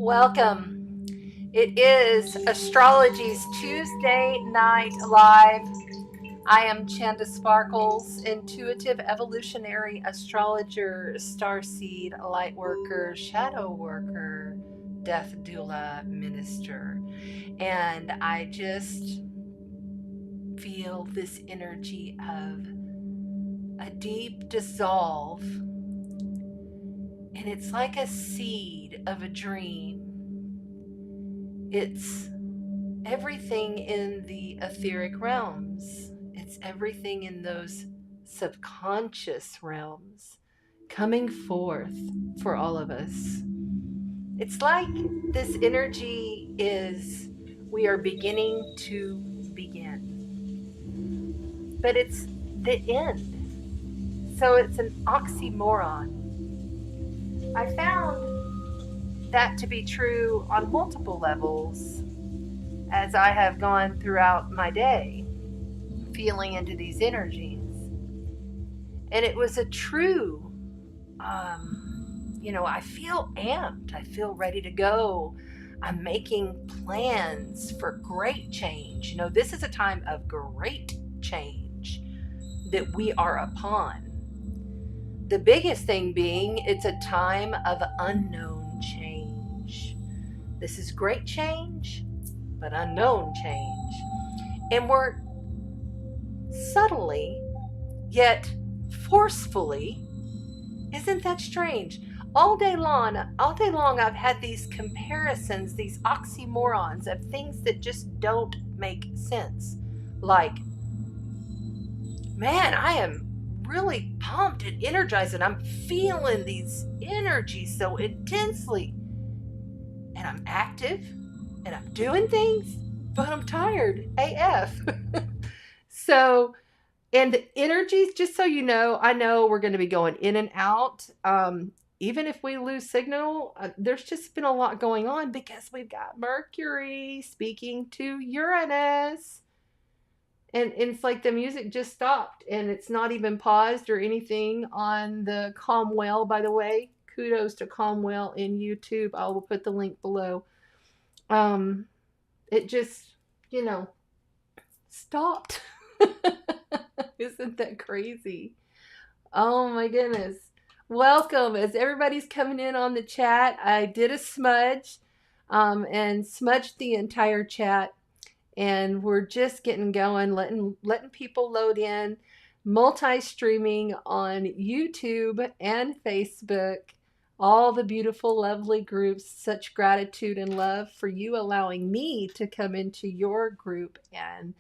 Welcome. It is Astrology's Tuesday Night Live. I am Chanda Sparkles, intuitive evolutionary astrologer, starseed, light worker, shadow worker, death doula minister. And I just feel this energy of a deep dissolve. And it's like a seed of a dream. It's everything in the etheric realms. It's everything in those subconscious realms coming forth for all of us. It's like this energy is, we are beginning to begin. But it's the end. So it's an oxymoron. I found that to be true on multiple levels as I have gone throughout my day, feeling into these energies. And it was a true, I feel amped. I feel ready to go. I'm making plans for great change. This is a time of great change that we are upon. The biggest thing being, it's a time of unknown change. This is great change, but unknown change. And we're subtly, yet forcefully, isn't that strange? All day long, I've had these comparisons, these oxymorons of things that just don't make sense. Like, man, I am really pumped and energized, and I'm feeling these energies so intensely. And I'm active, and I'm doing things, but I'm tired AF. So, and the energies, just so you know, I know we're going to be going in and out. Even if we lose signal, there's just been a lot going on because we've got Mercury speaking to Uranus. And it's like the music just stopped and it's not even paused or anything on the Calm Whale, by the way. Kudos to Calm Whale in YouTube. I will put the link below. It just, stopped. Isn't that crazy? Oh my goodness. Welcome. As everybody's coming in on the chat, I did a smudge and smudged the entire chat. And we're just getting going, letting people load in, multi-streaming on YouTube and Facebook. All the beautiful, lovely groups. Such gratitude and love for you allowing me to come into your group and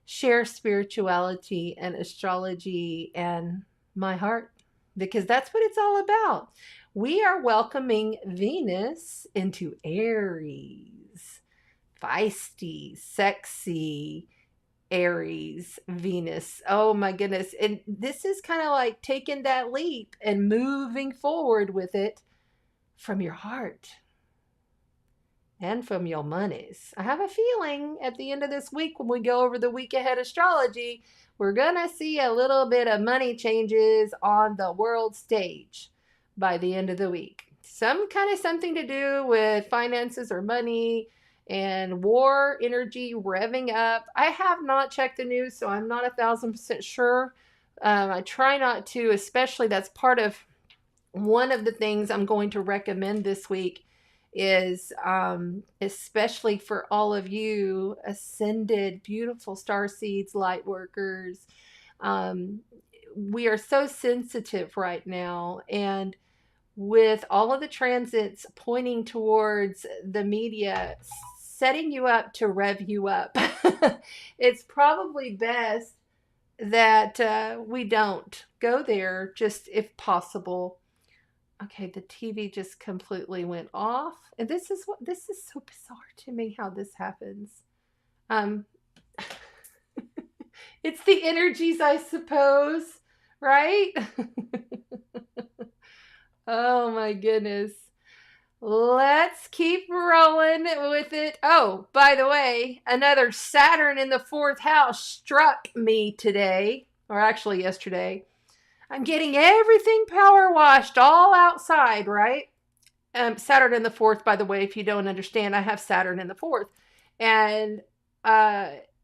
share spirituality and astrology and my heart, because that's what it's all about. We are welcoming Venus into Aries. Feisty, sexy Aries, Venus. Oh my goodness. And this is kind of like taking that leap and moving forward with it from your heart and from your monies. I have a feeling at the end of this week, when we go over the week ahead astrology, we're going to see a little bit of money changes on the world stage by the end of the week. Some kind of something to do with finances or money and war energy revving up. I have not checked the news, so I'm not 1,000% sure. I try not to, especially that's part of one of the things I'm going to recommend this week is especially for all of you ascended, beautiful star seeds, light workers. We are so sensitive right now, and with all of the transits pointing towards the media setting you up to rev you up, it's probably best that we don't go there, just if possible. Okay, the TV just completely went off. And this is so bizarre to me how this happens. It's the energies, I suppose, right? Oh my goodness. Let's keep rolling with it. Oh, by the way, another Saturn in the 4th house struck me today, or actually yesterday. I'm getting everything power washed all outside, right? Saturn in the fourth, by the way, if you don't understand, I have Saturn in the fourth. And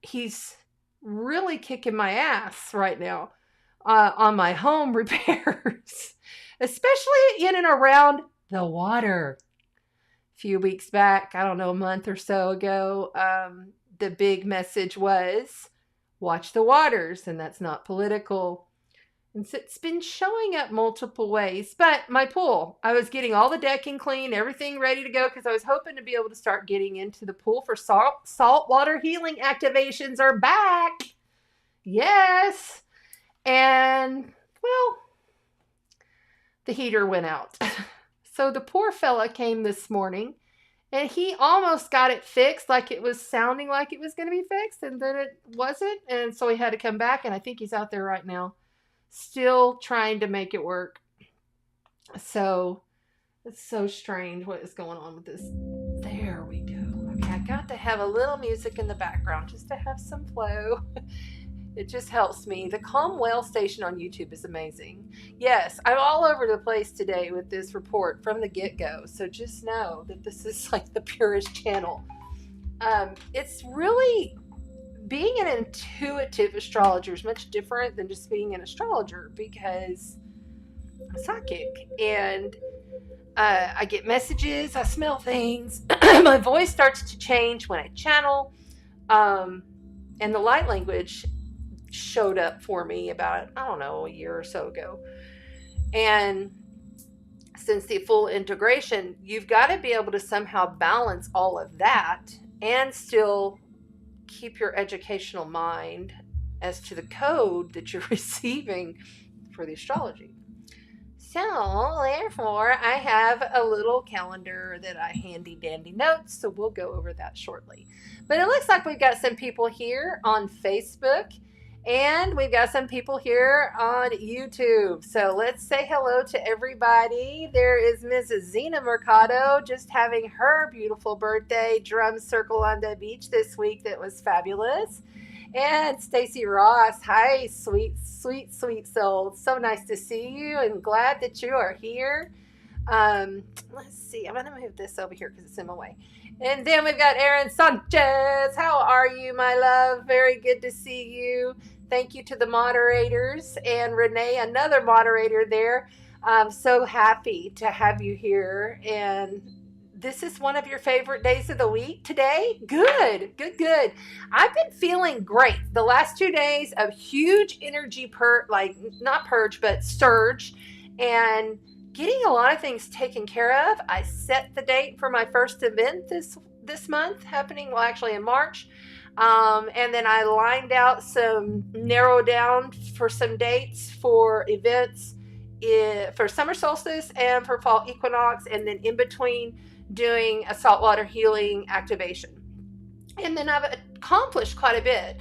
he's really kicking my ass right now on my home repairs, especially in and around the water. A few weeks back, I don't know, a month or so ago, the big message was watch the waters, and that's not political. And so it's been showing up multiple ways. But my pool, I was getting all the decking clean, everything ready to go, because I was hoping to be able to start getting into the pool for saltwater healing activations are back. Yes. And, well, the heater went out. So the poor fella came this morning, and he almost got it fixed, like it was sounding like it was going to be fixed, and then it wasn't. And so he had to come back, and I think he's out there right now, still trying to make it work. So it's so strange what is going on with this. There we go. Okay, I got to have a little music in the background just to have some flow. It just helps me. The Calm Whale Station on YouTube is amazing. Yes, I'm all over the place today with this report from the get-go. So just know that this is like the purest channel. It's really, being an intuitive astrologer is much different than just being an astrologer, because I'm psychic and I get messages, I smell things, my voice starts to change when I channel, and the light language showed up for me about, I don't know, a year or so ago. And since the full integration, you've got to be able to somehow balance all of that and still keep your educational mind as to the code that you're receiving for the astrology. So, therefore, I have a little calendar that I handy dandy notes, so we'll go over that shortly. But it looks like we've got some people here on Facebook, and we've got some people here on YouTube. So let's say hello to everybody. There is Mrs. Zena Mercado, just having her beautiful birthday drum circle on the beach this week. That was fabulous. And Stacy Ross, hi, sweet, sweet, sweet soul. So nice to see you and glad that you are here. Let's see, I'm going to move this over here because it's in my way. And then we've got Aaron Sanchez. How are you, my love? Very good to see you. Thank you to the moderators. And Renee, another moderator there. I'm so happy to have you here. And this is one of your favorite days of the week today? Good, good, good. I've been feeling great. The last 2 days of huge energy not purge, but surge, and getting a lot of things taken care of. I set the date for my first event this month, happening, well, actually in March. And then I lined out narrowed down for some dates for events for summer solstice and for fall equinox, and then in between doing a saltwater healing activation. And then I've accomplished quite a bit.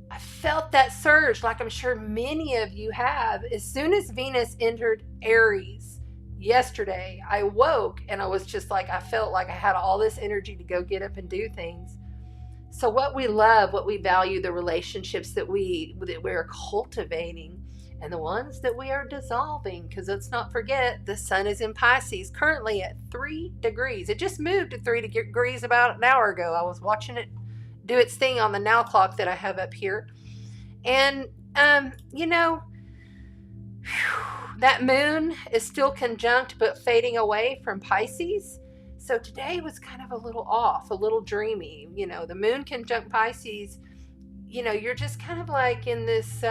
I felt that surge, like I'm sure many of you have. As soon as Venus entered Aries yesterday, I woke and I was just like, I felt like I had all this energy to go get up and do things. So what we love, what we value, the relationships that we're cultivating, and the ones that we are dissolving, because let's not forget, the sun is in Pisces currently at 3 degrees. It just moved to 3 degrees about an hour ago. I was watching it do its thing on the now clock that I have up here. And, that moon is still conjunct but fading away from Pisces. So today was kind of a little off, a little dreamy. The moon conjunct Pisces, you're just kind of like in this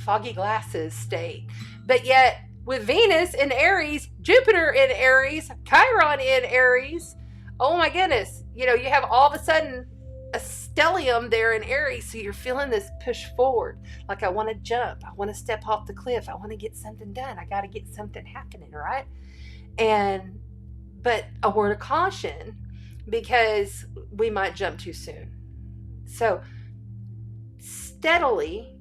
foggy glasses state. But yet with Venus in Aries, Jupiter in Aries, Chiron in Aries, oh my goodness, you have all of a sudden a stellium there in Aries, so you're feeling this push forward, like I want to jump, I want to step off the cliff, I want to get something done, I got to get something happening, right? But a word of caution, because we might jump too soon. So steadily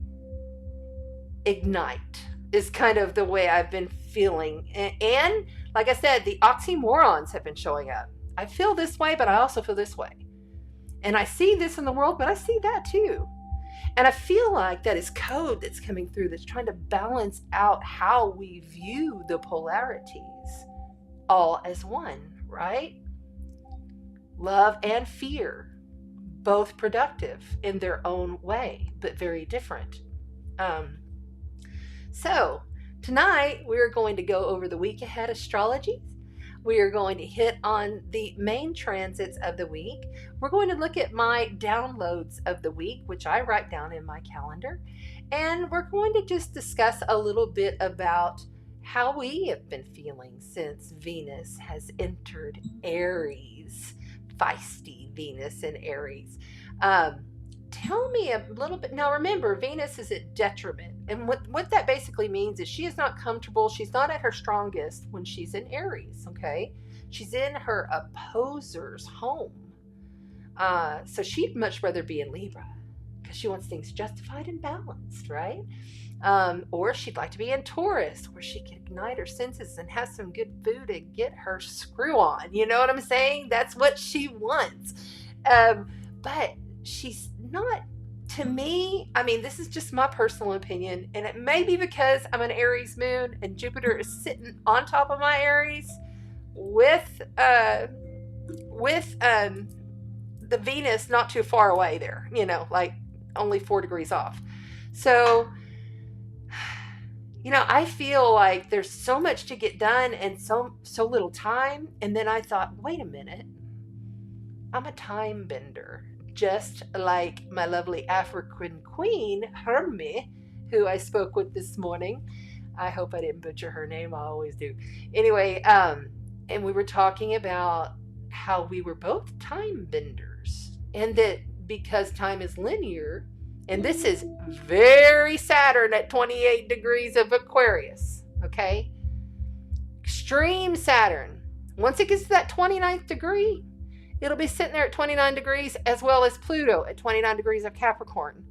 ignite is kind of the way I've been feeling. And like I said, the oxymorons have been showing up. I feel this way, but I also feel this way. And I see this in the world, but I see that too. And I feel like that is code that's coming through, that's trying to balance out how we view the polarities. all as one, right? Love and fear, both productive in their own way, but very different. So, tonight we're going to go over the week ahead astrology. We are going to hit on the main transits of the week. We're going to look at my downloads of the week, which I write down in my calendar. And we're going to just discuss a little bit about how we have been feeling since Venus has entered Aries. Feisty Venus in Aries. Tell me a little bit. Now remember, Venus is at detriment. And what that basically means is she is not comfortable. She's not at her strongest when she's in Aries, okay? She's in her opposer's home. So she'd much rather be in Libra because she wants things justified and balanced, right? Or she'd like to be in Taurus where she can ignite her senses and have some good food and get her screw on. You know what I'm saying? That's what she wants. But she's not, to me, I mean, this is just my personal opinion, and it may be because I'm an Aries moon and Jupiter is sitting on top of my Aries with the Venus not too far away there, you know, like only 4 degrees off. So, you know, I feel like there's so much to get done and so little time. And then I thought, wait a minute, I'm a time bender, just like my lovely African queen, Hermie, who I spoke with this morning. I hope I didn't butcher her name. I always do. Anyway, and we were talking about how we were both time benders, and that because time is linear, and this is very Saturn at 28 degrees of Aquarius, okay? Extreme Saturn. Once it gets to that 29th degree, it'll be sitting there at 29 degrees, as well as Pluto at 29 degrees of Capricorn.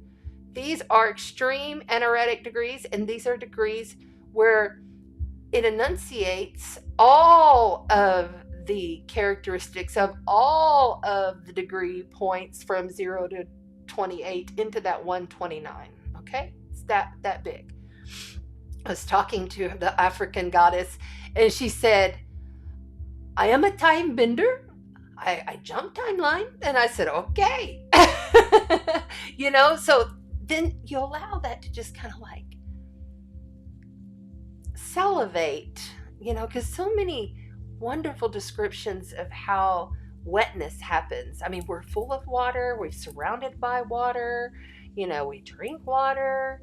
These are extreme energetic degrees, and these are degrees where it enunciates all of the characteristics of all of the degree points from 0 to 28 into that 129. Okay, it's that big. I was talking to the African goddess, and she said, I am a time bender. I jump timeline. And I said, okay. You know, so then you allow that to just kind of like salivate, you know, because so many wonderful descriptions of how wetness happens. I mean, we're full of water, we're surrounded by water, you know, we drink water.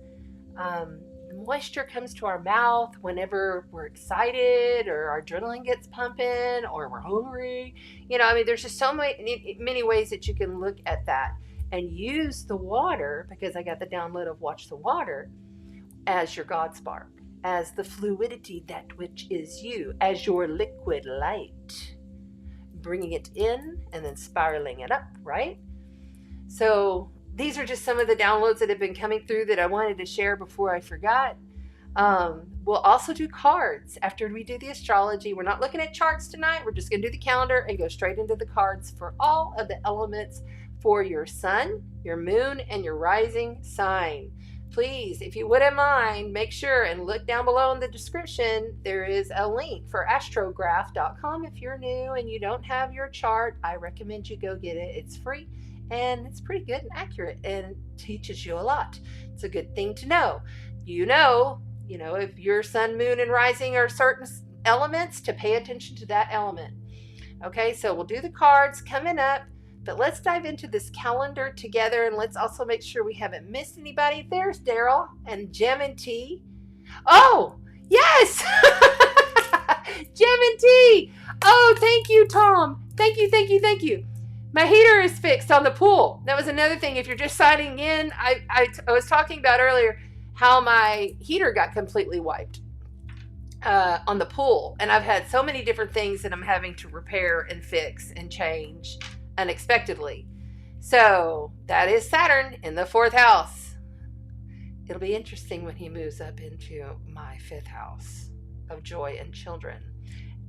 Moisture comes to our mouth whenever we're excited or our adrenaline gets pumping or we're hungry. You know, I mean, there's just so many ways that you can look at that and use the water, because I got the download of Watch the Water, as your God spark, as the fluidity, that which is you, as your liquid light, bringing it in and then spiraling it up, right? So these are just some of the downloads that have been coming through that I wanted to share before I forgot. We'll also do cards after we do the astrology. We're not looking at charts tonight. We're just going to do the calendar and go straight into the cards for all of the elements for your sun, your moon, and your rising sign. Please, if you wouldn't mind, make sure and look down below in the description. There is a link for astrograph.com. If you're new and you don't have your chart, I recommend you go get it. It's free. And it's pretty good and accurate and teaches you a lot. It's a good thing to know. You know, if your sun, moon, and rising are certain elements, to pay attention to that element. Okay, so we'll do the cards coming up, but let's dive into this calendar together, and let's also make sure we haven't missed anybody. There's Daryl and Gem and T. Oh, yes! Gem and T! Oh, thank you, Tom. Thank you. My heater is fixed on the pool. That was another thing. If you're just signing in, I was talking about earlier how my heater got completely wiped on the pool. And I've had so many different things that I'm having to repair and fix and change unexpectedly. So that is Saturn in the 4th house. It'll be interesting when he moves up into my 5th house of joy and children.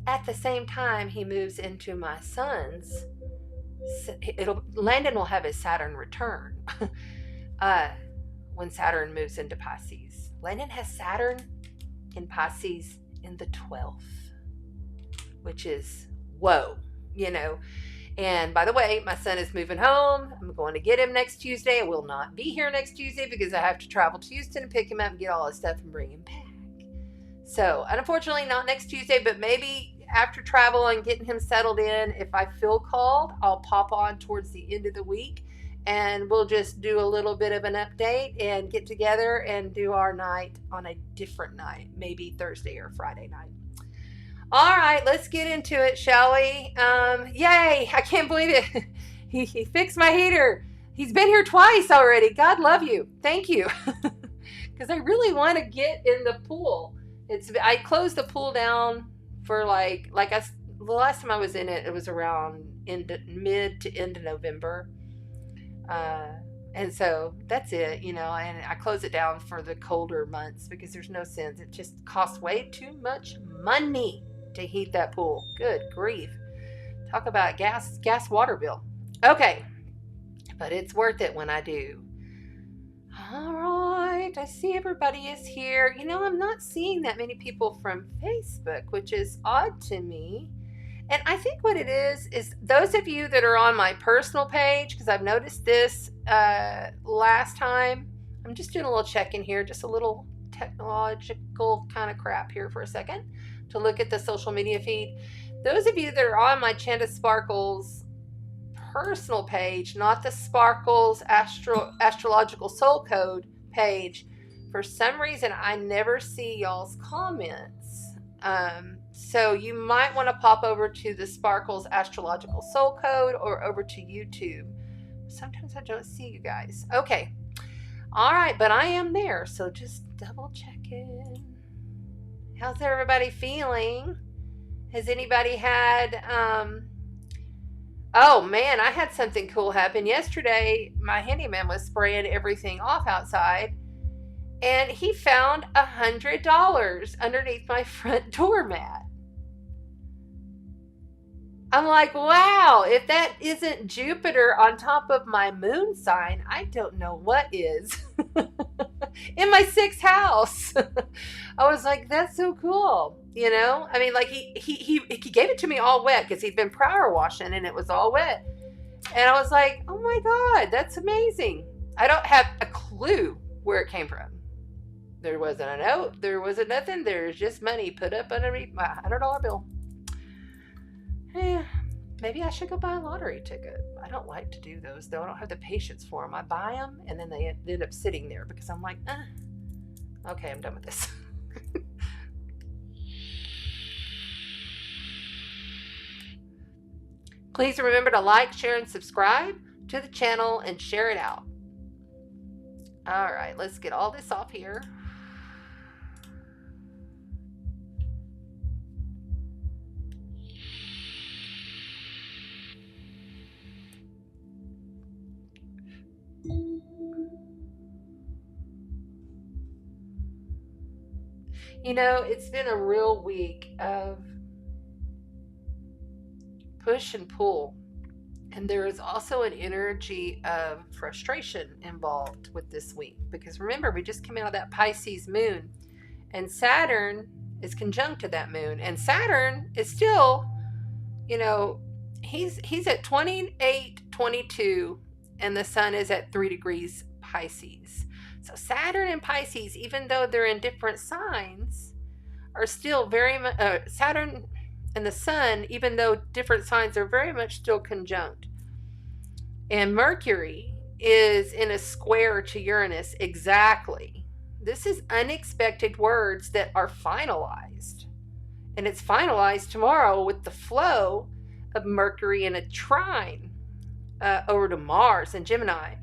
At the same time, he moves into my son's. Landon will have his Saturn return when Saturn moves into Pisces. Landon has Saturn in Pisces in the 12th, which is whoa, you know. And by the way, my son is moving home. I'm going to get him next Tuesday. I will not be here next Tuesday because I have to travel to Houston and pick him up and get all his stuff and bring him back. So, unfortunately, not next Tuesday, but maybe after travel and getting him settled in, if I feel called, I'll pop on towards the end of the week and we'll just do a little bit of an update and get together and do our night on a different night, maybe Thursday or Friday night. All right, let's get into it, shall we? Yay, I can't believe it. He fixed my heater. He's been here twice already. God love you. Thank you. Because I really want to get in the pool. I closed the pool down for the last time I was in it, it was around mid to end of November. And so that's it, and I close it down for the colder months because there's no sense. It just costs way too much money to heat that pool. Good grief. Talk about gas water bill. Okay. But it's worth it when I do. All right. I see everybody is here. I'm not seeing that many people from Facebook, which is odd to me. And I think what it is those of you that are on my personal page, because I've noticed this last time. I'm just doing a little check-in here, just a little technological kind of crap here for a second to look at the social media feed. Those of you that are on my Chanda Sparkles personal page, not the Sparkles Astrological Soul Code page, for some reason I never see y'all's comments. So you might want to pop over to the Sparkles Astrological Soul Code or over to YouTube. Sometimes I don't see you guys. Okay. All right, but I am there, so just double check in. How's everybody feeling? Has anybody had oh man, I had something cool happen yesterday. My handyman was spraying everything off outside and he found $100 underneath my front doormat. I'm like, wow, if that isn't Jupiter on top of my moon sign, I don't know what is. In my 6th house. I was like, that's so cool. I mean, like he gave it to me all wet because he'd been power washing and it was all wet. And I was like, oh my God, that's amazing. I don't have a clue where it came from. There wasn't a note. There wasn't nothing. There's just money put up underneath my $100 bill. Maybe I should go buy a lottery ticket. I don't like to do those, though. I don't have the patience for them. I buy them, and then they end up sitting there because I'm like, okay, I'm done with this. Please remember to like, share, and subscribe to the channel and share it out. All right, let's get all this off here. It's been a real week of push and pull. And there is also an energy of frustration involved with this week. Because remember, we just came out of that Pisces moon. And Saturn is conjunct to that moon. And Saturn is still, he's at 28-22. And the sun is at 3 degrees Pisces. So Saturn and Pisces, even though they're in different signs, are still very much, Saturn and the sun, even though different signs, are very much still conjunct. And Mercury is in a square to Uranus exactly. This is unexpected words that are finalized. And it's finalized tomorrow with the flow of Mercury in a trine over to Mars and Gemini.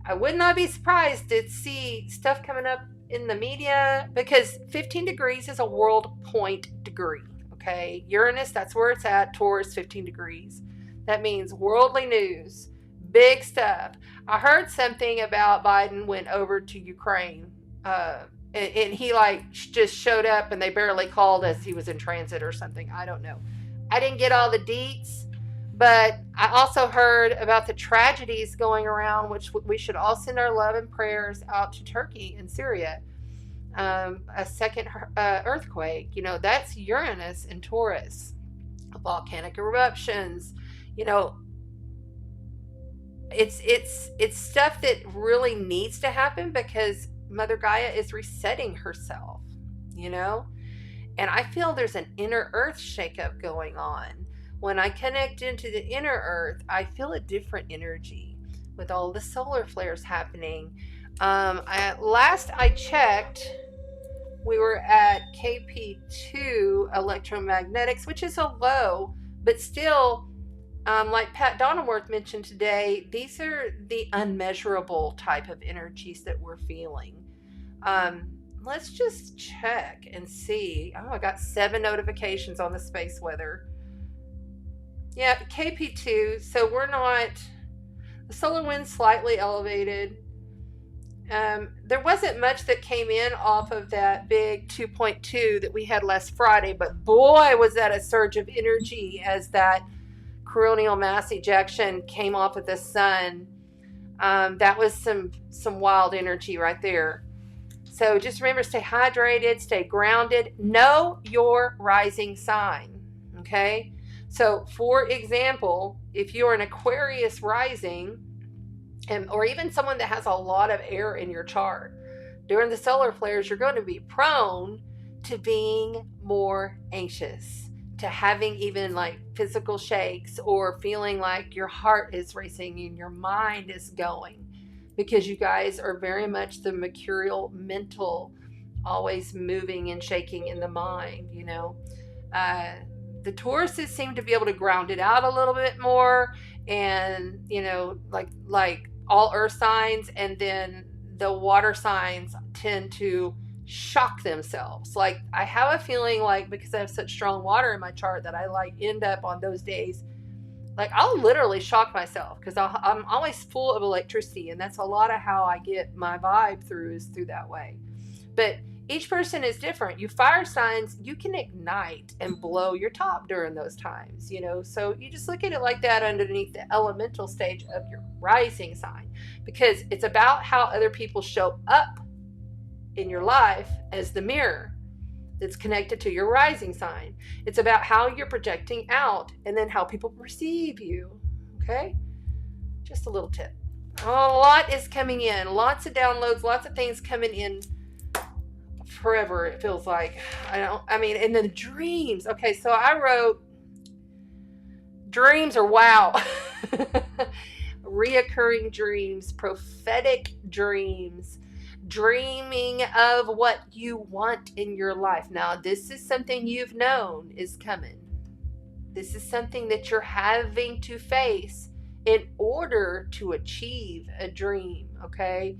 I would not be surprised to see stuff coming up in the media because 15 degrees is a world point degree. Okay. Uranus, that's where it's at. Taurus, 15 degrees. That means worldly news, big stuff. I heard something about Biden went over to Ukraine and he just showed up and they barely called us. He was in transit or something. I don't know. I didn't get all the deets. But I also heard about the tragedies going around, which we should all send our love and prayers out to Turkey and Syria. A second earthquake, that's Uranus and Taurus. volcanic eruptions. You know, it's stuff that really needs to happen because Mother Gaia is resetting herself, you know? And I feel there's an inner earth shakeup going on. When I connect into the inner earth, I feel a different energy with all the solar flares happening. Last I checked, we were at KP2 electromagnetics, which is a low, but still, like Pat Donnerworth mentioned today, these are the unmeasurable type of energies that we're feeling. Let's just check and see. Oh, I got 7 notifications on the space weather. Yeah, KP2. So we're not. The solar wind slightly elevated. There wasn't much that came in off of that big 2.2 that we had last Friday, but boy, was that a surge of energy as that coronal mass ejection came off of the sun. That was some wild energy right there. So just remember, stay hydrated, stay grounded, know your rising sign, okay? So for example, if you're an Aquarius rising, or even someone that has a lot of air in your chart, during the solar flares, you're going to be prone to being more anxious, to having even like physical shakes or feeling like your heart is racing and your mind is going, because you guys are very much the mercurial mental, always moving and shaking in the mind, you know. The Tauruses seem to be able to ground it out a little bit more, and, you know, like all earth signs, and then the water signs tend to shock themselves. Like, I have a feeling like, because I have such strong water in my chart, that I like end up on those days, like I'll literally shock myself because I'm always full of electricity, and that's a lot of how I get my vibe through, is through that way. But each person is different. You fire signs, you can ignite and blow your top during those times, you know. So you just look at it like that underneath the elemental stage of your rising sign, because it's about how other people show up in your life as the mirror that's connected to your rising sign. It's about how you're projecting out and then how people perceive you. Okay? Just a little tip. A lot is coming in. Lots of downloads, lots of things coming in forever, it feels like. And then dreams. Okay, so I wrote dreams are wow. Reoccurring dreams, prophetic dreams, dreaming of what you want in your life. Now, this is something you've known is coming. This is something that you're having to face in order to achieve a dream, okay?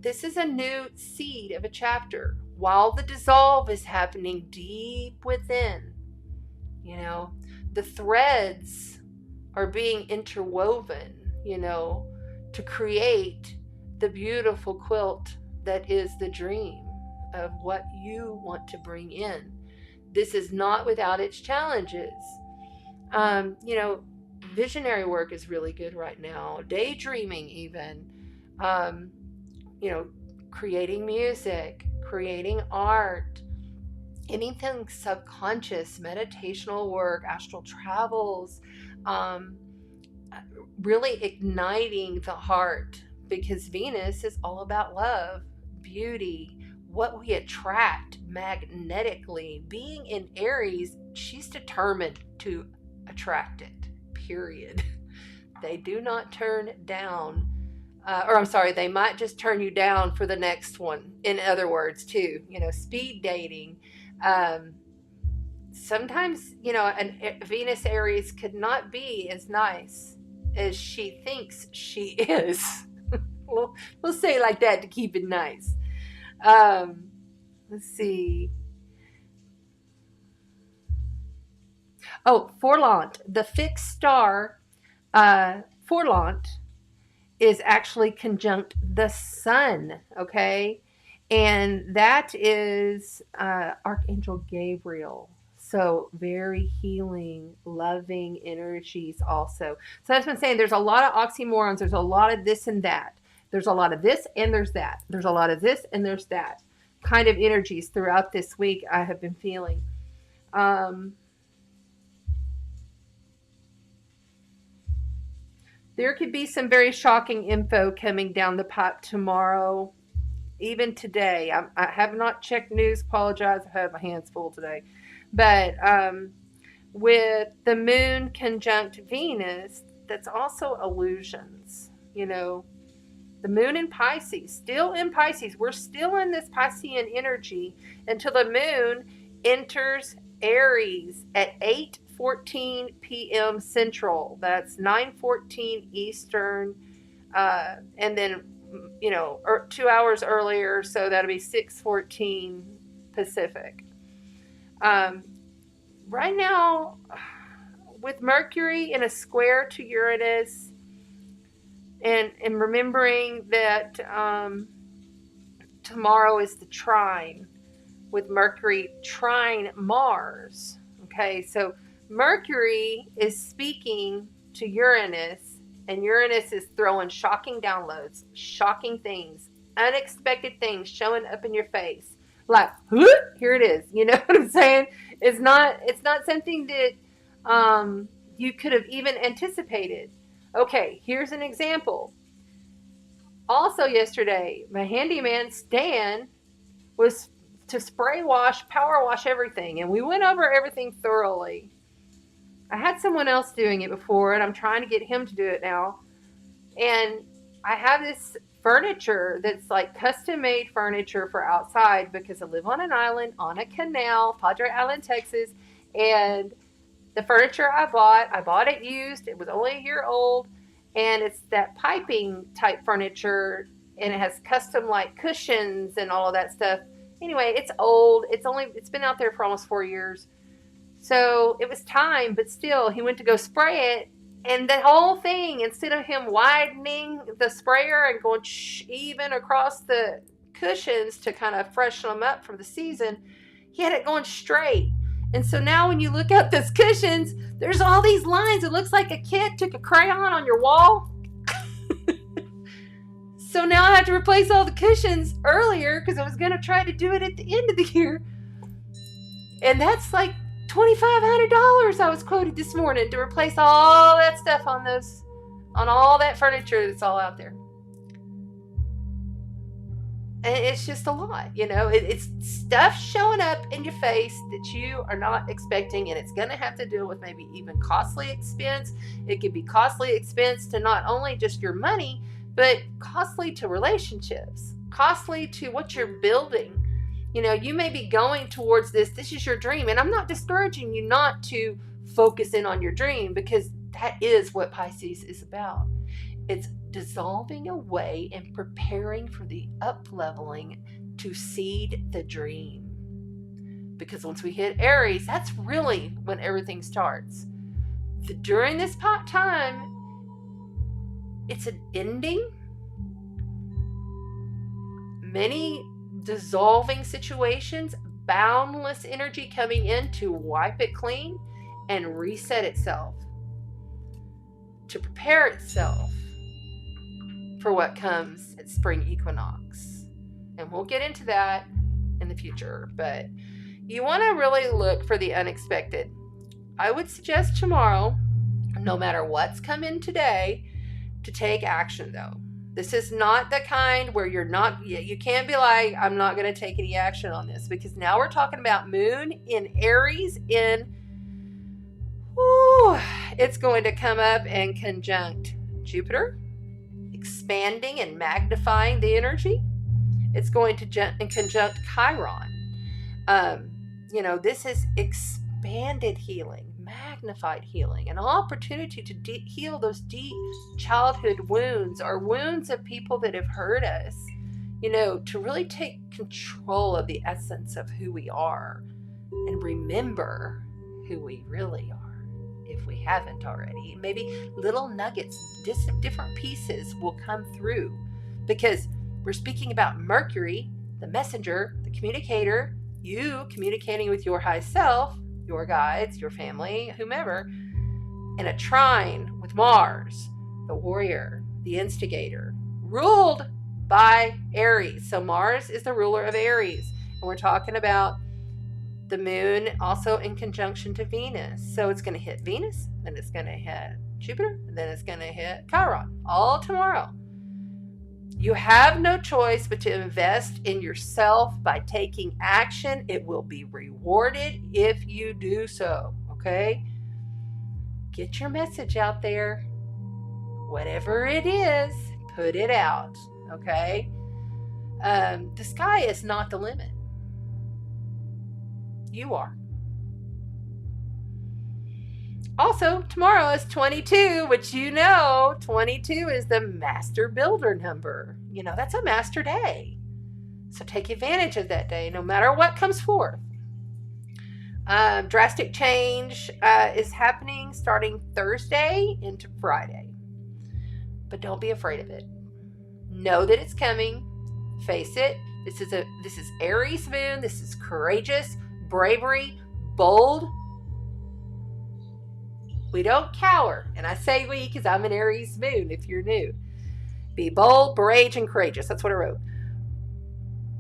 This is a new seed of a chapter while the dissolve is happening deep within. You know, the threads are being interwoven, you know, to create the beautiful quilt that is the dream of what you want to bring in. This is not without its challenges. You know, visionary work is really good right now. Daydreaming even. You know, creating music, creating art, anything subconscious, meditational work, astral travels, really igniting the heart, because Venus is all about love, beauty, what we attract magnetically. Being in Aries, she's determined to attract it, period. They do not turn down, they might just turn you down for the next one, in other words, too. You know, speed dating. Sometimes, you know, a Venus Aries could not be as nice as she thinks she is. We'll say it like that to keep it nice. Let's see. Oh, Forlant, the fixed star, Forlant, is actually conjunct the sun, okay? And that is Archangel Gabriel. So very healing, loving energies also. So that's what I'm saying. There's a lot of oxymorons. There's a lot of this and that. There's a lot of this and there's that. There's a lot of this and there's that kind of energies throughout this week I have been feeling. There could be some very shocking info coming down the pipe tomorrow, even today. I have not checked news. Apologize, I have my hands full today. But with the moon conjunct Venus, that's also illusions. The moon in Pisces, still in Pisces. We're still in this Piscean energy until the moon enters Aries at 8:14 p.m. Central. That's 9:14 Eastern, and then 2 hours earlier, so that'll be 6:14 Pacific. Right now, with Mercury in a square to Uranus, and remembering that tomorrow is the trine, with Mercury trine Mars. Okay, so Mercury is speaking to Uranus, and Uranus is throwing shocking downloads, shocking things, unexpected things showing up in your face. Like, here it is. You know what I'm saying? It's not something that you could have even anticipated. Okay, here's an example. Also yesterday, my handyman Stan was to spray wash, power wash everything, and we went over everything thoroughly. I had someone else doing it before, and I'm trying to get him to do it now. And I have this furniture that's like custom made furniture for outside because I live on an island on a canal, Padre Island, Texas, and the furniture I bought it used. It was only a year old, and it's that piping type furniture, and it has custom like cushions and all of that stuff. Anyway, it's old. It's been out there for almost 4 years. So it was time, but still, he went to go spray it, and the whole thing, instead of him widening the sprayer and going even across the cushions to kind of freshen them up for the season, he had it going straight. And so now when you look at those cushions, there's all these lines. It looks like a kid took a crayon on your wall. So now I had to replace all the cushions earlier because I was going to try to do it at the end of the year. And that's like $2,500 I was quoted this morning to replace all that stuff on all that furniture that's all out there. And it's just a lot, it's stuff showing up in your face that you are not expecting, and it's going to have to deal with maybe even costly expense. It could be costly expense to not only just your money, but costly to relationships, costly to what you're building. You may be going towards this is your dream, and I'm not discouraging you not to focus in on your dream, because that is what Pisces is about. It's dissolving away and preparing for the up-leveling to seed the dream. Because once we hit Aries, that's really when everything starts. During this time, it's an ending. Many dissolving situations, boundless energy coming in to wipe it clean and reset itself, to prepare itself for what comes at spring equinox. And we'll get into that in the future, but you want to really look for the unexpected. I would suggest tomorrow, no matter what's come in today, to take action though. This is not the kind where you can't be like, I'm not going to take any action on this, because now we're talking about moon in Aries it's going to come up and conjunct Jupiter, expanding and magnifying the energy. It's going to conjunct Chiron. This is expanded healing, magnified healing, an opportunity to heal those deep childhood wounds, or wounds of people that have hurt us, to really take control of the essence of who we are and remember who we really are, if we haven't already. Maybe little nuggets, different pieces will come through, because we're speaking about Mercury, the messenger, the communicator, you communicating with your high self, your guides, your family, whomever, in a trine with Mars, the warrior, the instigator, ruled by Aries. So Mars is the ruler of Aries. And we're talking about the moon also in conjunction to Venus. So it's going to hit Venus, then it's going to hit Jupiter, and then it's going to hit Chiron all tomorrow. You have no choice but to invest in yourself by taking action. It will be rewarded if you do so, okay? Get your message out there. Whatever it is, put it out, okay? The sky is not the limit. You are. Also, tomorrow is 22, which 22 is the master builder number. That's a master day. So take advantage of that day, no matter what comes forth. Drastic change is happening starting Thursday into Friday. But don't be afraid of it. Know that it's coming. Face it. This is Aries moon. This is courageous, bravery, bold. We don't cower. And I say we because I'm an Aries moon if you're new. Be bold, brave, and courageous. That's what I wrote.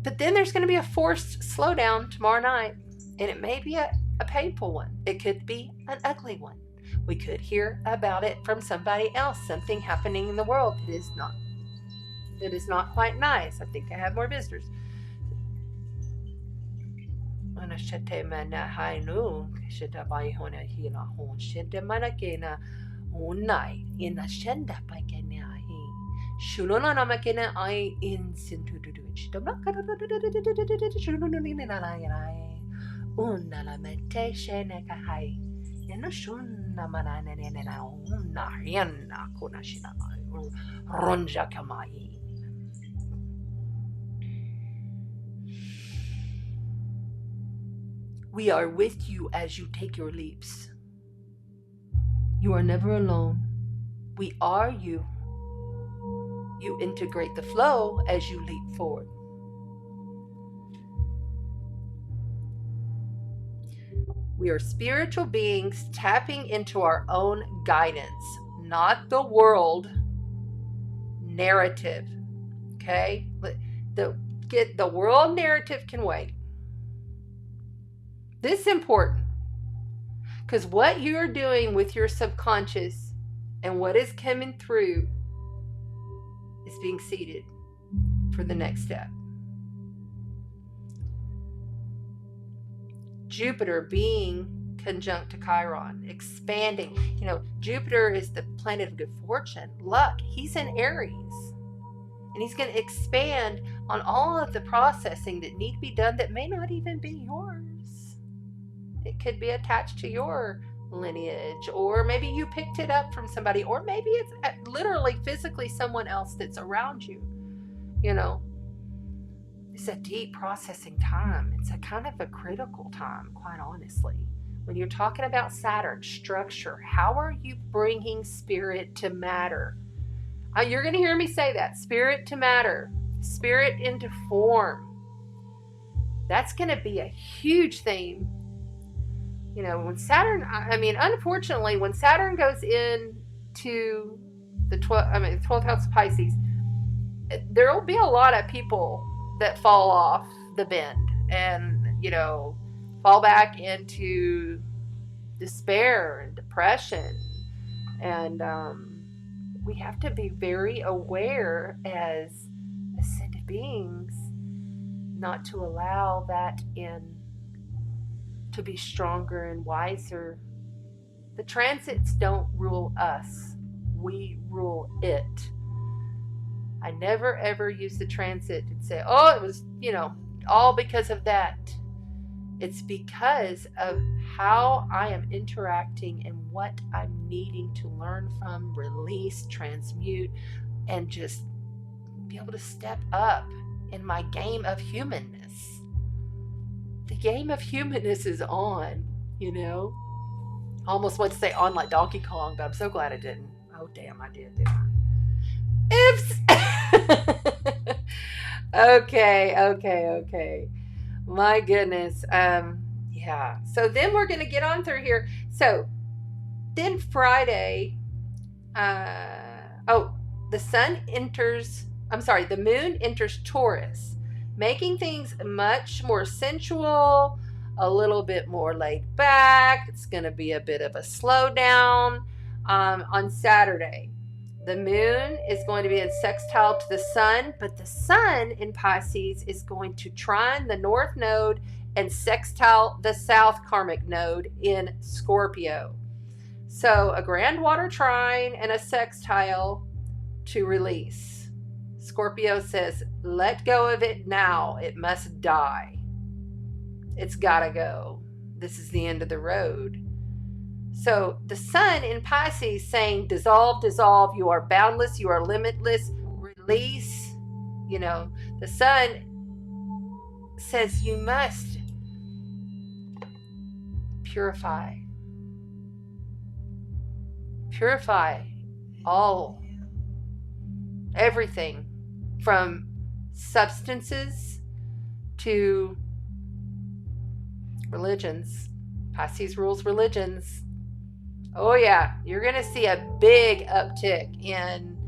But then there's going to be a forced slowdown tomorrow night. And it may be a painful one. It could be an ugly one. We could hear about it from somebody else. Something happening in the world that is not quite nice. I think I have more visitors. We are with you as you take your leaps. You are never alone. We are you. You integrate the flow as you leap forward. We are spiritual beings tapping into our own guidance, not the world narrative. Okay? The world narrative can wait. This is important because what you're doing with your subconscious and what is coming through is being seeded for the next step. Jupiter being conjunct to Chiron, expanding. Jupiter is the planet of good fortune, luck. He's in Aries. And he's going to expand on all of the processing that need to be done that may not even be yours. It could be attached to your lineage, or maybe you picked it up from somebody, or maybe it's literally physically someone else that's around you. It's a deep processing time. It's a kind of a critical time, quite honestly. When you're talking about Saturn, structure, how are you bringing spirit to matter? You're going to hear me say that. Spirit to matter. Spirit into form. That's going to be a huge theme. When Saturn, unfortunately, when Saturn goes into the 12th house of Pisces, there will be a lot of people that fall off the bend and, fall back into despair and depression. And we have to be very aware as ascended beings not to allow that to be stronger and wiser. The transits don't rule us. We rule it. I never ever use the transit and say, oh, it was, all because of that. It's because of how I am interacting and what I'm needing to learn from, release, transmute, and just be able to step up in my game of humanness. The game of humanness is on, I almost want to say on like Donkey Kong, but I'm so glad I didn't. Oh, damn, I did, didn't I? Oops. Okay. My goodness. Yeah. So then we're going to get on through here. So then Friday, the moon enters Taurus, making things much more sensual, a little bit more laid back. It's going to be a bit of a slowdown. on Saturday. The moon is going to be in sextile to the sun, but the sun in Pisces is going to trine the north node and sextile the south karmic node in Scorpio. So a grand water trine and a sextile to release. Scorpio says, let go of it now. It must die. It's gotta go. This is the end of the road. So the sun in Pisces saying, dissolve, dissolve. You are boundless. You are limitless. Release. You know, the sun says you must purify. Purify everything from substances to religions. Pisces rules religions. Oh yeah, you're going to see a big uptick in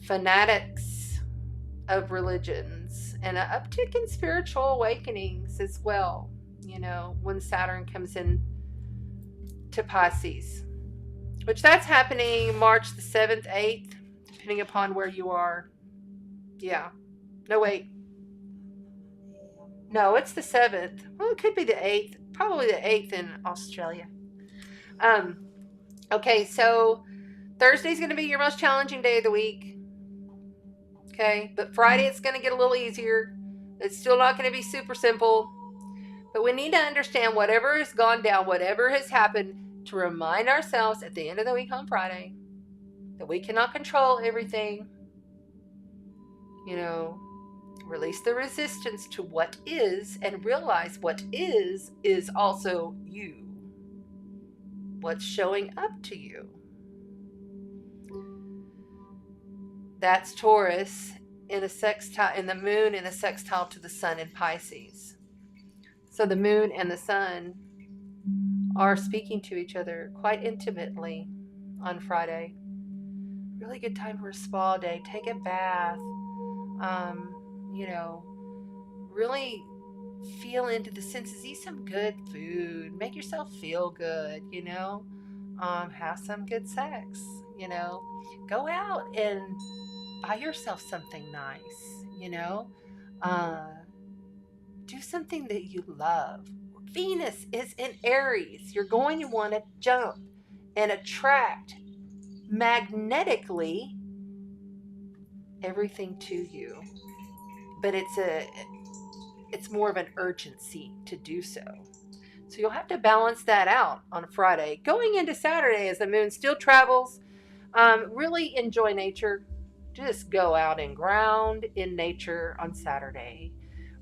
fanatics of religions and an uptick in spiritual awakenings as well, you know, when Saturn comes in to Pisces, which that's happening March the 7th, 8th, depending upon where you are. Yeah. No, wait. No, it's the 7th. Well, it could be the 8th. Probably the 8th in Australia. Okay, so Thursday's going to be your most challenging day of the week. Okay, but Friday it's going to get a little easier. It's still not going to be super simple. But we need to understand whatever has gone down, whatever has happened, to remind ourselves at the end of the week on Friday that we cannot control everything. You know, release the resistance to what is and realize what is also you. What's showing up to you. That's Taurus in a sextile, in the moon in a sextile to the sun in Pisces. So the moon and the sun are speaking to each other quite intimately on Friday. Really good time for a spa day. Take a bath. You know, really feel into the senses. Eat some good food. Make yourself feel good, you know. Have some good sex, you know. Go out and buy yourself something nice, you know. Do something that you love. Venus is in Aries. You're going to want to jump and attract magnetically everything to you. But it's more of an urgency to do so. So you'll have to balance that out on Friday. Going into Saturday as the moon still travels, really enjoy nature. Just go out and ground in nature on Saturday.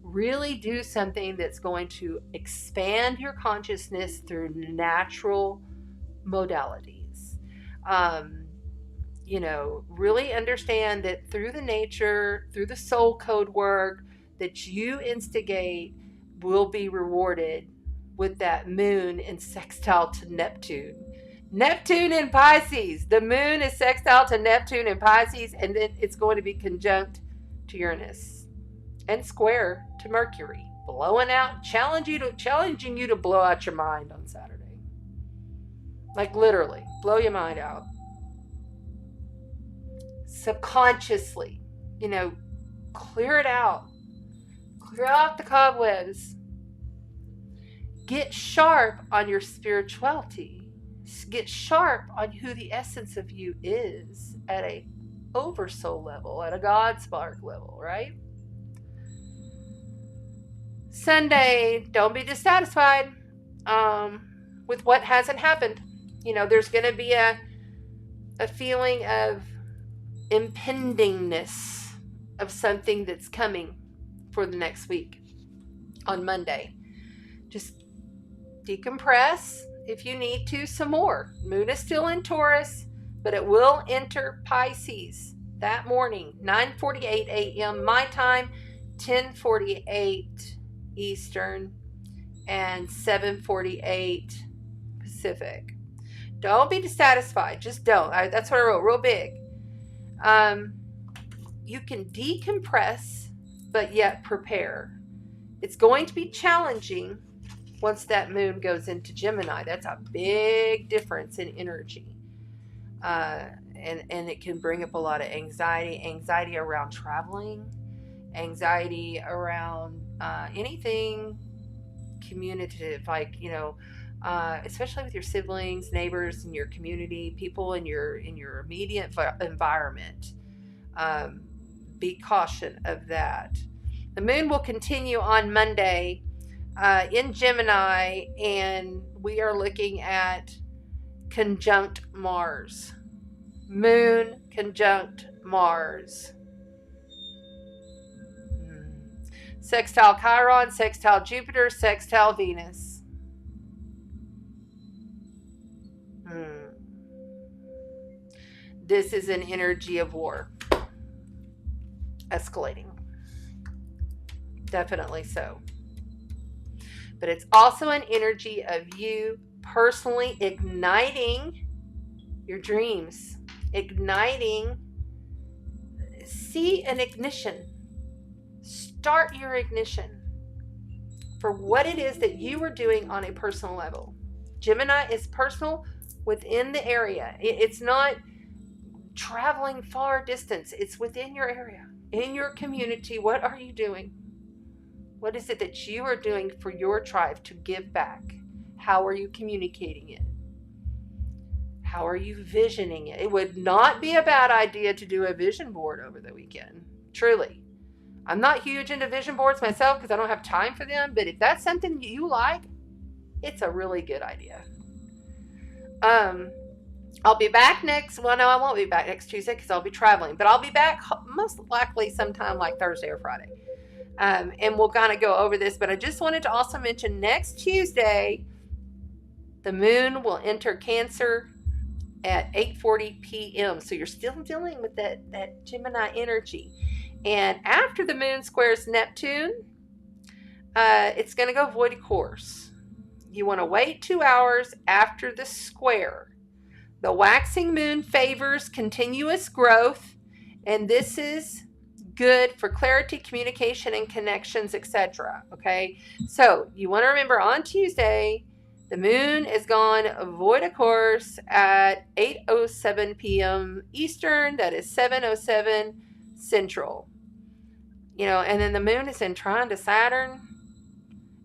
Really do something that's going to expand your consciousness through natural modalities. You know, really understand that through the nature, through the soul code work that you instigate will be rewarded with that moon in sextile to Neptune. Neptune in Pisces. The moon is sextile to Neptune in Pisces, and then it's going to be conjunct to Uranus and square to Mercury. Blowing out, challenging you to blow out your mind on Saturday. Like literally, blow your mind out. Subconsciously, you know, clear it out. Clear out the cobwebs. Get sharp on your spirituality. Get sharp on who the essence of you is at a oversoul level, at a God spark level, right? Sunday, don't be dissatisfied with what hasn't happened. You know, there's going to be a feeling of impendingness of something that's coming for the next week on Monday. Just decompress if you need to some more. Moon is still in Taurus, but it will enter Pisces that morning, 9:48 a.m. my time, 10:48 Eastern, and 7:48 Pacific. Don't be dissatisfied. Just don't. That's what I wrote, real big. You can decompress, but yet prepare. It's going to be challenging, once that moon goes into Gemini. That's a big difference in energy. And it can bring up a lot of anxiety around traveling, anxiety around anything communicative, like, especially with your siblings, neighbors, in your community, people in your immediate environment. Be cautious of that. The moon will continue on Monday in Gemini, and we are looking at conjunct Mars. Moon conjunct Mars. Sextile Chiron, sextile Jupiter, sextile Venus. This is an energy of war. Escalating. Definitely so. But it's also an energy of you personally igniting your dreams. Igniting. See an ignition. Start your ignition for what it is that you are doing on a personal level. Gemini is personal within the area. It's not traveling far distance. It's within your area, in your community. What are you doing? What is it that you are doing for your tribe to give back? How are you communicating it? How are you visioning it? It would not be a bad idea to do a vision board over the weekend. Truly. I'm not huge into vision boards myself because I don't have time for them. But if that's something you like, it's a really good idea. I'll be back no, I won't be back next Tuesday because I'll be traveling. But I'll be back most likely sometime like Thursday or Friday. And we'll kind of go over this. But I just wanted to also mention next Tuesday, the moon will enter Cancer at 8:40 p.m. So you're still dealing with that Gemini energy. And after the moon squares Neptune, it's going to go void course. You want to wait 2 hours after the square. The waxing moon favors continuous growth, and this is good for clarity, communication, and connections, etc. Okay, so you want to remember on Tuesday, the moon is gone void of course at 8:07 p.m. Eastern. That is 7:07 Central. And then the moon is in trine to Saturn,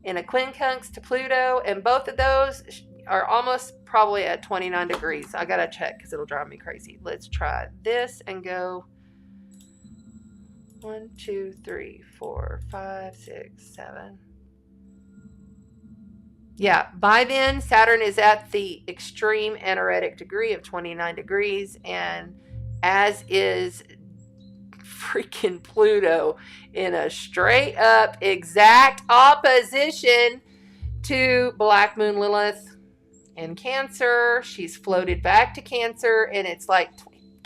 in a quincunx to Pluto, and both of those are almost probably at 29 degrees. I gotta check because it'll drive me crazy. Let's try this and go 1, 2, 3, 4, 5, 6, 7. Yeah, by then Saturn is at the extreme anaretic degree of 29 degrees, and as is freaking Pluto in a straight up exact opposition to Black Moon Lilith in Cancer. She's floated back to Cancer, and it's like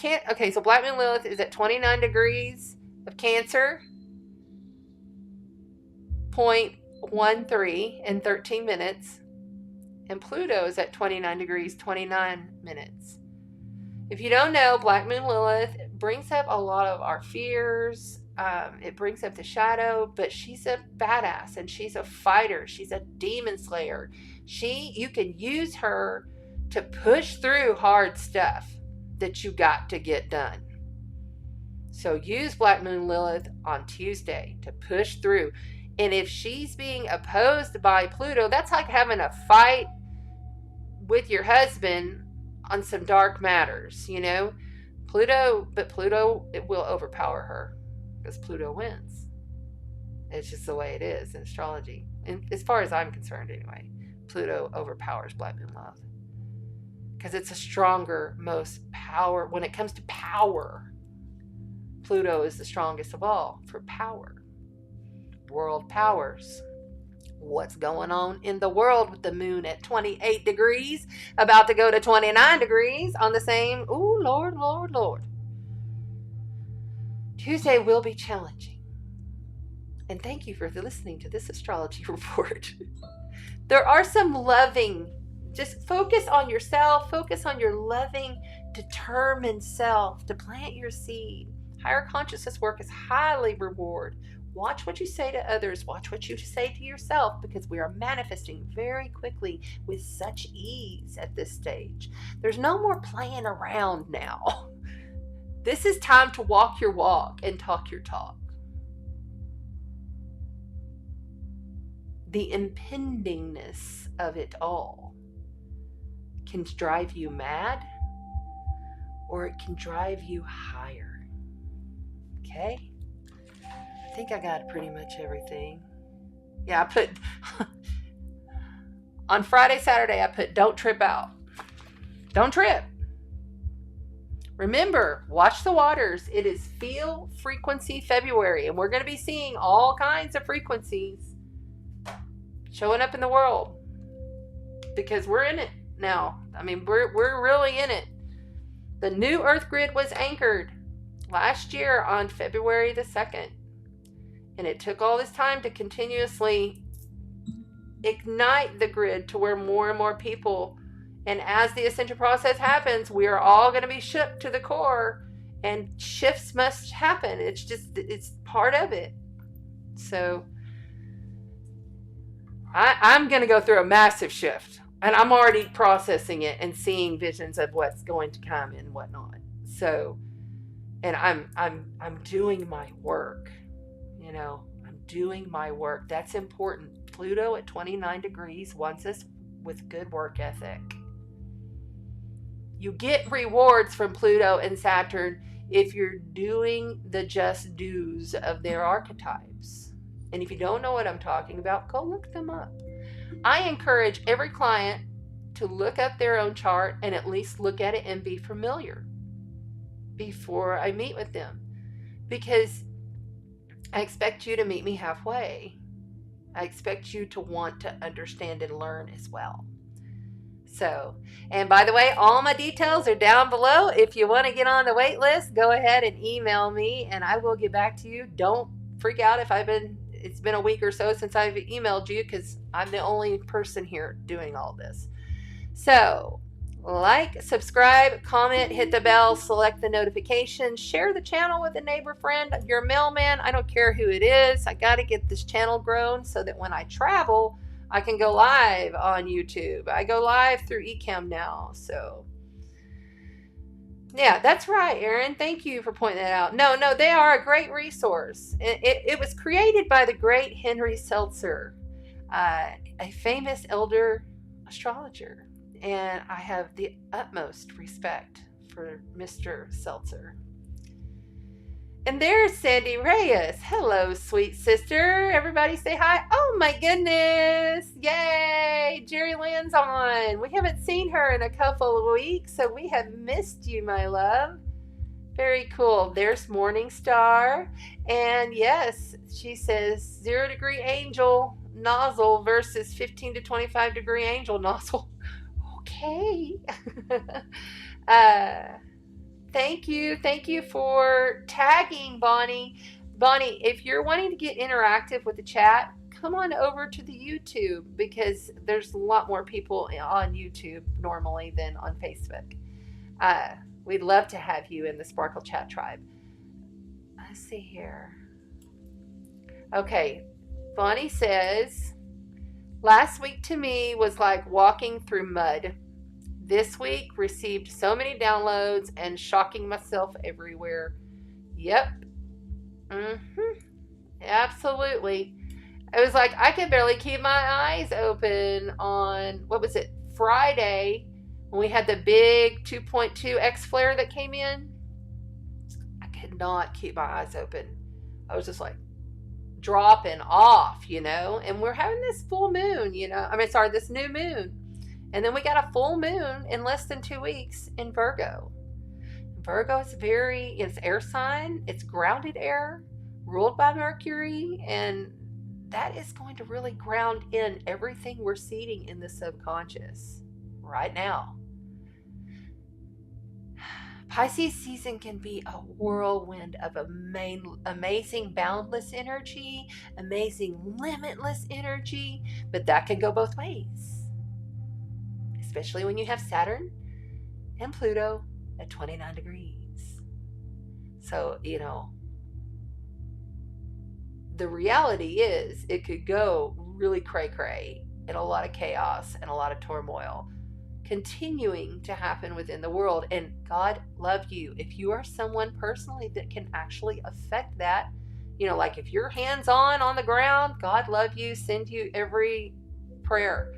okay, so Black Moon Lilith is at 29 degrees of Cancer, 0.13 in 13 minutes, and Pluto is at 29 degrees 29 minutes. If you don't know, Black Moon Lilith brings up a lot of our fears. It brings up the shadow, but she's a badass and she's a fighter. She's a demon slayer. You can use her to push through hard stuff that you got to get done. So use Black Moon Lilith on Tuesday to push through. And if she's being opposed by Pluto, that's like having a fight with your husband on some dark matters, Pluto, it will overpower her because Pluto wins. It's just the way it is in astrology. And as far as I'm concerned anyway, Pluto overpowers Black Moon Lilith because it's a stronger, most power. When it comes to power, Pluto is the strongest of all for power. World powers. What's going on in the world with the moon at 28 degrees, about to go to 29 degrees on the same, ooh, Lord, Lord, Lord. Tuesday will be challenging. And thank you for listening to this astrology report. There are some loving, just focus on yourself, focus on your loving, determined self to plant your seed. Higher consciousness work is highly rewarded. Watch what you say to others. Watch what you say to yourself, because we are manifesting very quickly with such ease at this stage. There's no more playing around now. This is time to walk your walk and talk your talk. The impendingness of it all can drive you mad, or it can drive you higher. Okay? I think I got pretty much everything. Yeah, I put on Friday, Saturday, I put don't trip out. Don't trip. Remember, watch the waters. It is Feel Frequency February, and we're going to be seeing all kinds of frequencies showing up in the world, because we're in it now. I mean, we're really in it. The new Earth grid was anchored last year on February the 2nd. And it took all this time to continuously ignite the grid to where more and more people, and as the ascension process happens, we are all going to be shook to the core, and shifts must happen. It's part of it. So I'm going to go through a massive shift, and I'm already processing it and seeing visions of what's going to come and whatnot. So, and I'm doing my work. You know, I'm doing my work. That's important. Pluto at 29 degrees wants us with good work ethic. You get rewards from Pluto and Saturn if you're doing the just dues of their archetypes. And if you don't know what I'm talking about, go look them up. I encourage every client to look up their own chart and at least look at it and be familiar before I meet with them. Because I expect you to meet me halfway. I expect you to want to understand and learn as well. So, and by the way, all my details are down below. If you want to get on the wait list, go ahead and email me and I will get back to you. Don't freak out if it's been a week or so since I've emailed you, because I'm the only person here doing all this. So, like, subscribe, comment, hit the bell, select the notifications, share the channel with a neighbor, friend, your mailman. I don't care who it is. I got to get this channel grown so that when I travel, I can go live on YouTube. I go live through Ecamm now. So, yeah, that's right, Erin. Thank you for pointing that out. No, they are a great resource. It was created by the great Henry Seltzer, a famous elder astrologer. And I have the utmost respect for Mr. Seltzer. And there's Sandy Reyes. Hello, sweet sister. Everybody say hi. Oh my goodness. Yay. Jerry Lynn's on. We haven't seen her in a couple of weeks, so we have missed you, my love. Very cool. There's Morning Star. And yes, she says 0 degree angel nozzle versus 15 to 25 degree angel nozzle. Okay. Thank you for tagging Bonnie. Bonnie, if you're wanting to get interactive with the chat, come on over to the YouTube, because there's a lot more people on YouTube normally than on Facebook. We'd love to have you in the Sparkle Chat tribe. Let's see here. Okay, Bonnie says, last week to me was like walking through mud. This week received so many downloads and shocking myself everywhere. Yep. Absolutely. It was like I could barely keep my eyes open on, what was it, Friday, when we had the big 2.2 X flare that came in. I could not keep my eyes open. I was just like dropping off, and we're having this full moon, this new moon. And then we got a full moon in less than 2 weeks in Virgo. Virgo is it's air sign, it's grounded air, ruled by Mercury, and that is going to really ground in everything we're seeding in the subconscious right now. Pisces season can be a whirlwind of amazing boundless energy, amazing limitless energy, but that can go both ways. Especially when you have Saturn and Pluto at 29 degrees. So, the reality is it could go really cray-cray and a lot of chaos and a lot of turmoil continuing to happen within the world. And God love you. If you are someone personally that can actually affect that, like if you're hands-on the ground, God love you, send you every prayer.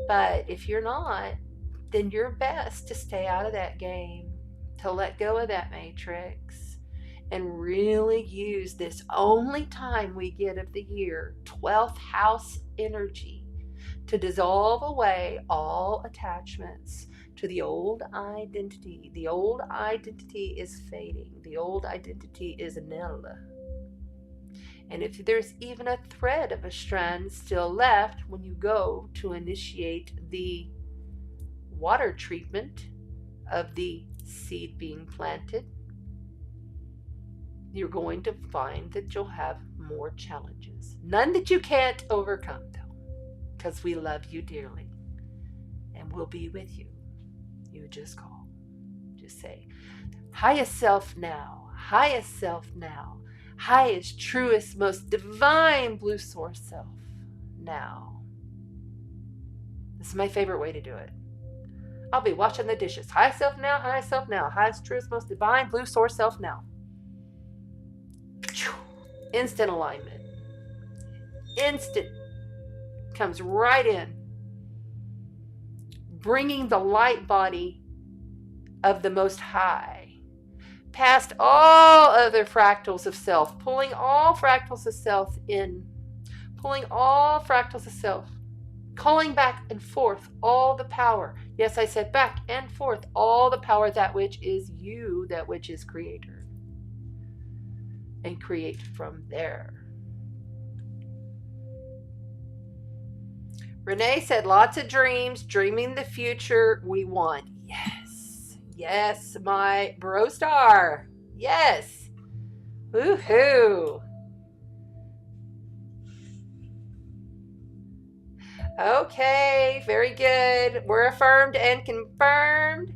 But if you're not, then you're best to stay out of that game, to let go of that matrix, and really use this only time we get of the year, 12th house energy, to dissolve away all attachments to the old identity. The old identity is fading. The old identity is nil. And if there's even a thread of a strand still left when you go to initiate the water treatment of the seed being planted, you're going to find that you'll have more challenges. None that you can't overcome, though, because we love you dearly and we'll be with you. You just call. Just say, highest self now, highest self now, highest, truest, most divine blue source self now. This is my favorite way to do it. I'll be washing the dishes. Highest self now, highest self now, highest, truest, most divine blue source self now. Instant alignment. Instant. Comes right in. Bringing the light body of the Most High past all other fractals of self, pulling all fractals of self in, pulling all fractals of self, calling back and forth all the power. Yes, I said back and forth all the power, that which is you, that which is creator, and create from there. Renee said lots of dreams, dreaming the future we want. Yes, my bro star. Yes. Woohoo. Okay, very good. We're affirmed and confirmed.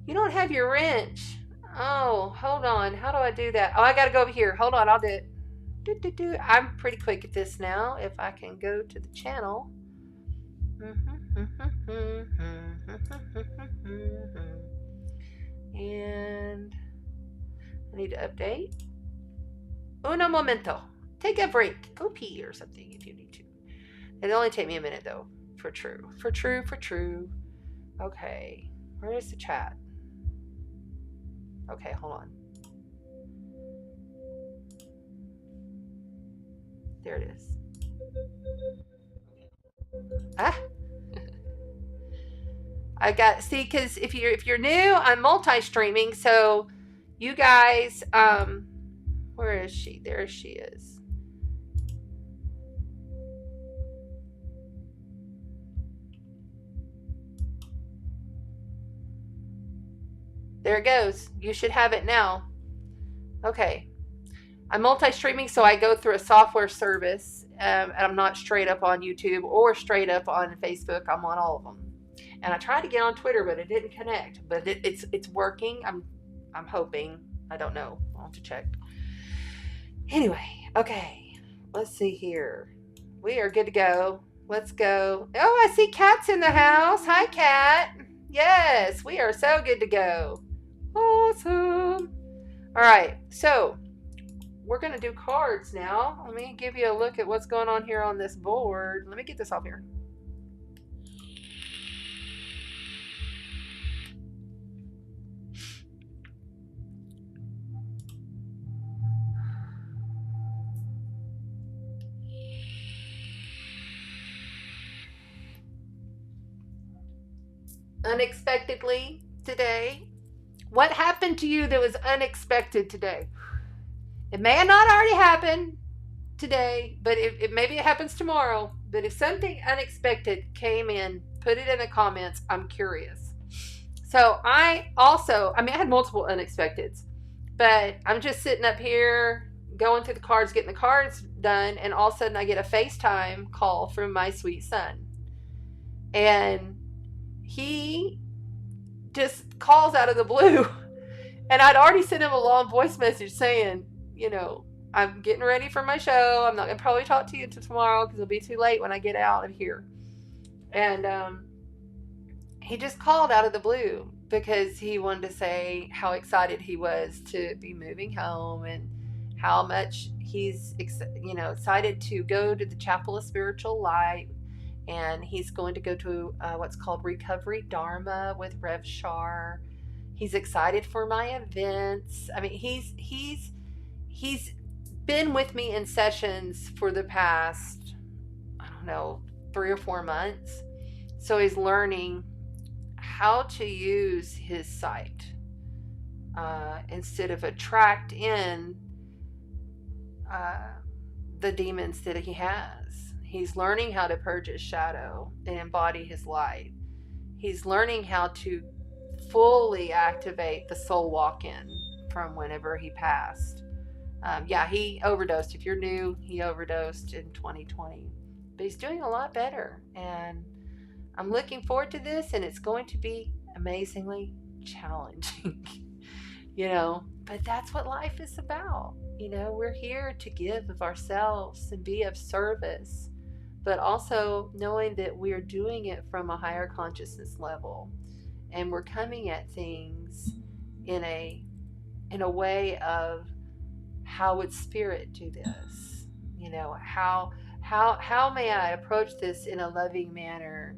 You don't have your wrench. Oh, hold on. How do I do that? Oh, I got to go over here. Hold on, I'll do it. I'm pretty quick at this now. If I can go to the channel. And I need to update. Uno momento. Take a break. Go pee or something if you need to. It'll only take me a minute though. For true. Okay. Where is the chat? Okay, hold on. There it is. I got, see, because if you're new, I'm multi-streaming, so you guys, where is she? There she is. There it goes. You should have it now. Okay. I'm multi-streaming, so I go through a software service, and I'm not straight up on YouTube or straight up on Facebook. I'm on all of them. And I tried to get on Twitter, but it didn't connect. But it's working. I'm hoping. I don't know. I'll have to check. Anyway, okay. Let's see here. We are good to go. Let's go. Oh, I see Kat's in the house. Hi, Kat. Yes, we are so good to go. Awesome. All right. So we're going to do cards now. Let me give you a look at what's going on here on this board. Let me get this off here. Unexpectedly today. What happened to you that was unexpected today? It may have not already happened today, but maybe it happens tomorrow. But if something unexpected came in, put it in the comments. I'm curious. So I had multiple unexpecteds, but I'm just sitting up here going through the cards, getting the cards done, and all of a sudden I get a FaceTime call from my sweet son. And he just calls out of the blue And I'd already sent him a long voice message saying, I'm getting ready for my show. I'm not going to probably talk to you until tomorrow because it'll be too late when I get out of here. And he just called out of the blue because he wanted to say how excited he was to be moving home and how much he's excited to go to the Chapel of Spiritual Light. And he's going to go to what's called Recovery Dharma with Rev Shar. He's excited for my events. I mean, he's been with me in sessions for the past, 3 or 4 months. So he's learning how to use his sight instead of attract in the demons that he has. He's learning how to purge his shadow and embody his light. He's learning how to fully activate the soul walk-in from whenever he passed. He overdosed. If you're new, he overdosed in 2020. But he's doing a lot better. And I'm looking forward to this, and it's going to be amazingly challenging. But that's what life is about. We're here to give of ourselves and be of service, but also knowing that we're doing it from a higher consciousness level. And we're coming at things in a way of how would spirit do this? How may I approach this in a loving manner,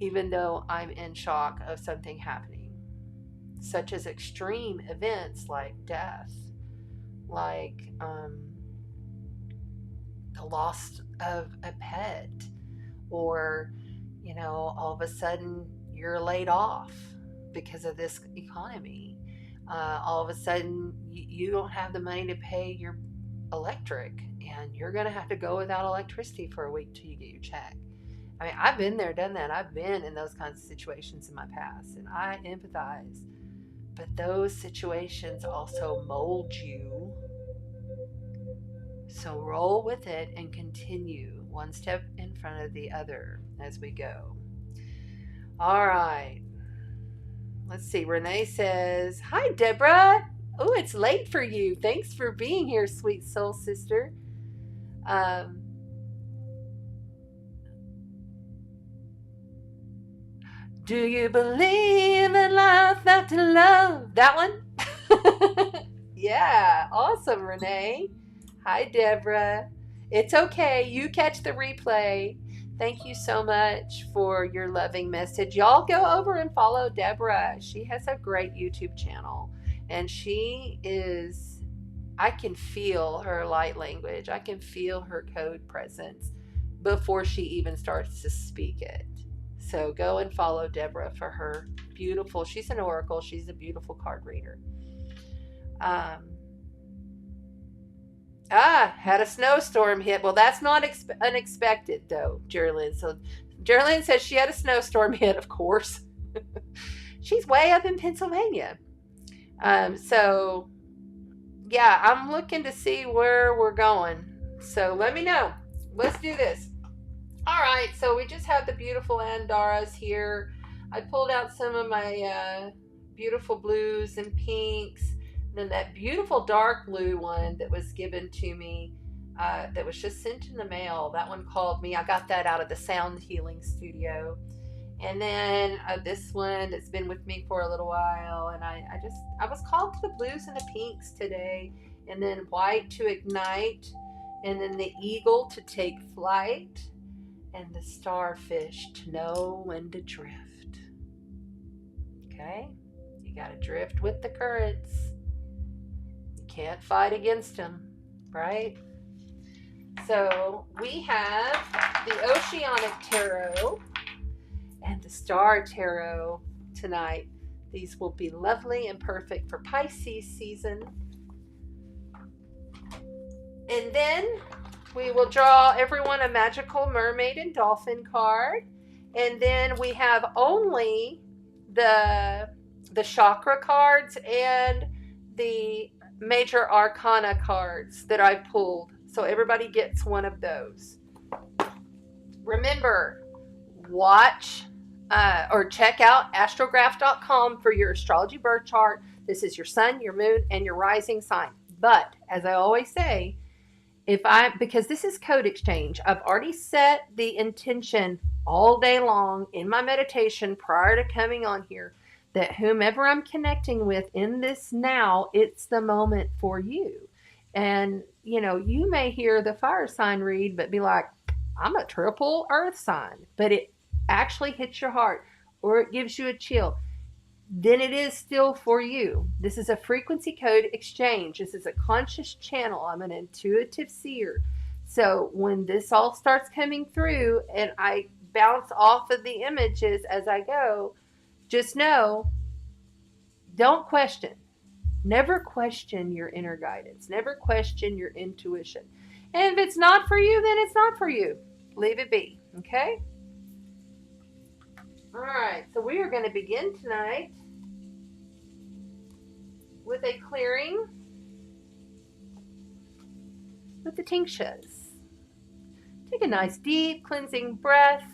even though I'm in shock of something happening, such as extreme events like death, like the loss of a pet, or all of a sudden you're laid off because of this economy. All of a sudden you don't have the money to pay your electric, and you're going to have to go without electricity for a week till you get your check. I mean, I've been there, done that. I've been in those kinds of situations in my past, and I empathize. But those situations also mold you. So roll with it and continue one step in front of the other as we go. All right. Let's see. Renee says, "Hi, Deborah. Oh, it's late for you. Thanks for being here, sweet soul sister." Do you believe in life after love? That one? Yeah. Awesome, Renee. Hi, Deborah. It's okay. You catch the replay. Thank you so much for your loving message. Y'all go over and follow Deborah. She has a great YouTube channel. And I can feel her light language. I can feel her code presence before she even starts to speak it. So go and follow Deborah for her beautiful, she's an oracle. She's a beautiful card reader. Had a snowstorm hit. Well, that's not unexpected, though, Geraldine. So Geraldine says she had a snowstorm hit, of course. She's way up in Pennsylvania. So, yeah, I'm looking to see where we're going. So let me know. Let's do this. All right, so we just have the beautiful Andaras here. I pulled out some of my beautiful blues and pinks. And then that beautiful dark blue one that was given to me, that was just sent in the mail. That one called me. I got that out of the Sound Healing Studio. And then this one that's been with me for a little while. And I was called to the blues and the pinks today. And then white to ignite. And then the eagle to take flight. And the starfish to know when to drift. Okay? You got to drift with the currents. You can't fight against them, right? So we have the Oceanic Tarot and the Star Tarot tonight. These will be lovely and perfect for Pisces season. And then we will draw everyone a magical mermaid and dolphin card. And then we have only the chakra cards and the major arcana cards that I pulled. So everybody gets one of those. Remember, watch or check out astrograph.com for your astrology birth chart. This is your sun, your moon, and your rising sign. But as I always say, because this is code exchange, I've already set the intention all day long in my meditation prior to coming on here that whomever I'm connecting with in this now, it's the moment for you. And, you may hear the fire sign read, but be like, I'm a triple earth sign, but it actually hits your heart or it gives you a chill. Then it is still for you. This is a frequency code exchange. This is a conscious channel. I'm an intuitive seer. So when this all starts coming through and I bounce off of the images as I go, just know, don't question. Never question your inner guidance. Never question your intuition. And if it's not for you, then it's not for you. Leave it be. Okay? All right. So we are going to begin tonight with a clearing with the tinctures. Take a nice deep cleansing breath,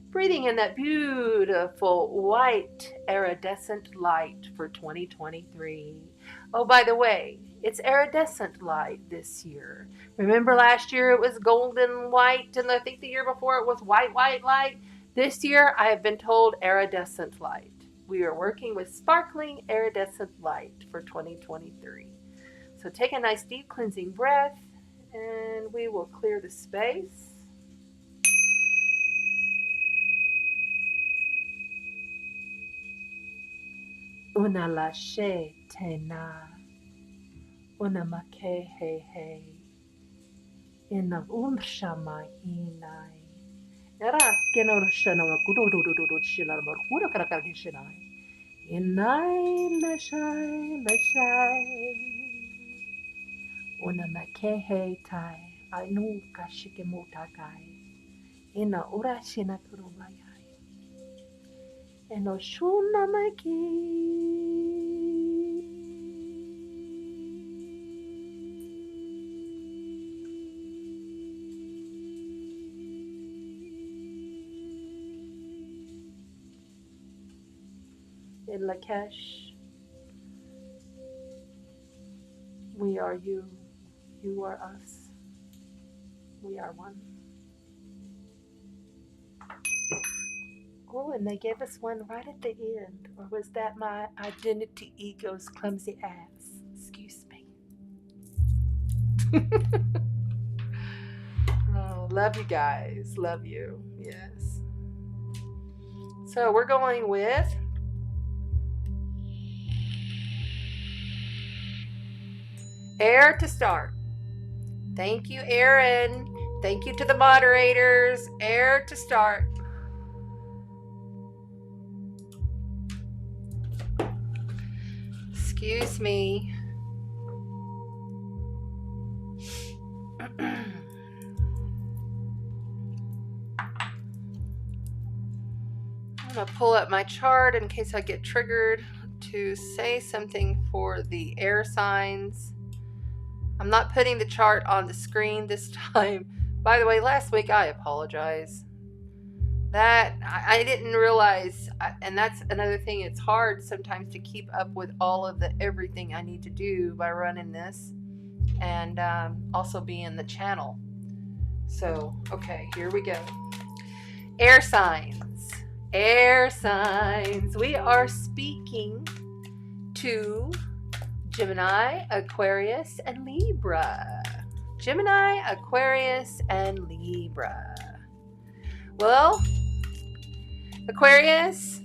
breathing in that beautiful white iridescent light for 2023. Oh, by the way, it's iridescent light this year. Remember last year it was golden white, and I think the year before it was white light. This year I have been told iridescent light. We are working with sparkling iridescent light for 2023. So take a nice deep cleansing breath, and we will clear the space. Una lashe tena, una make he he, ina umshamahinai. Era kenoroshana kudodododo shila markura karakishinai. Inai lashai. Una make he tai, ainu kashikimutakai. Ina urashina kurumayai. Eno shuna maki. In Lakesh, we are you, you are us, we are one. Oh, and they gave us one right at the end. Or was that my identity ego's clumsy ass? Excuse me. Oh, love you guys. Love you. Yes. So we're going with air to start. Thank you, Aaron. Thank you to the moderators. Air to start. Excuse me. I'm going to pull up my chart in case I get triggered to say something for the air signs. I'm not putting the chart on the screen this time. By the way, last week I apologize. That I didn't realize, and that's another thing. It's hard sometimes to keep up with all of the everything I need to do by running this, and also be in the channel. So, okay, here we go. Air signs. Air signs. We are speaking to Gemini, Aquarius, and Libra. Gemini, Aquarius, and Libra. Well, Aquarius,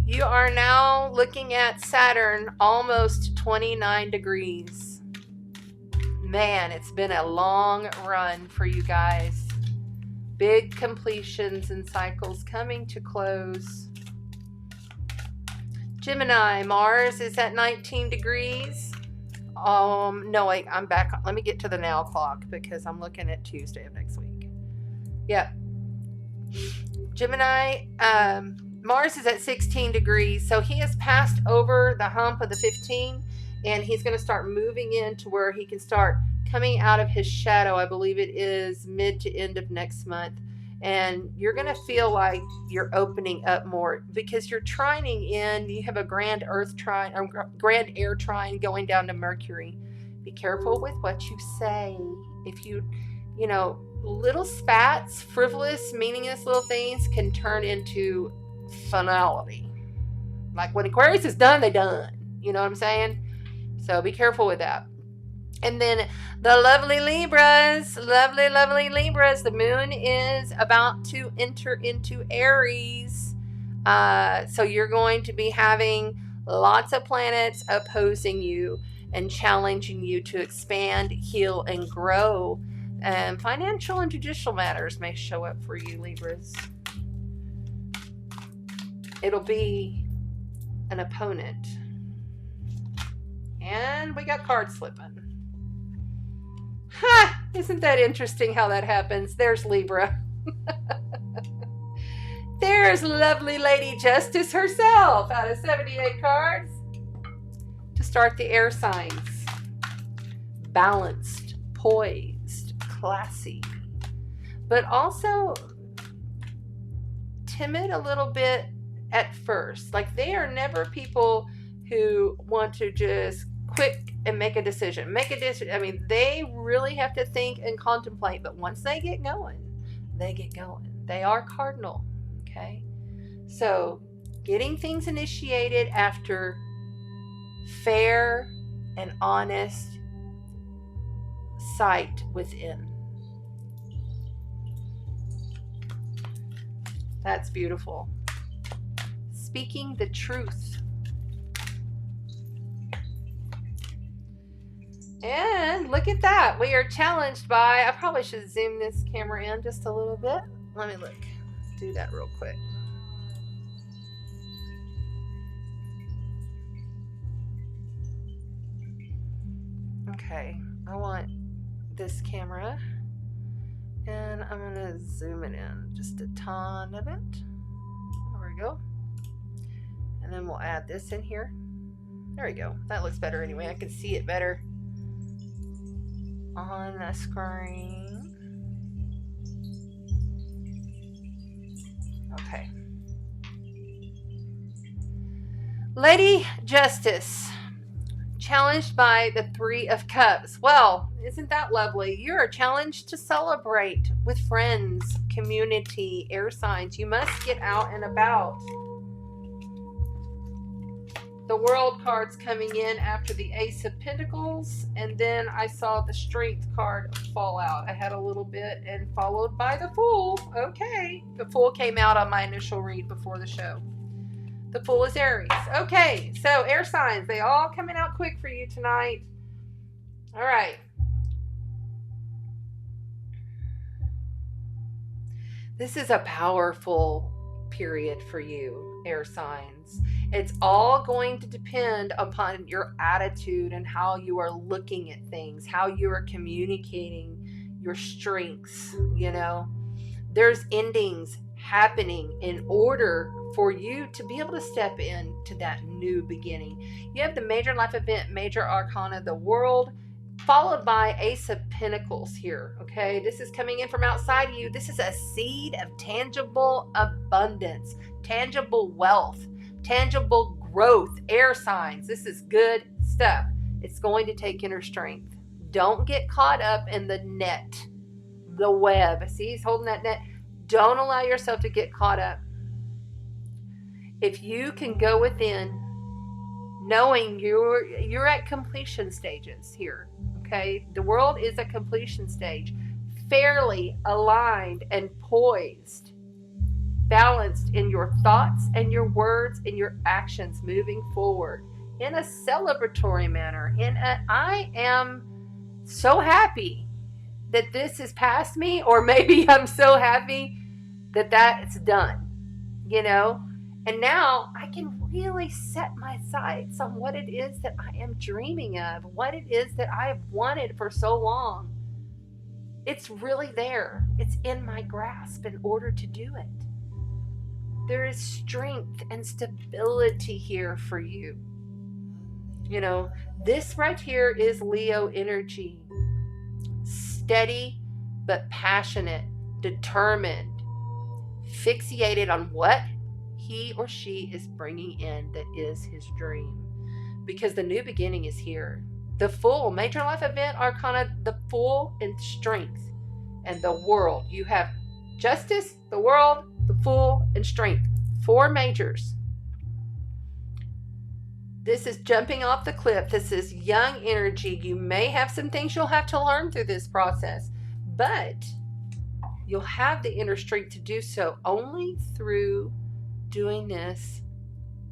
you are now looking at Saturn almost 29 degrees. Man, it's been a long run for you guys. Big completions and cycles coming to close. Gemini, Mars is at 19 degrees. No, wait, I'm back. Let me get to the now clock because I'm looking at Tuesday of next week. Yep. Gemini, Mars is at 16 degrees, so he has passed over the hump of the 15, and he's going to start moving into where he can start coming out of his shadow. I believe it is mid to end of next month, And you're going to feel like you're opening up more because you're trining in. You have a grand earth trine, or grand air trine going down to Mercury. Be careful with what you say. If you little spats, frivolous, meaningless little things can turn into finality. Like when Aquarius is done, they done. You know what I'm saying? So be careful with that. And then the lovely Libras, lovely Libras, the moon is about to enter into Aries. So you're going to be having lots of planets opposing you and challenging you to expand, heal, and grow. And financial and judicial matters may show up for you, Libras. It'll be an opponent. And we got card slipping. Ha! Isn't that interesting how that happens? There's Libra. There's lovely Lady Justice herself out of 78 cards to start the air signs. Balanced, poised, classy, but also timid a little bit at first. Like they are never people who want to just quick and make a decision. I mean, they really have to think and contemplate, but once they get going, they get going. They are cardinal, okay? So getting things initiated after fair and honest sight within. That's beautiful. Speaking the truth. And look at that. We are challenged by, I probably should zoom this camera in just a little bit. Let me look. Do that real quick. Okay. I want this camera. And I'm going to zoom it in just a ton of it. There we go. And then we'll add this in here. There we go. That looks better anyway. I can see it better on the screen. Okay. Lady Justice, challenged by the Three of Cups. Well, isn't that lovely? You're challenged to celebrate with friends, community, air signs. You must get out and about. The World card's coming in after the Ace of Pentacles, and then I saw the Strength card fall out. I had a little bit, and followed by the Fool. Okay. The Fool came out on my initial read before the show. The Fool is Aries. Okay, so air signs, they all coming out quick for you tonight. All right. This is a powerful period for you, air signs. It's all going to depend upon your attitude and how you are looking at things, how you are communicating your strengths, you know. There's endings happening in order for you to be able to step into that new beginning. You have the major life event, major arcana, the World, followed by Ace of Pentacles here, okay? This is coming in from outside of you. This is a seed of tangible abundance, tangible wealth, tangible growth, air signs. This is good stuff. It's going to take inner strength. Don't get caught up in the net, the web. See, he's holding that net. Don't allow yourself to get caught up. If you can go within, knowing you're at completion stages here, okay? The World is a completion stage, fairly aligned and poised, balanced in your thoughts and your words and your actions moving forward in a celebratory manner. I am so happy that this is past me, or maybe I'm so happy that it's done, you know? And now I can really set my sights on what it is that I am dreaming of, what it is that I have wanted for so long. It's really there. It's in my grasp in order to do it. There is strength and stability here for you. You know, this right here is Leo energy. Steady but passionate, determined, fixated on what he or she is bringing in that is his dream. Because the new beginning is here. The full major life event arcana, the full in strength and the world. You have justice, the world, the full, and strength. 4 majors. This is jumping off the cliff. This is young energy. You may have some things you'll have to learn through this process, but you'll have the inner strength to do so only through doing this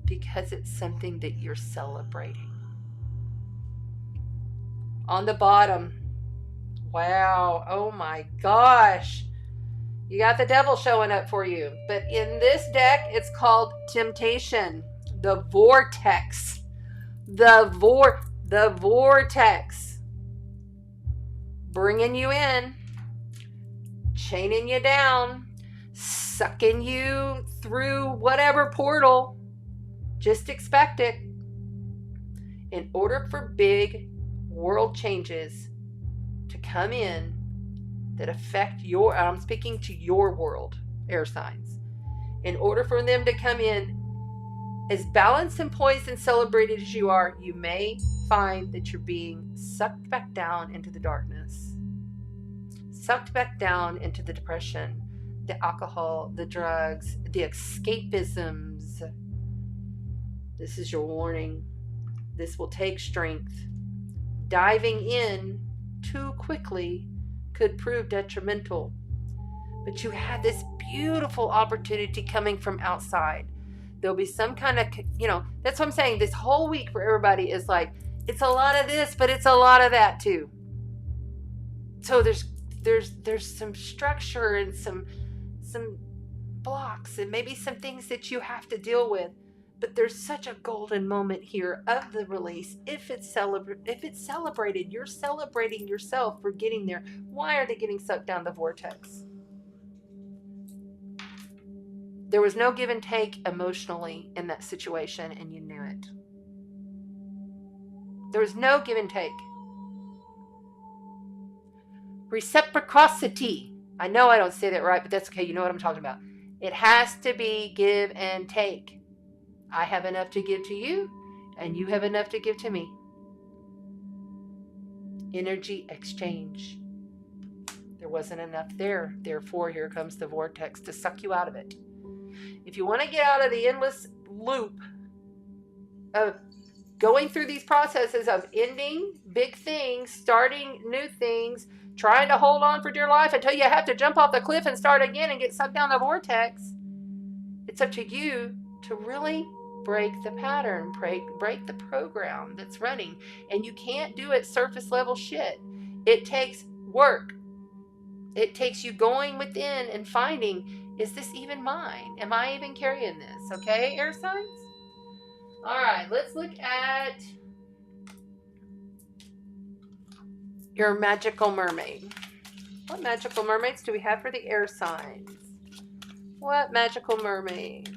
because it's something that you're celebrating. On the bottom, wow, oh my gosh, you got the devil showing up for you. But in this deck, it's called Temptation, the Vortex. The Vortex. Bringing you in, chaining you down, sucking you through whatever portal. Just expect it. In order for big world changes to come in that affect your, I'm speaking to your world, air signs. In order for them to come in as balanced and poised and celebrated as you are, you may find that you're being sucked back down into the darkness, sucked back down into the depression, the alcohol, the drugs, the escapisms. This is your warning. This will take strength. Diving in too quickly could prove detrimental. But you have this beautiful opportunity coming from outside. There'll be some kind of, that's what I'm saying. This whole week for everybody is like, it's a lot of this, but it's a lot of that too. So there's some structure and some blocks and maybe some things that you have to deal with. But there's such a golden moment here of the release. If it's celebrated, you're celebrating yourself for getting there. Why are they getting sucked down the vortex? There was no give and take emotionally in that situation, and you knew it. There was no give and take. Reciprocity. I know I don't say that right, but that's okay. You know what I'm talking about. It has to be give and take. I have enough to give to you, and you have enough to give to me. Energy exchange. There wasn't enough there. Therefore, here comes the vortex to suck you out of it. If you want to get out of the endless loop of going through these processes of ending big things, starting new things, trying to hold on for dear life until you have to jump off the cliff and start again and get sucked down the vortex, it's up to you to really break the pattern, break the program that's running. And you can't do it surface level shit. It takes work. It takes you going within and finding, is this even mine? Am I even carrying this? Okay, air signs? All right, let's look at your magical mermaid. What magical mermaids do we have for the air signs? What magical mermaids?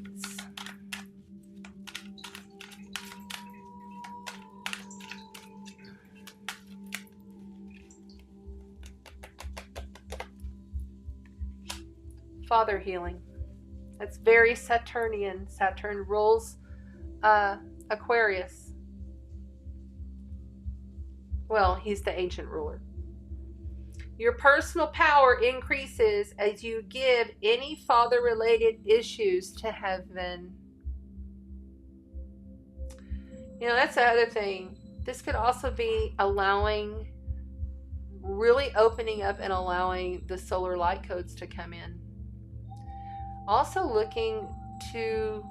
Father healing. That's very Saturnian. Saturn rules Aquarius. Well, he's the ancient ruler. Your personal power increases as you give any father-related issues to heaven. That's the other thing. This could also be really opening up and allowing the solar light codes to come in. Also looking to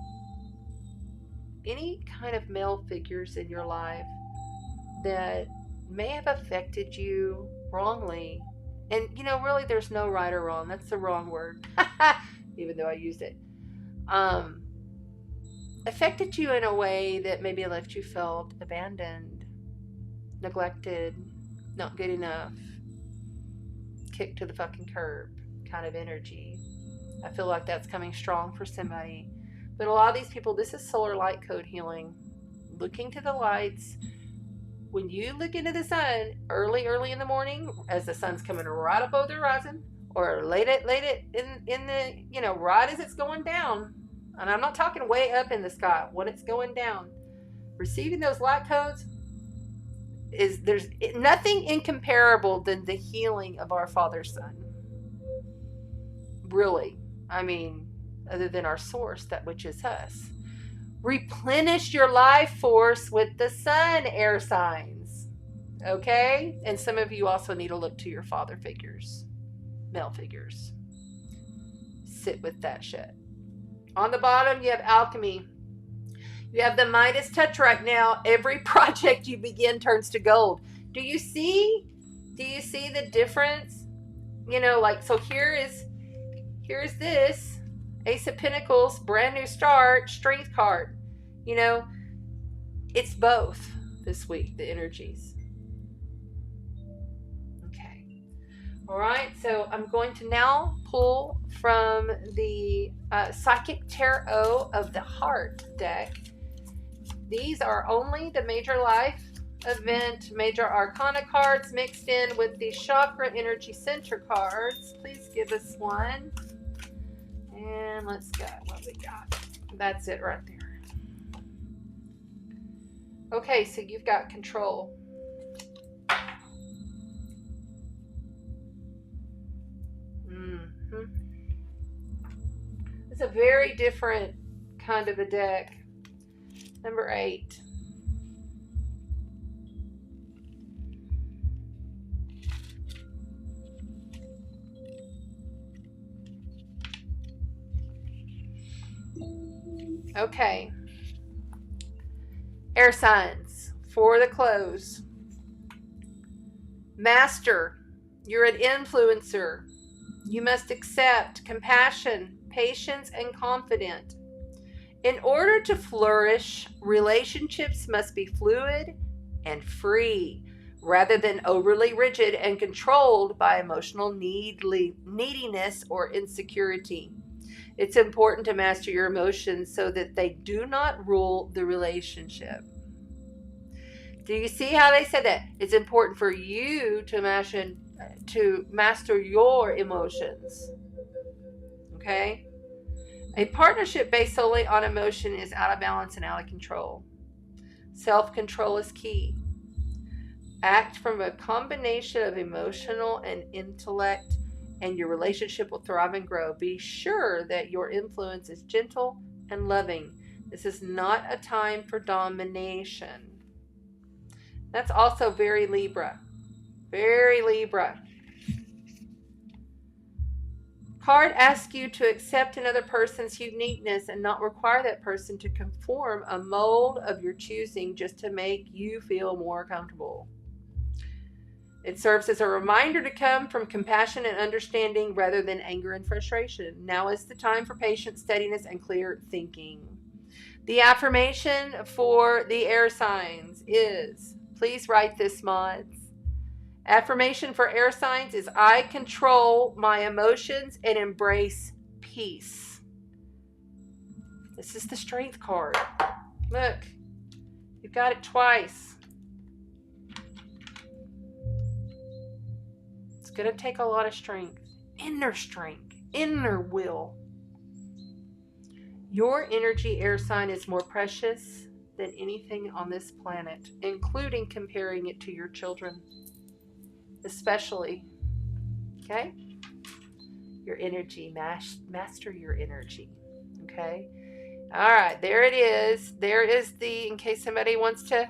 any kind of male figures in your life that may have affected you wrongly. And, really there's no right or wrong. That's the wrong word, even though I used it. Affected you in a way that maybe left you felt abandoned, neglected, not good enough, kicked to the fucking curb kind of energy. I feel like that's coming strong for somebody. But a lot of these people, this is solar light code healing. Looking to the lights. When you look into the sun early in the morning, as the sun's coming right up over the horizon, or late it in the, right as it's going down. And I'm not talking way up in the sky, when it's going down. Receiving those light codes there's nothing incomparable than the healing of our Father Son. Really. I mean, other than our source, that which is us. Replenish your life force with the sun, air signs. Okay? And some of you also need to look to your father figures, male figures. Sit with that shit. On the bottom, you have alchemy. You have the Midas touch right now. Every project you begin turns to gold. Do you see the difference? So here's this Ace of Pentacles, brand new start, strength card. It's both this week, the energies. Okay. All right. So I'm going to now pull from the Psychic Tarot of the Heart deck. These are only the major life event, major arcana cards mixed in with the chakra energy center cards. Please give us one. And let's go. What we got? That's it right there. Okay, so you've got control. It's a very different kind of a deck. Number 8. Okay. Air signs for the close. Master, you're an influencer. You must accept compassion, patience, and confidence. In order to flourish, relationships must be fluid and free, rather than overly rigid and controlled by emotional neediness or insecurity. It's important to master your emotions so that they do not rule the relationship. Do you see how they said that? It's important for you to master your emotions. Okay? A partnership based solely on emotion is out of balance and out of control. Self-control is key. Act from a combination of emotional and intellect, and your relationship will thrive and grow. Be sure that your influence is gentle and loving. This is not a time for domination. That's also very Libra. Very Libra. Card asks you to accept another person's uniqueness and not require that person to conform a mold of your choosing just to make you feel more comfortable. It serves as a reminder to come from compassion and understanding rather than anger and frustration. Now is the time for patience, steadiness, and clear thinking. The affirmation for the air signs is, please write this, mods. Affirmation for air signs is, I control my emotions and embrace peace. This is the strength card. Look, you've got it twice. It's going to take a lot of strength, inner will. Your energy, air sign, is more precious than anything on this planet, including comparing it to your children. Especially, okay? Your energy, master your energy, okay? All right, there it is. There is in case somebody wants to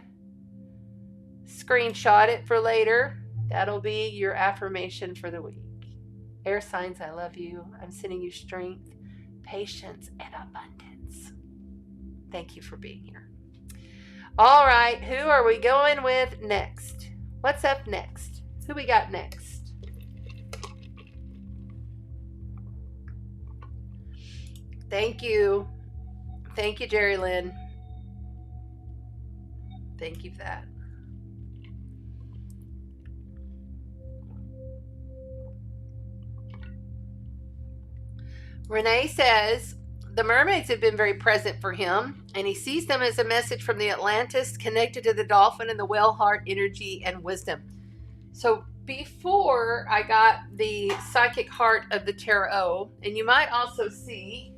screenshot it for later, that'll be your affirmation for the week. Air signs, I love you. I'm sending you strength, patience, and abundance. Thank you for being here. All right, who are we going with next? What's up next? Who we got next? Thank you. Thank you, Jerry Lynn. Thank you for that. Renee says, the mermaids have been very present for him, and he sees them as a message from the Atlantis connected to the dolphin and the whale heart energy and wisdom. So before I got the Psychic Heart of the Tarot, and you might also see,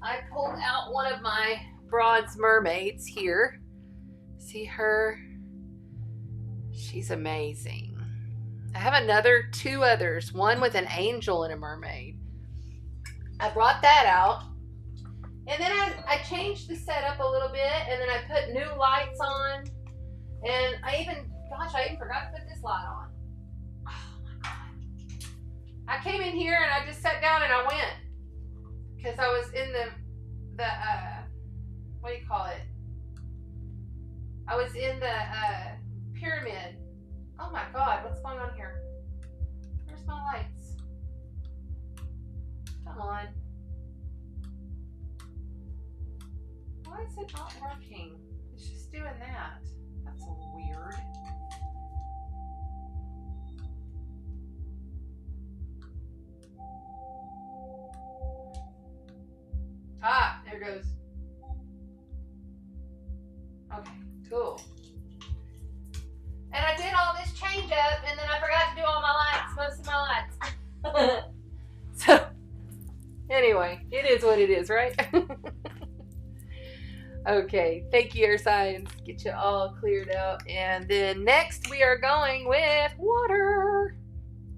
I pulled out one of my bronze mermaids here. See her? She's amazing. I have two others, one with an angel and a mermaid. I brought that out. And then I changed the setup a little bit, and then I put new lights on. And I even forgot to put this light on. Oh my God. I came in here and I just sat down and I went. Because I was in the what do you call it? I was in the pyramid. Oh my God, what's going on here? Where's my lights? Come on. Why is it not working? It's just doing that. That's weird. Ah, there it goes. Okay, cool. And I did all this change up, and then I forgot to do all my lights, most of my lights. So, anyway, it is what it is, right? Okay, thank you, air signs. Get you all cleared out. And then next we are going with water.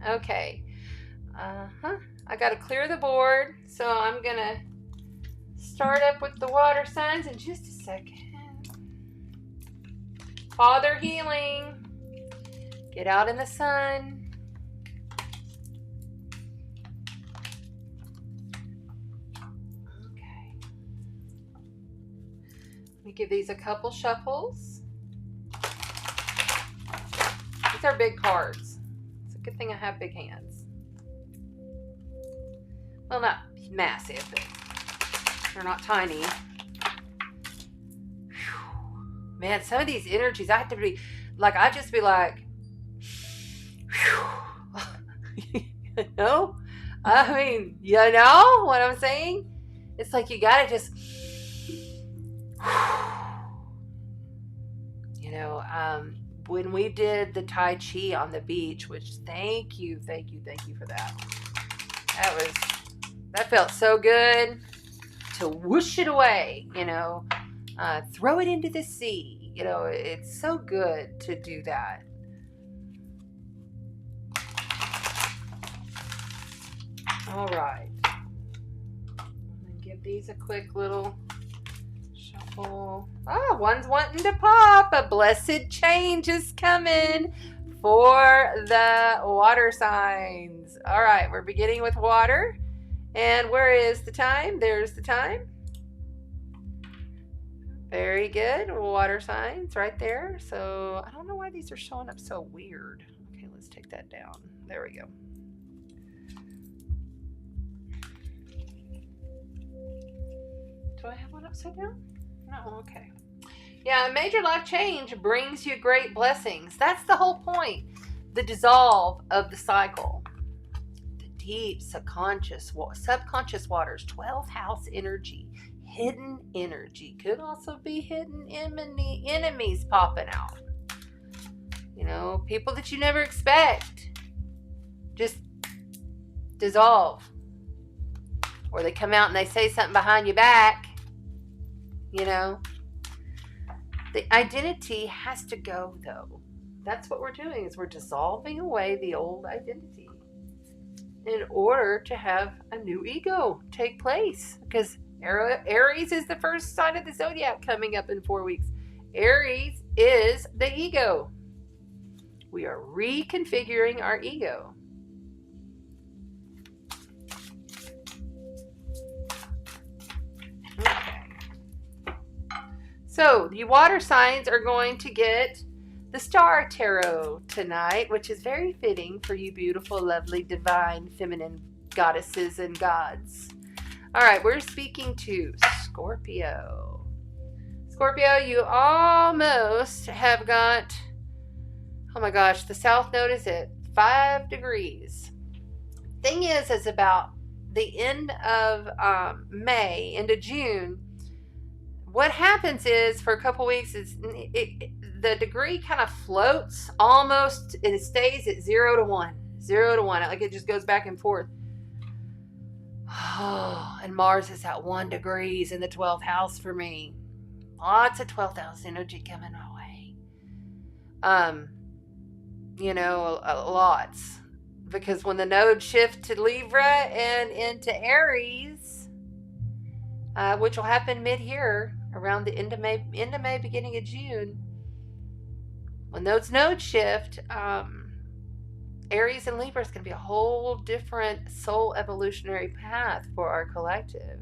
Okay. I got to clear the board. So I'm going to start up with the water signs in just a second. Father healing. Get out in the sun. Let me give these a couple shuffles. These are big cards. It's a good thing I have big hands. Well, not massive, but they're not tiny. Whew. Man, some of these energies, I have to be like, I just be like, you know? I mean, you know what I'm saying? It's like you gotta just, you know, when we did the Tai Chi on the beach, which thank you for that. That felt so good to whoosh it away, you know, throw it into the sea. You know, it's so good to do that. All right. I'm going to give these a quick little shuffle. Oh, one's wanting to pop. A blessed change is coming for the water signs. All right, we're beginning with water. And where is the time? There's the time. Very good. Water signs right there. So I don't know why these are showing up so weird. Okay, let's take that down. There we go. Do I have one upside down? No, okay. Yeah, a major life change brings you great blessings. That's the whole point. The dissolve of the cycle. The deep subconscious waters, 12th house energy, hidden energy. Could also be hidden enemies popping out. You know, people that you never expect. Just dissolve. Or they come out and they say something behind your back. You know, the identity has to go, though. That's what we're doing, is we're dissolving away the old identity in order to have a new ego take place. Because Aries is the first sign of the zodiac coming up in 4 weeks. Aries is the ego. We are reconfiguring our ego. So, the water signs are going to get the Star Tarot tonight, which is very fitting for you beautiful, lovely, divine, feminine goddesses and gods. All right, we're speaking to Scorpio. Scorpio, you almost have got, oh my gosh, the South Node is at 5 degrees. Thing is about the end of May into June, what happens is for a couple weeks is the degree kind of floats almost, and it stays at 0 to 1, 0 to 1, like it just goes back and forth. Oh, and Mars is at 1 degrees in the 12th house for me. Lots of 12th house energy coming my way. Lots. Because when the nodes shift to Libra and into Aries, which will happen mid-year, around the end of May, beginning of June, when those nodes shift, Aries and Libra is going to be a whole different soul evolutionary path for our collective.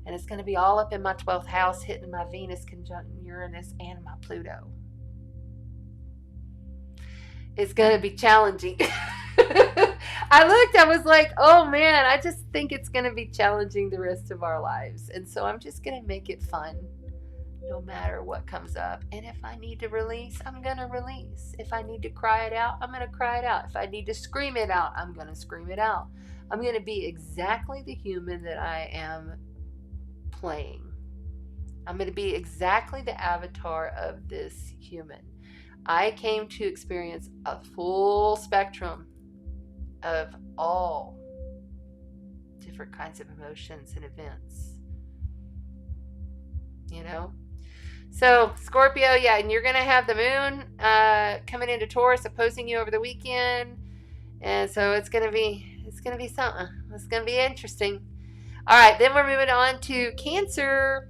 And it's going to be all up in my 12th house, hitting my Venus conjunct Uranus and my Pluto. It's going to be challenging. I was like, oh man, I just think it's going to be challenging the rest of our lives. And so I'm just going to make it fun, no matter what comes up. And if I need to release, I'm going to release. If I need to cry it out, I'm going to cry it out. If I need to scream it out, I'm going to scream it out. I'm going to be exactly the human that I am playing. I'm going to be exactly the avatar of this human. I came to experience a full spectrum of all different kinds of emotions and events. So Scorpio, yeah, and you're going to have the moon coming into Taurus, opposing you over the weekend. And so it's going to be something. It's going to be interesting. All right, then we're moving on to Cancer.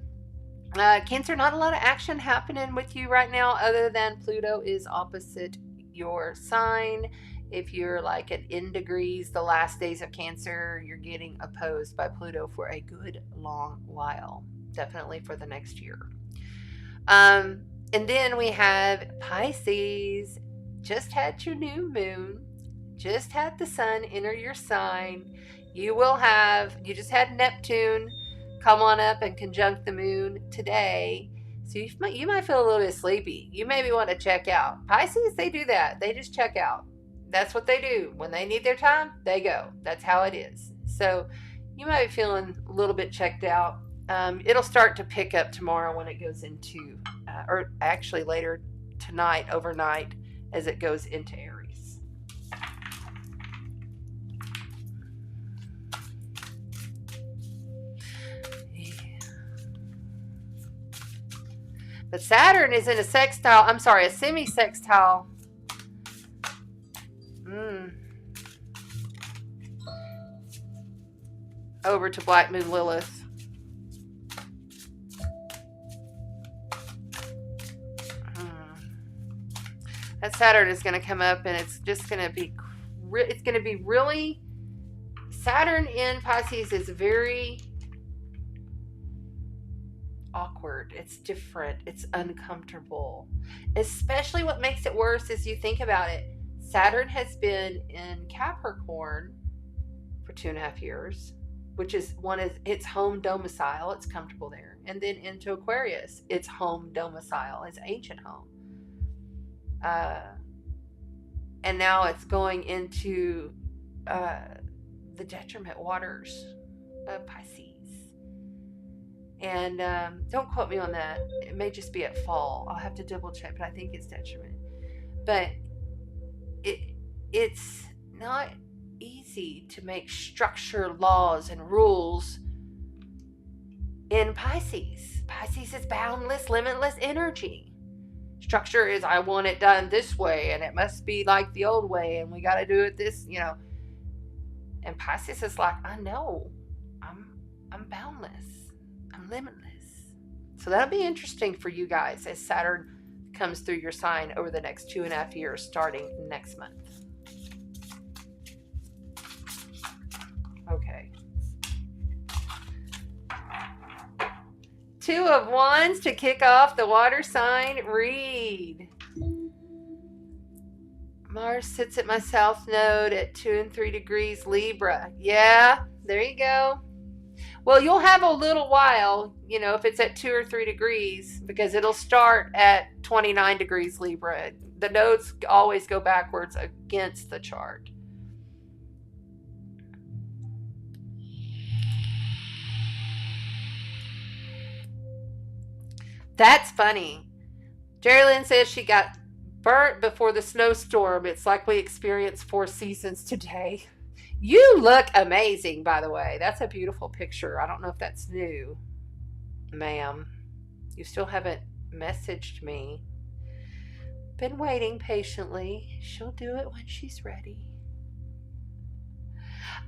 Cancer, not a lot of action happening with you right now, other than Pluto is opposite your sign. If you're like at N degrees, the last days of Cancer, you're getting opposed by Pluto for a good long while, definitely for the next year. And then we have Pisces. Just had your new moon, just had the sun enter your sign. You just had Neptune come on up and conjunct the moon today. So you might feel a little bit sleepy. You maybe want to check out. Pisces, they do that. They just check out. That's what they do. When they need their time, they go. That's how it is. So you might be feeling a little bit checked out. It'll start to pick up tomorrow when it goes into, or actually later tonight, overnight, as it goes into Aries. But Saturn is in a semi-sextile. Over to Black Moon Lilith. That Saturn is going to come up, and it's just going to be, really, Saturn in Pisces is very awkward. It's different. It's uncomfortable. Especially what makes it worse is you think about it. Saturn has been in Capricorn for 2.5 years, which is its home domicile. It's comfortable there. And then into Aquarius, its home domicile, its ancient home. And now it's going into the detriment waters of Pisces. And don't quote me on that. It may just be at fall. I'll have to double check, but I think it's detriment. But it's not easy to make structure, laws, and rules in Pisces. Pisces is boundless, limitless energy. Structure is, I want it done this way, and it must be like the old way, and we got to do it this, And Pisces is like, I know, I'm boundless, I'm limitless. So that'll be interesting for you guys as Saturn comes through your sign over the next 2.5 years, starting next month. Okay. 2 of Wands to kick off the water sign read. Mars sits at my south node at 2 and 3 degrees Libra. Yeah, there you go. Well, you'll have a little while, if it's at 2 or 3 degrees, because it'll start at 29 degrees Libra. The nodes always go backwards against the chart. That's funny. Jerry Lynn says she got burnt before the snowstorm. It's like we experienced 4 seasons today. You look amazing, by the way. That's a beautiful picture. I don't know if that's new, ma'am. You still haven't messaged me. Been waiting patiently. She'll do it when she's ready.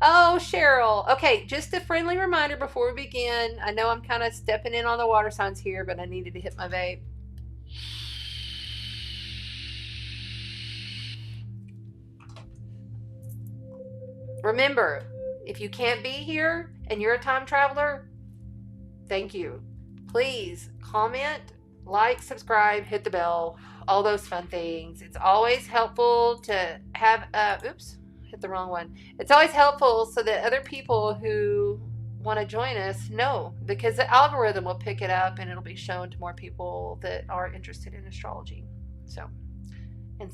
Oh, Cheryl. Okay, just a friendly reminder before we begin. I know I'm kind of stepping in on the water signs here, but I needed to hit my vape. Remember, if you can't be here and you're a time traveler, thank you. Please comment, like, subscribe, hit the bell, all those fun things. It's always helpful to have, oops, hit the wrong one. It's always helpful so that other people who want to join us know, because the algorithm will pick it up and it'll be shown to more people that are interested in astrology. So, and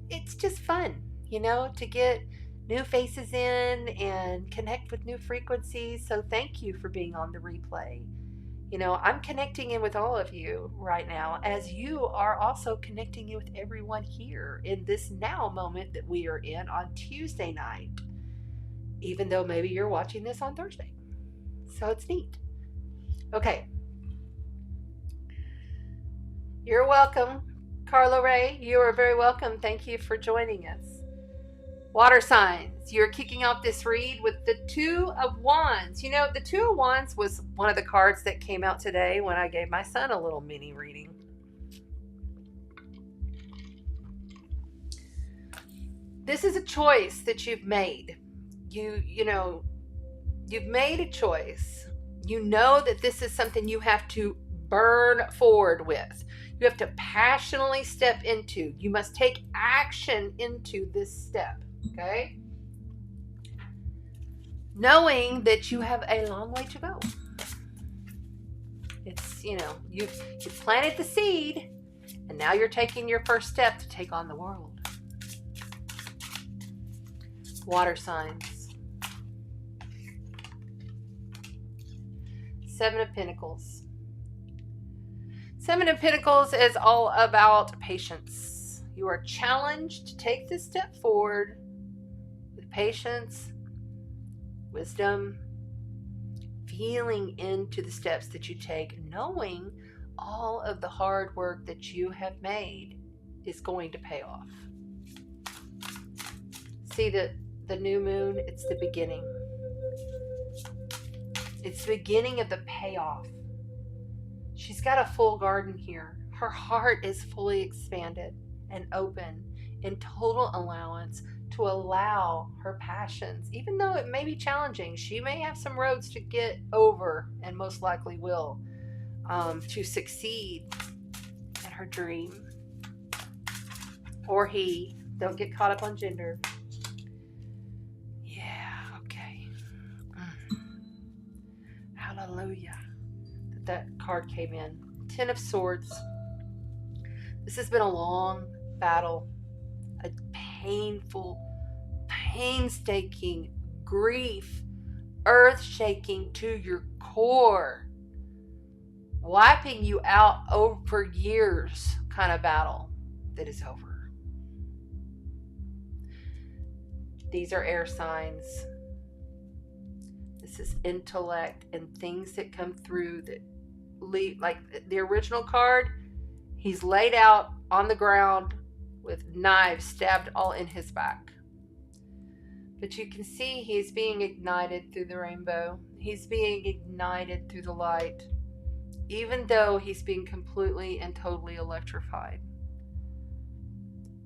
it's just fun, to get new faces in and connect with new frequencies. So thank you for being on the replay. I'm connecting in with all of you right now, as you are also connecting in with everyone here in this now moment that we are in on Tuesday night, even though maybe you're watching this on Thursday. So it's neat. Okay. You're welcome, Carla Ray. You are very welcome. Thank you for joining us. Water signs, you're kicking off this read with the Two of Wands. The Two of Wands was one of the cards that came out today when I gave my son a little mini reading. This is a choice that you've made. You've made a choice. You know that this is something you have to burn forward with. You have to passionately step into. You must take action into this step. Okay? Knowing that you have a long way to go. It's, you've planted the seed, and now you're taking your first step to take on the world. Water signs. Seven of Pentacles. Seven of Pentacles is all about patience. You are challenged to take this step forward with patience, wisdom, feeling into the steps that you take, knowing all of the hard work that you have made is going to pay off. See the new moon, it's the beginning. It's the beginning of the payoff. She's got a full garden here. Her heart is fully expanded and open in total allowance to allow her passions, even though it may be challenging. She may have some roads to get over, and most likely will, to succeed in her dream. Or he. Don't get caught up on gender. Yeah, okay. Hallelujah. That card came in. Ten of Swords. This has been a long battle, a painful, painstaking, grief, earth-shaking to your core, wiping you out over years kind of battle that is over. These are air signs. This is intellect and things that come through that lead, like the original card, he's laid out on the ground with knives stabbed all in his back. But you can see he's being ignited through the rainbow. He's being ignited through the light, even though he's being completely and totally electrified.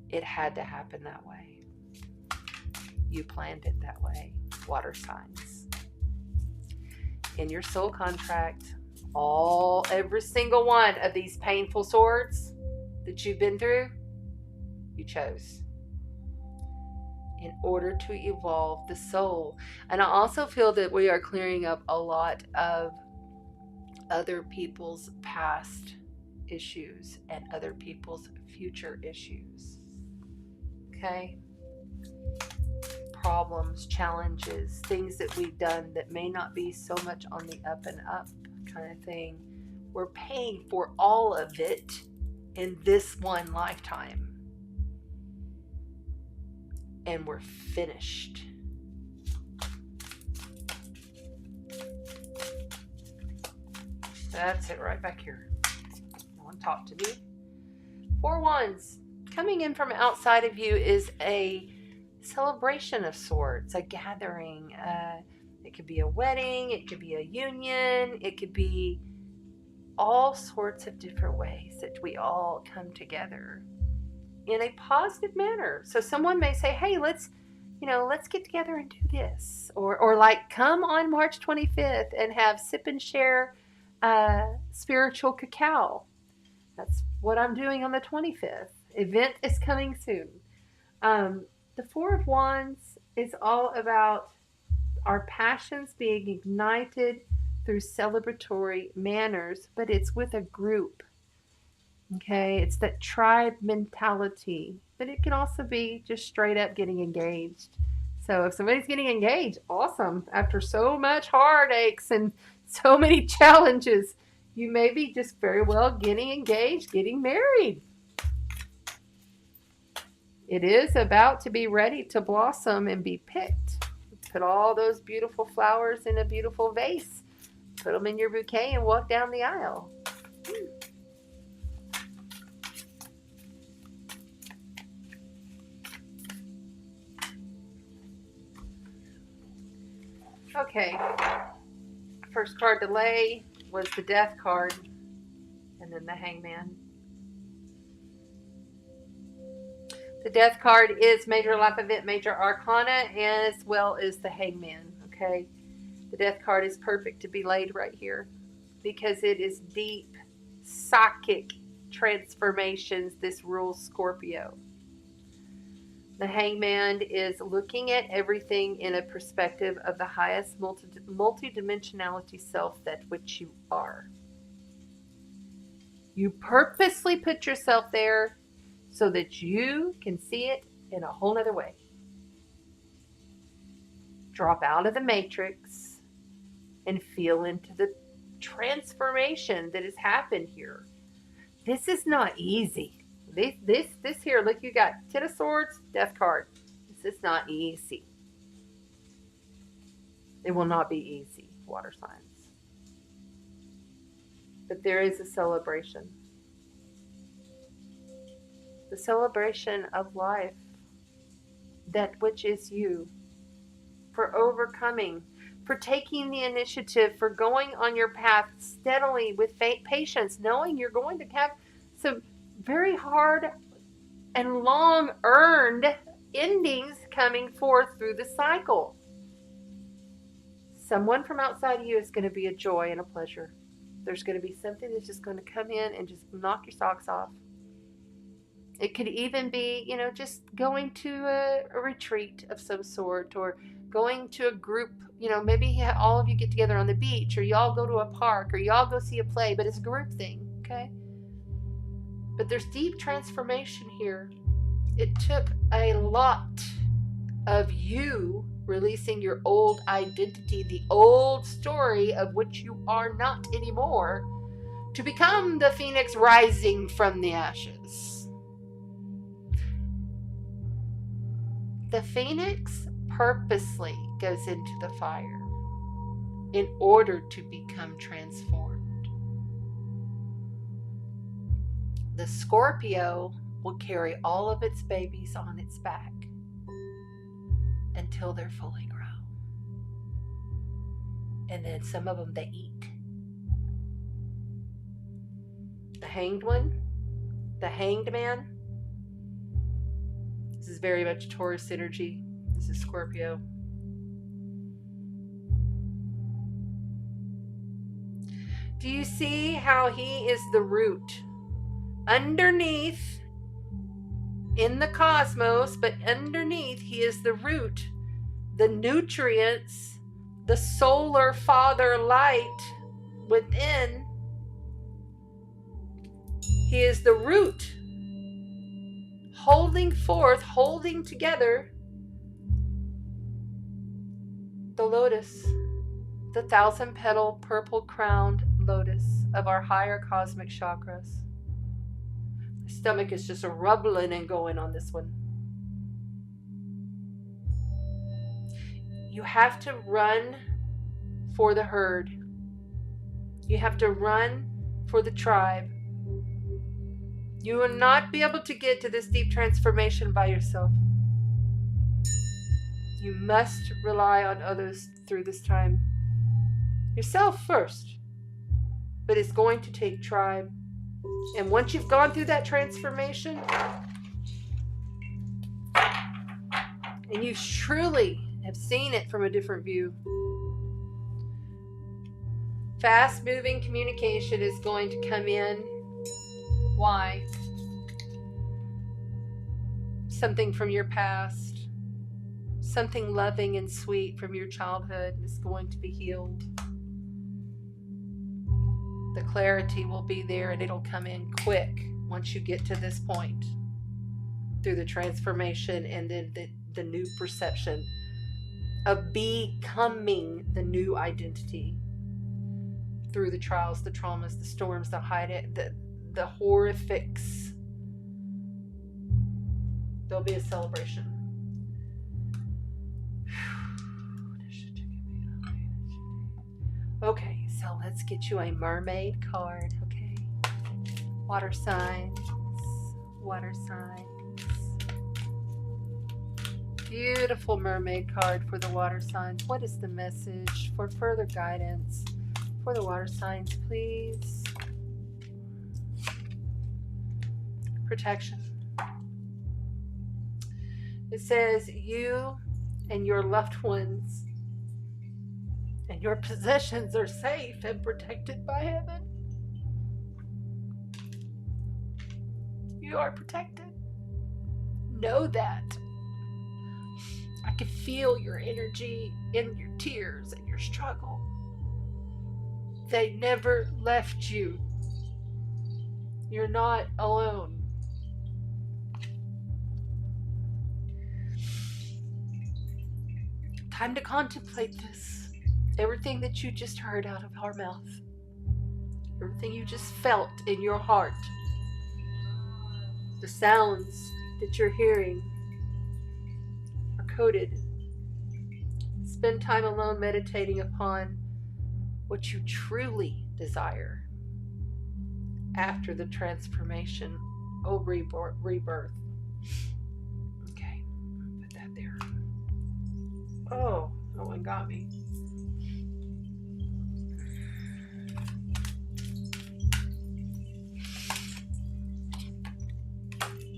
It had to happen that way. You planned it that way. Water signs. In your soul contract, every single one of these painful swords that you've been through, you chose in order to evolve the soul. And I also feel that we are clearing up a lot of other people's past issues and other people's future issues. Okay? Problems, challenges, things that we've done that may not be so much on the up and up kind of thing. We're paying for all of it in this one lifetime. And we're finished. That's it right back here. No one talk to me. 4 Wands. Coming in from outside of you is a celebration of sorts, a gathering. It could be a wedding, it could be a union, it could be all sorts of different ways that we all come together in a positive manner. So someone may say, hey, let's get together and do this. Or like, come on March 25th and have sip and share spiritual cacao. That's what I'm doing on the 25th. Event is coming soon. The 4 of Wands is all about our passions being ignited through celebratory manners, but it's with a group. Okay, it's that tribe mentality, but it can also be just straight up getting engaged. So if somebody's getting engaged, awesome. After so much heartaches and so many challenges, you may be just very well getting engaged, getting married. It is about to be ready to blossom and be picked. Put all those beautiful flowers in a beautiful vase. Put them in your bouquet and walk down the aisle. Okay. First card to lay was the Death card, and then the Hangman. The Death card is major life event, major arcana, as well as the Hangman. Okay, the Death card is perfect to be laid right here because it is deep psychic transformations. This rules Scorpio. The Hangman is looking at everything in a perspective of the highest multidimensionality self that which you are. You purposely put yourself there so that you can see it in a whole nother way. Drop out of the matrix and feel into the transformation that has happened here. This is not easy. This here, look, you got 10 of Swords, Death card. This is not easy. It will not be easy, water signs. But there is a celebration. The celebration of life, that which is you, for overcoming, for taking the initiative, for going on your path steadily with patience, knowing you're going to have some very hard and long earned endings coming forth through the cycle. Someone from outside of you is going to be a joy and a pleasure. There's going to be something that's just going to come in and just knock your socks off. It could even be, just going to a retreat of some sort, or going to a group, maybe all of you get together on the beach, or y'all go to a park, or y'all go see a play, but it's a group thing, okay? But there's deep transformation here. It took a lot of you releasing your old identity, the old story of which you are not anymore, to become the phoenix rising from the ashes. The phoenix purposely goes into the fire in order to become transformed. The Scorpio will carry all of its babies on its back until they're fully grown. And then some of them they eat. The Hanged One, the Hanged Man. This is very much Taurus energy. This is Scorpio. Do you see how he is the root? Underneath, in the cosmos, but underneath, he is the root, the nutrients, the solar father light within. He is the root, holding forth, holding together the lotus, the 1,000-petal purple-crowned lotus of our higher cosmic chakras. My stomach is just rumbling and going on this one. You have to run for the herd. You have to run for the tribe. You will not be able to get to this deep transformation by yourself. You must rely on others through this time. Yourself first. But it's going to take tribe. And once you've gone through that transformation, and you truly have seen it from a different view, fast-moving communication is going to come in. Why? Something from your past, something loving and sweet from your childhood is going to be healed. The clarity will be there, and it'll come in quick once you get to this point through the transformation and then the new perception of becoming the new identity through the trials, the traumas, the storms, the horrifics. There'll be a celebration. Okay, so let's get you a mermaid card, okay? Water signs, water signs. Beautiful mermaid card for the water signs. What is the message for further guidance for the water signs, please? Protection. It says you and your loved ones and your possessions are safe and protected by heaven. You are protected. Know that. I can feel your energy in your tears and your struggle. They never left you. You're not alone. Time to contemplate this. Everything that you just heard out of our mouth. Everything you just felt in your heart. The sounds that you're hearing are coded. Spend time alone meditating upon what you truly desire after the transformation or rebirth. Okay, put that there. Oh, that one got me.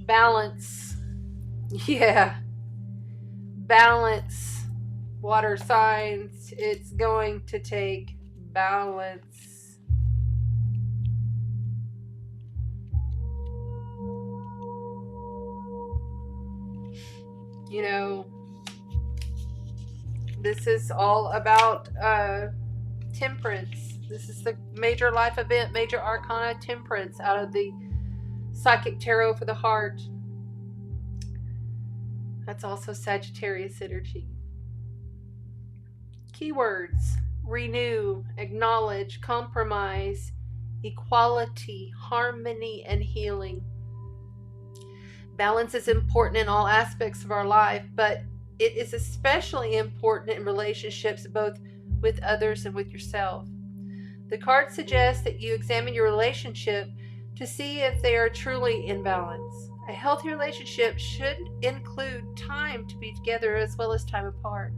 Balance. Yeah. Balance. Water signs. It's going to take balance. You know, this is all about temperance. This is the major life event, major arcana, temperance, out of the Psychic Tarot for the heart. That's also Sagittarius energy. Keywords: renew, acknowledge, compromise, equality, harmony, and healing. Balance is important in all aspects of our life, but it is especially important in relationships, both with others and with yourself. The card suggests that you examine your relationship to see if they are truly in balance. A healthy relationship should include time to be together as well as time apart.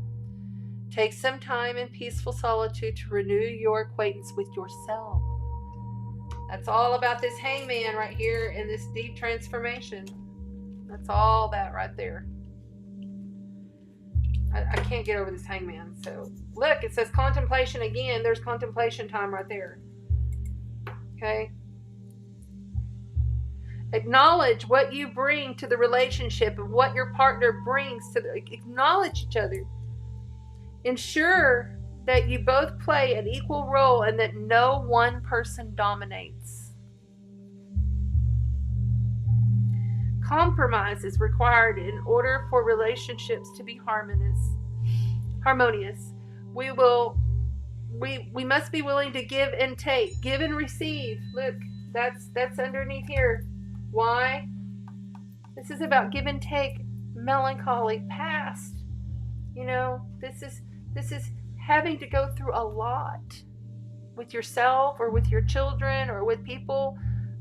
Take some time in peaceful solitude to renew your acquaintance with yourself. That's all about this hangman right here in this deep transformation. That's all that right there. I can't get over this hangman. So look, it says contemplation again. There's contemplation time right there. Okay. Acknowledge what you bring to the relationship and what your partner brings to acknowledge each other. Ensure that you both play an equal role and that no one person dominates. Compromise is required in order for relationships to be harmonious. We will we must be willing to give and take, give and receive. Look, that's underneath here. Why? This is about give and take, melancholy, past. You know, this is having to go through a lot with yourself or with your children or with people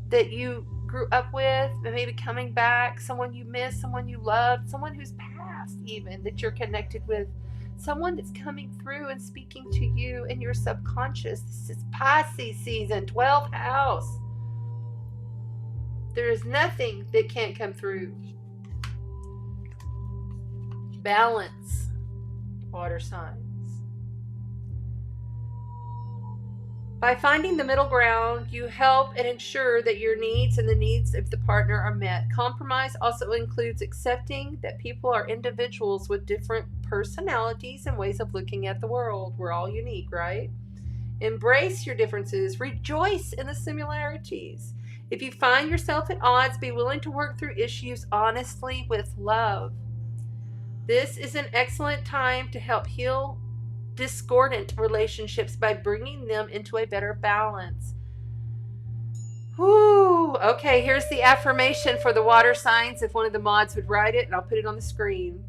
that you grew up with, maybe coming back, someone you miss, someone you loved, someone who's passed even that you're connected with, someone that's coming through and speaking to you in your subconscious. This is Pisces season, 12th house. There is nothing that can't come through. Balance, water signs. By finding the middle ground, you help and ensure that your needs and the needs of the partner are met. Compromise also includes accepting that people are individuals with different personalities and ways of looking at the world. We're all unique, right? Embrace your differences. Rejoice in the similarities. If you find yourself at odds, be willing to work through issues honestly with love. This is an excellent time to help heal discordant relationships by bringing them into a better balance. Whew. Okay, here's the affirmation for the water signs. If one of the mods would write it, and I'll put it on the screen.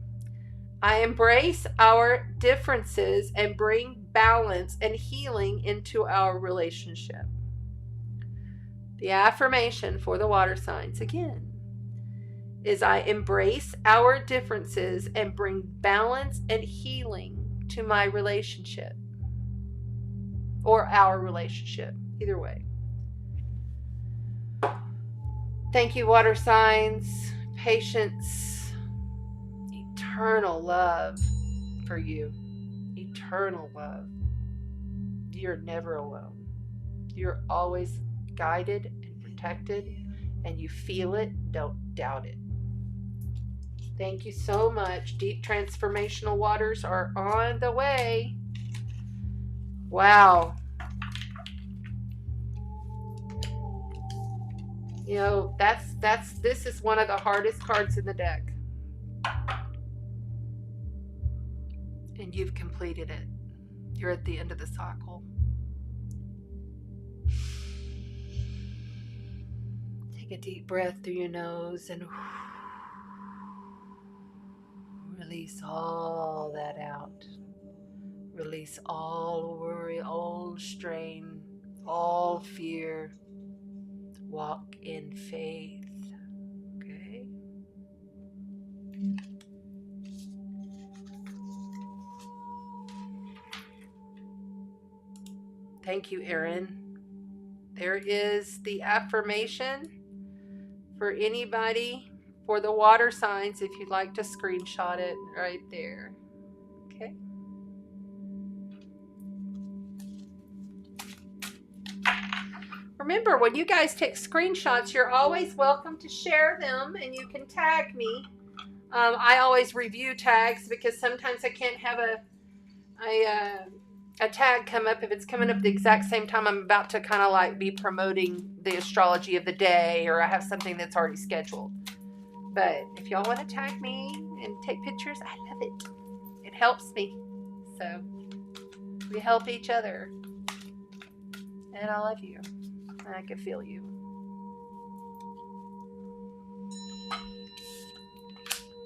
I embrace our differences and bring balance and healing into our relationship. The affirmation for the water signs again is I embrace our differences and bring balance and healing to my relationship, or our relationship, either way. Thank you, water signs. Patience, eternal love for you. Eternal love. You're never alone. You're always guided and protected, and you feel it. Don't doubt it. Thank you so much. Deep transformational waters are on the way. Wow. You know, this is one of the hardest cards in the deck. And you've completed it. You're at the end of the cycle. Take a deep breath through your nose and release all that out. Release all worry, all strain, all fear. Walk in faith. Okay? Thank you, Erin. There is the affirmation for anybody for the water signs, if you'd like to screenshot it right there. Okay. Remember, when you guys take screenshots, you're always welcome to share them, and you can tag me. I always review tags because sometimes I can't have a tag come up if it's coming up the exact same time I'm about to kind of like be promoting the astrology of the day, or I have something that's already scheduled. But if y'all want to tag me and take pictures, I love it. It helps me. So we help each other. And I love you. And I can feel you.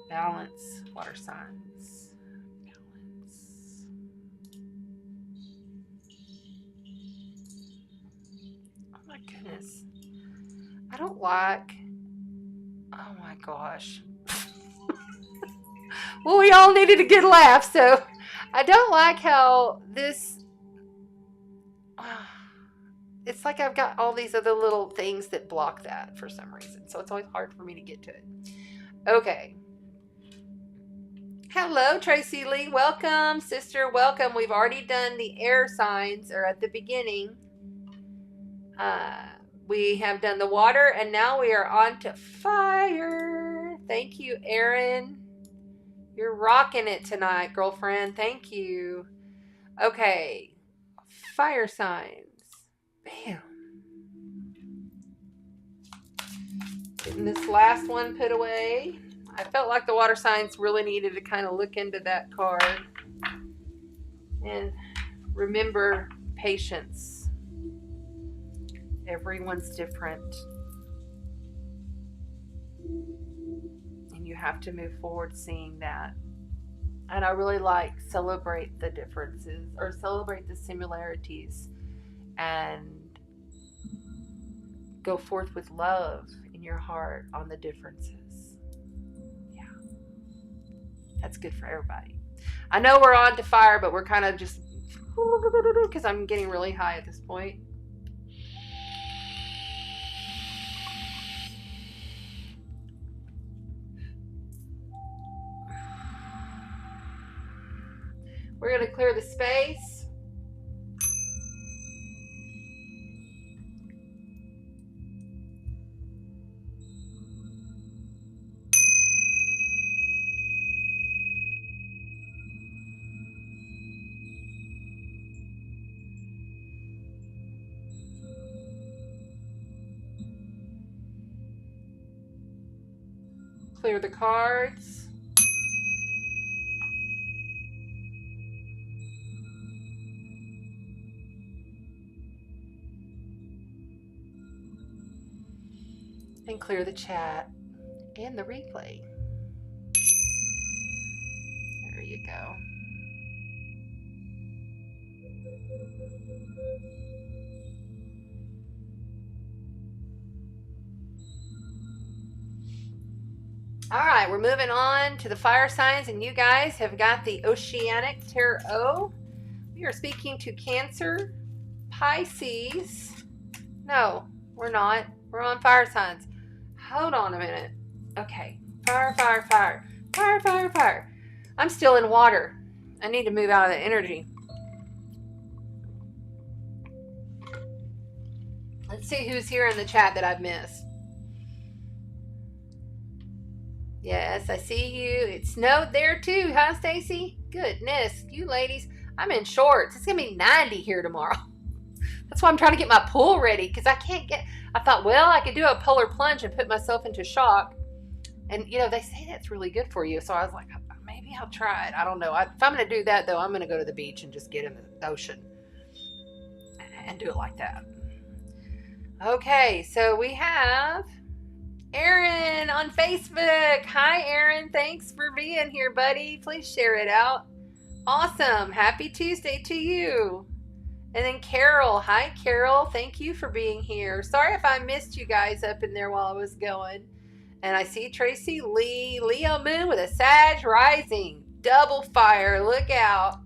Balance, water signs. Balance. Oh my goodness. I don't like... Oh my gosh. Well, we all needed a good laugh, so I don't like how this... It's like I've got all these other little things that block that for some reason, so it's always hard for me to get to it. Okay. Hello, Tracy Lee. Welcome, sister. Welcome. We've already done the air signs, or at the beginning. We have done the water, and now we are on to fire. Thank you, Erin. You're rocking it tonight, girlfriend. Thank you. Okay. Fire signs. Bam. Getting this last one put away. I felt like the water signs really needed to kind of look into that card. And remember patience. Everyone's different. And you have to move forward seeing that. And I really like celebrate the differences or celebrate the similarities and go forth with love in your heart on the differences. Yeah. That's good for everybody. I know we're on to fire, but we're kind of just because I'm getting really high at this point. We're going to clear the space. Clear the cards. And clear the chat and the replay. There you go. All right, we're moving on to the fire signs, and you guys have got the Oceanic Tarot. We are speaking to Cancer, Pisces. No, we're not. We're on fire signs. Hold on a minute. Okay. Fire, fire, fire. Fire, fire, fire. I'm still in water. I need to move out of the energy. Let's see who's here in the chat that I've missed. Yes, I see you. It snowed there too, huh, Stacy? Goodness, you ladies. I'm in shorts. It's going to be 90 here tomorrow. That's why I'm trying to get my pool ready because I can't get... I thought, well, I could do a polar plunge and put myself into shock. And, you know, they say that's really good for you. So I was like, maybe I'll try it. I don't know. If I'm going to do that, though, I'm going to go to the beach and just get in the ocean and do it like that. Okay, so we have Aaron on Facebook. Hi, Aaron. Thanks for being here, buddy. Please share it out. Awesome. Happy Tuesday to you. And then Carol. Hi, Carol. Thank you for being here. Sorry if I missed you guys up in there while I was going. And I see Tracy Lee. Leo Moon with a Sag rising. Double fire. Look out.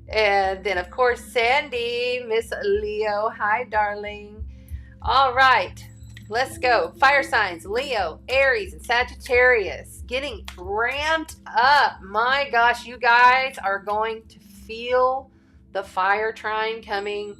And then, of course, Sandy. Miss Leo. Hi, darling. All right. Let's go. Fire signs. Leo, Aries, and Sagittarius. Getting ramped up. My gosh, you guys are going to feel the fire trine coming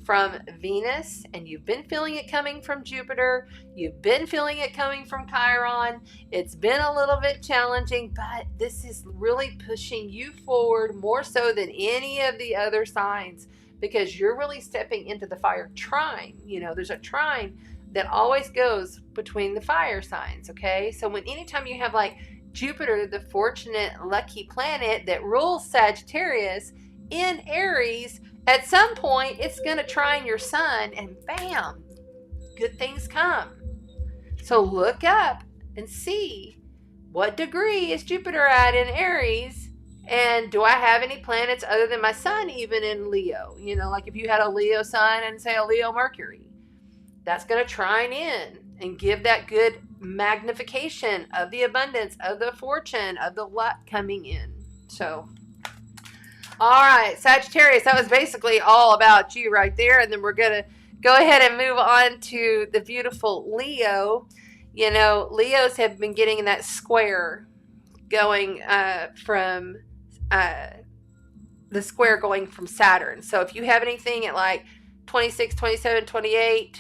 from Venus, and you've been feeling it coming from Jupiter. You've been feeling it coming from Chiron. It's been a little bit challenging, but this is really pushing you forward more so than any of the other signs because you're really stepping into the fire trine. You know, there's a trine that always goes between the fire signs, okay? So anytime you have like Jupiter, the fortunate, lucky planet that rules Sagittarius, in Aries, at some point it's going to trine your sun and bam, good things come. So look up and see what degree is Jupiter at in Aries, and do I have any planets other than my sun even in Leo? You know, like if you had a Leo sun and say a Leo Mercury, that's going to trine in and give that good magnification of the abundance, of the fortune, of the luck coming in. So all right, Sagittarius, that was basically all about you right there. And then we're going to go ahead and move on to the beautiful Leo. You know, Leos have been getting that square going from the square going from Saturn. So if you have anything at like 26, 27, 28,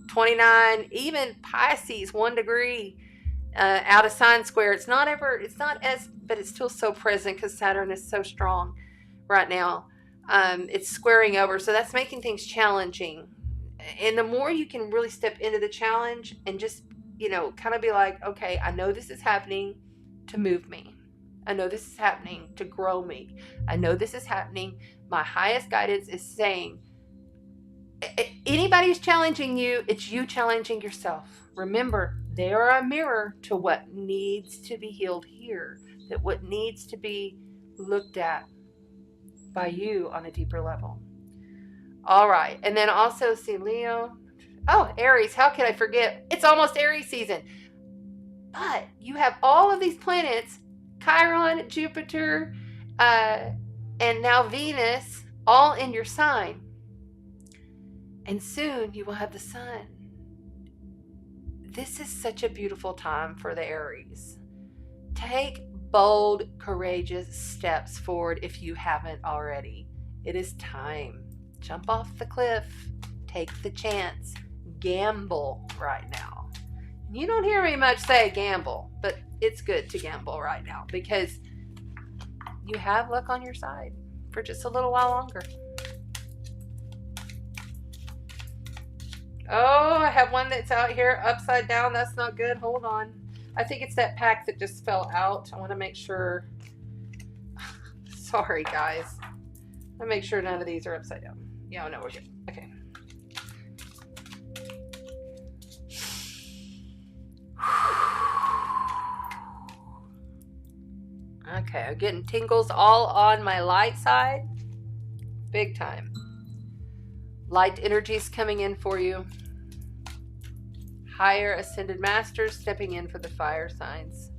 29, even Pisces, 1 degree out of sign square, it's not as, but it's still so present because Saturn is so strong right now. It's squaring over, so that's making things challenging. And the more you can really step into the challenge and just, you know, kind of be like, okay, I know this is happening to move me. I know this is happening to grow me. I know this is happening My highest guidance is saying, anybody who's challenging you, it's you challenging yourself. Remember, they are a mirror to what needs to be healed here, that what needs to be looked at by you on a deeper level. All right. And then also see Leo. Oh, Aries. How could I forget? It's almost Aries season. But you have all of these planets, Chiron, Jupiter, and now Venus, all in your sign. And soon you will have the sun. This is such a beautiful time for the Aries. Take bold, courageous steps forward if you haven't already. It is time. Jump off the cliff. Take the chance. Gamble right now. You don't hear me much say gamble, but it's good to gamble right now because you have luck on your side for just a little while longer. Oh, I have one that's out here upside down. That's not good. Hold on. I think it's that pack that just fell out. I want to make sure. Sorry, guys. I want to make sure none of these are upside down. Yeah, no, we're good. Okay. Okay, I'm getting tingles all on my light side. Big time. Light energies coming in for you. Higher ascended masters stepping in for the fire signs.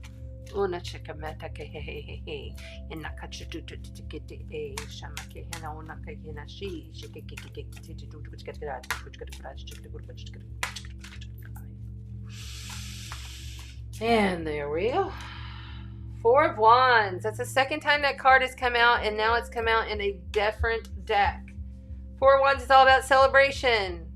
And there we go. Four of Wands. That's the second time that card has come out, and now it's come out in a different deck. Four of Wands is all about celebration,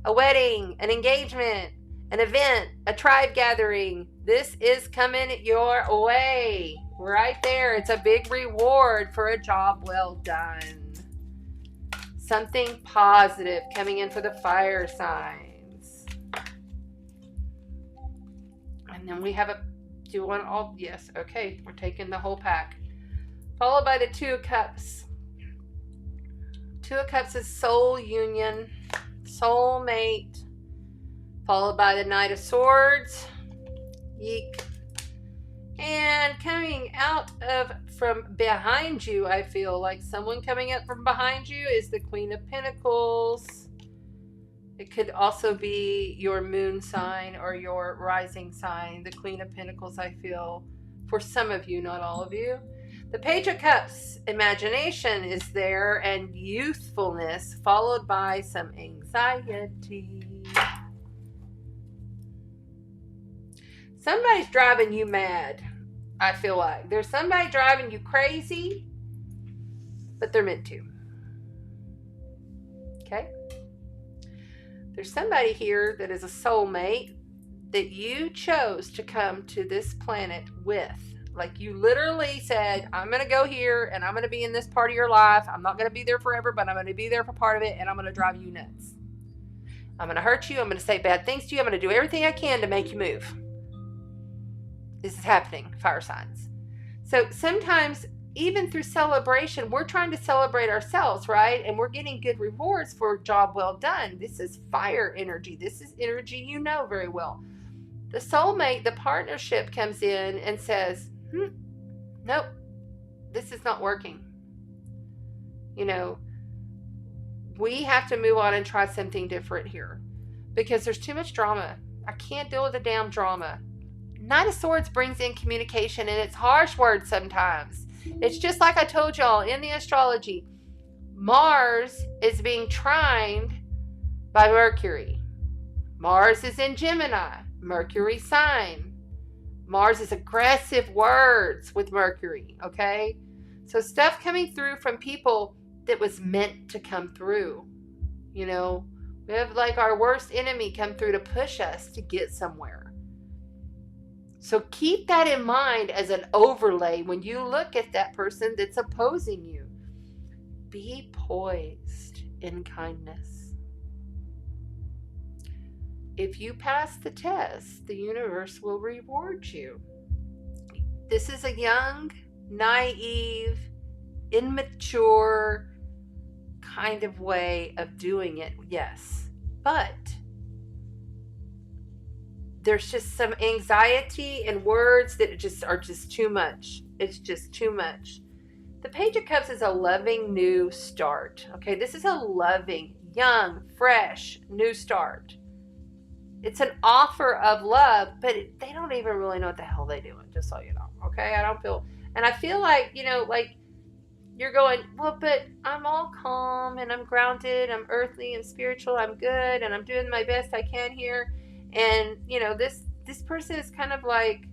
a wedding, an engagement, an event, a tribe gathering. This is coming your way. Right there. It's a big reward for a job well done. Something positive coming in for the fire signs. And then we have a do you want all? Yes. Okay. We're taking the whole pack. Followed by the Two of Cups. Two of Cups is soul union, soulmate. Followed by the Knight of Swords. Yeek. And coming out of from behind you, I feel like someone coming up from behind you is the Queen of Pentacles. It could also be your moon sign or your rising sign. The Queen of Pentacles, I feel, for some of you, not all of you. The Page of Cups, imagination is there and youthfulness, followed by some anxiety. Somebody's driving you mad, I feel like. There's somebody driving you crazy, but they're meant to. Okay? There's somebody here that is a soulmate that you chose to come to this planet with. Like you literally said, I'm going to go here and I'm going to be in this part of your life. I'm not going to be there forever, but I'm going to be there for part of it and I'm going to drive you nuts. I'm going to hurt you. I'm going to say bad things to you. I'm going to do everything I can to make you move. This is happening, fire signs. So sometimes even through celebration, we're trying to celebrate ourselves, right? And we're getting good rewards for a job well done. This is fire energy. This is energy you know very well. The soulmate, the partnership comes in and says, nope, this is not working. You know, we have to move on and try something different here because there's too much drama. I can't deal with the damn drama. Knight of Swords brings in communication and it's harsh words sometimes. It's just like I told y'all in the astrology. Mars is being trined by Mercury. Mars is in Gemini, Mercury sign. Mars is aggressive words with Mercury, okay? So stuff coming through from people that was meant to come through. You know, we have like our worst enemy come through to push us to get somewhere. So keep that in mind as an overlay when you look at that person that's opposing you. Be poised in kindness. If you pass the test, the universe will reward you. This is a young, naive, immature, kind of way of doing it, yes. But there's just some anxiety and words that are just too much. It's just too much. The Page of Cups is a loving new start. Okay, this is a loving, young, fresh new start. It's an offer of love, but they don't even really know what the hell they're doing, just so you know. Okay, I feel like, like you're going, well, but I'm all calm and I'm grounded, I'm earthly and spiritual, I'm good, and I'm doing my best I can here. And, this person is kind of like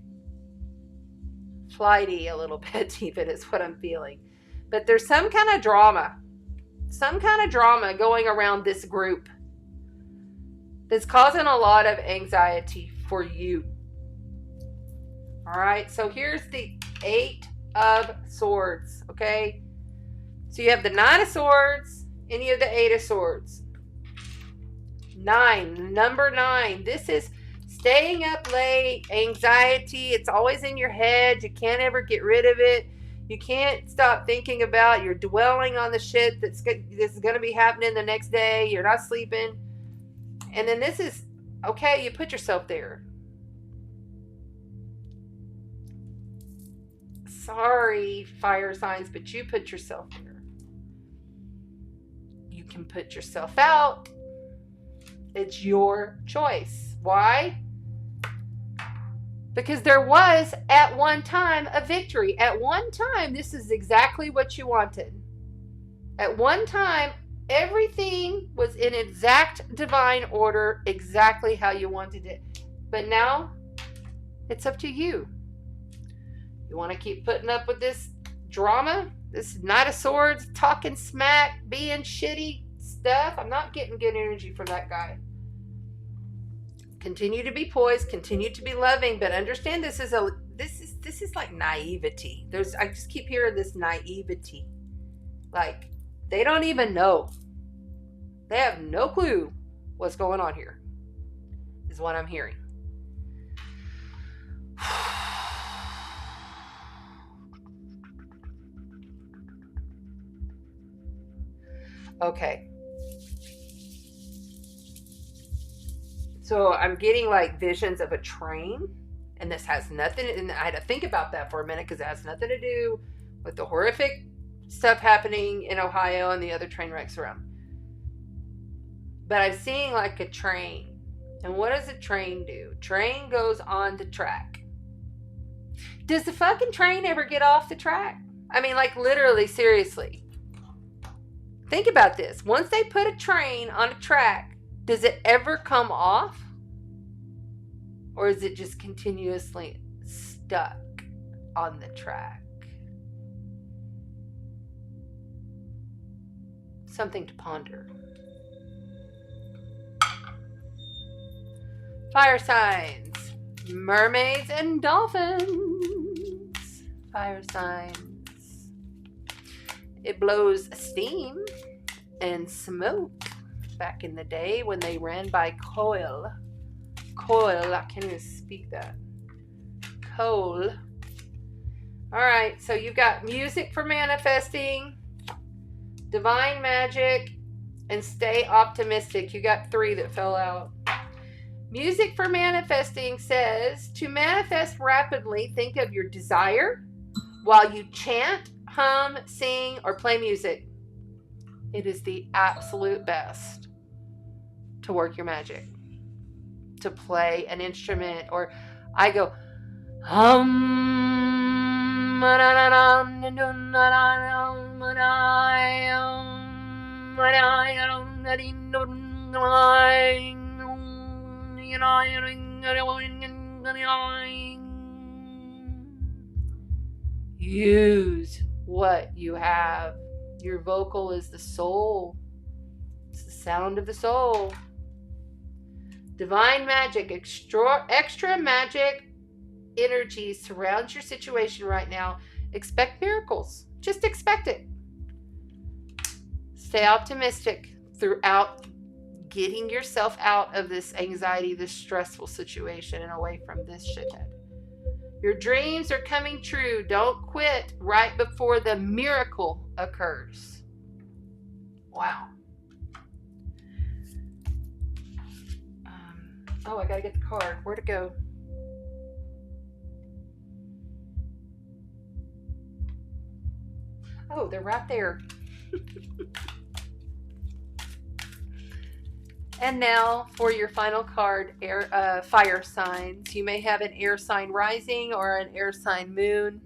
flighty a little bit, even is what I'm feeling. But there's some kind of drama going around this group that's causing a lot of anxiety for you. All right, so here's the 8 of Swords, okay? So you have the 9 of Swords and you have the 8 of Swords. 9, number 9. This is staying up late, anxiety. It's always in your head. You can't ever get rid of it. You can't stop thinking about. You're dwelling on the shit this is going to be happening the next day. You're not sleeping. And then this is, okay, you put yourself there. Sorry, fire signs, but you put yourself there. You can put yourself out. It's your choice. Why? Because there was at one time a victory. At one time, this is exactly what you wanted. At one time, everything was in exact divine order, exactly how you wanted it. But now, it's up to you. You want to keep putting up with this drama? This Knight of Swords, talking smack, being shitty stuff? I'm not getting good energy for that guy. Continue to be poised, continue to be loving, but understand this is like naivety. I just keep hearing this naivety. Like, they don't even know. They have no clue what's going on here, is what I'm hearing. Okay. So I'm getting like visions of a train, and this has nothing, and I had to think about that for a minute because it has nothing to do with the horrific stuff happening in Ohio and the other train wrecks around. But I'm seeing like a train. And what does a train do? Train goes on the track. Does the fucking train ever get off the track? I mean, like literally, seriously. Think about this. Once they put a train on a track, does it ever come off? Or is it just continuously stuck on the track? Something to ponder. Fire signs. Mermaids and dolphins. Fire signs. It blows steam and smoke. Back in the day when they ran by coal. I can't even speak that. Coal. Alright, so you've got music for manifesting, divine magic, and stay optimistic. You got 3 that fell out. Music for manifesting says to manifest rapidly, think of your desire while you chant, hum, sing, or play music. It is the absolute best to work your magic, to play an instrument, or I go use what you have. Your vocal is the soul. It's the sound of the soul. Divine magic, extra magic energy surrounds your situation right now. Expect miracles. Just expect it. Stay optimistic throughout getting yourself out of this anxiety, this stressful situation, and away from this shithead. Your dreams are coming true. Don't quit right before the miracle occurs. Wow. Oh, I gotta get the card. Where'd it go? Oh, they're right there. And now for your final card, air, fire signs. You may have an air sign rising or an air sign moon.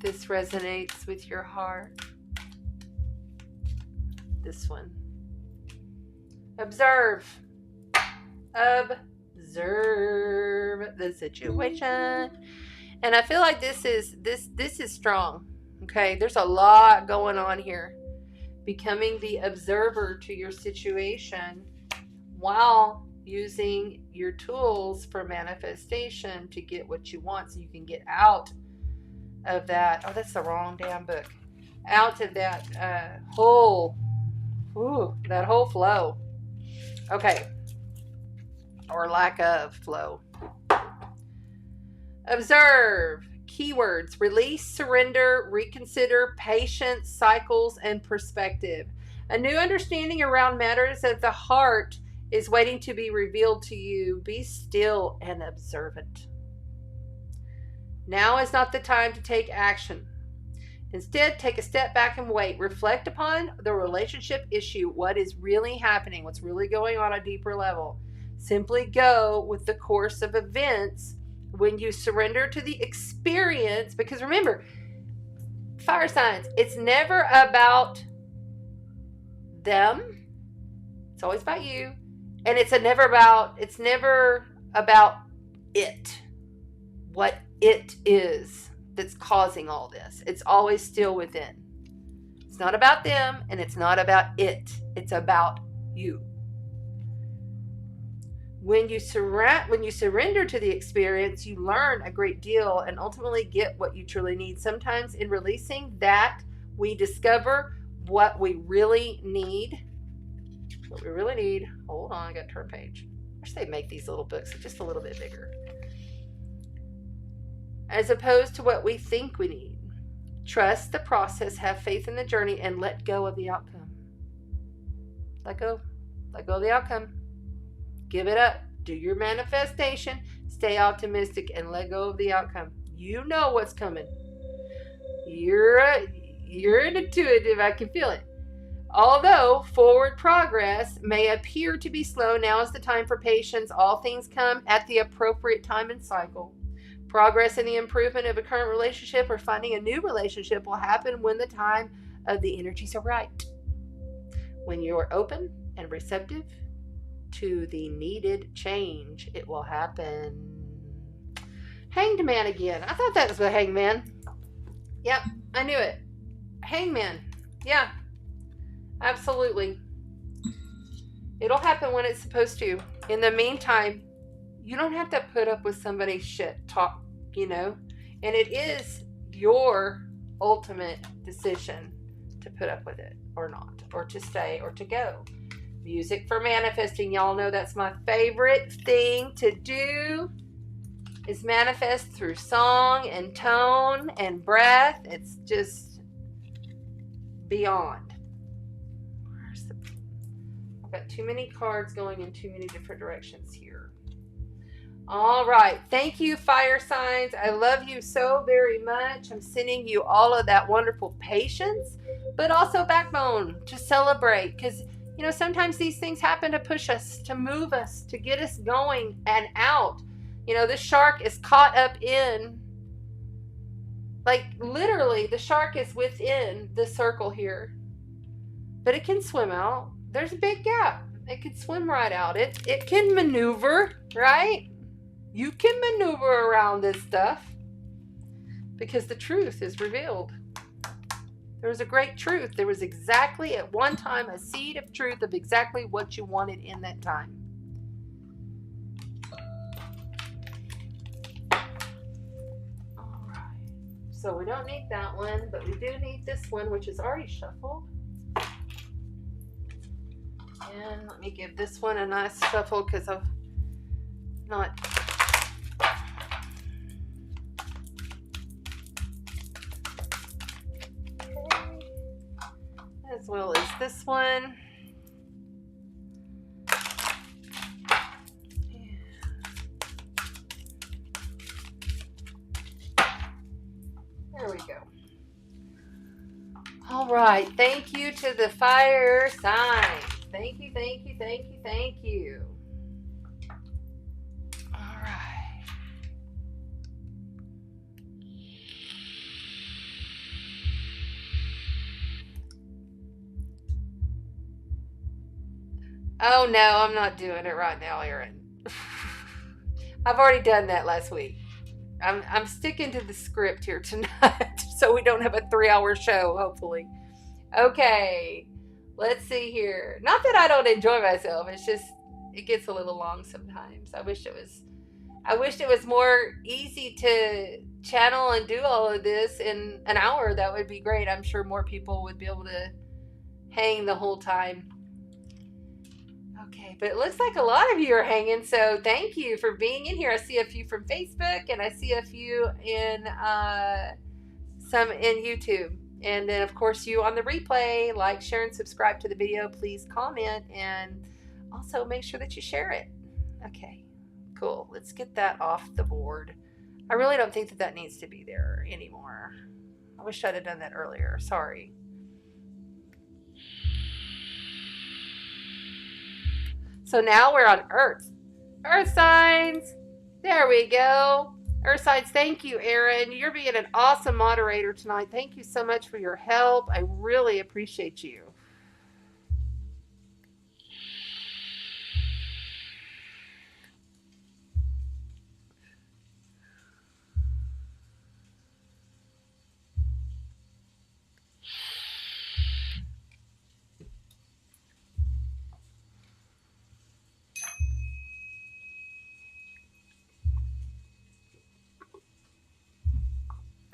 This resonates with your heart. This one. Observe. Observe the situation. And I feel like this is strong. Okay, there's a lot going on here. Becoming the observer to your situation while using your tools for manifestation to get what you want, so you can get out of that. Oh, that's the wrong damn book. Out of that whole flow. Okay. Or lack of flow. Observe. Keywords: release, surrender, reconsider, patience, cycles, and perspective. A new understanding around matters of the heart is waiting to be revealed to you. Be still and observant. Now is not the time to take action. Instead, take a step back and wait. Reflect upon the relationship issue. What is really happening? What's really going on a deeper level? Simply go with the course of events. When you surrender to the experience, because remember, fire signs, it's never about them. It's always about you. And it's never about it. What it is that's causing all this. It's always still within. It's not about them and it's not about it. It's about you. When you surrender to the experience, you learn a great deal and ultimately get what you truly need. Sometimes in releasing that, we discover what we really need. Hold on, I got to turn page. I wish they'd make these little books just a little bit bigger. As opposed to what we think we need. Trust the process, have faith in the journey, and let go of the outcome. Let go of the outcome. Give it up. Do your manifestation. Stay optimistic and let go of the outcome. You know what's coming. You're intuitive. I can feel it. Although forward progress may appear to be slow, now is the time for patience. All things come at the appropriate time and cycle. Progress in the improvement of a current relationship or finding a new relationship will happen when the time of the energies are right. When you're open and receptive to the needed change, it will happen. Hanged Man again. I thought that was the Hangman. Yep, I knew it. Hangman. Yeah, absolutely. It'll happen when it's supposed to. In the meantime, you don't have to put up with somebody's shit talk, and it is your ultimate decision to put up with it or not, or to stay or to go. Music for manifesting. Y'all know that's my favorite thing to do, is manifest through song and tone and breath. It's just beyond. I've got too many cards going in too many different directions here. All right. Thank you, fire signs. I love you so very much. I'm sending you all of that wonderful patience, but also backbone to celebrate, because sometimes these things happen to push us, to move us, to get us going and out. This shark is caught up in, like, literally, the shark is within the circle here. But it can swim out. There's a big gap. It can swim right out. It can maneuver, right? You can maneuver around this stuff because the truth is revealed. There was a great truth. There was exactly at one time a seed of truth of exactly what you wanted in that time. All right. So we don't need that one, but we do need this one, which is already shuffled. And let me give this one a nice shuffle because I've not... this one. There we go. All right. Thank you to the fire sign. Thank you, thank you, thank you, thank you. All right. Oh no, I'm not doing it right now, Aaron. I've already done that last week. I'm sticking to the script here tonight, so we don't have a 3-hour show, hopefully. Okay, let's see here. Not that I don't enjoy myself. It's just it gets a little long sometimes. I wish it was more easy to channel and do all of this in an hour. That would be great. I'm sure more people would be able to hang the whole time. Okay, but it looks like a lot of you are hanging, so thank you for being in here. I see a few from Facebook, and I see a few in some in YouTube. And then, of course, you on the replay. Like, share, and subscribe to the video. Please comment, and also make sure that you share it. Okay, cool. Let's get that off the board. I really don't think that needs to be there anymore. I wish I'd have done that earlier. Sorry. So now we're on Earth. Earth signs. There we go. Earth signs, thank you, Aaron. You're being an awesome moderator tonight. Thank you so much for your help. I really appreciate you.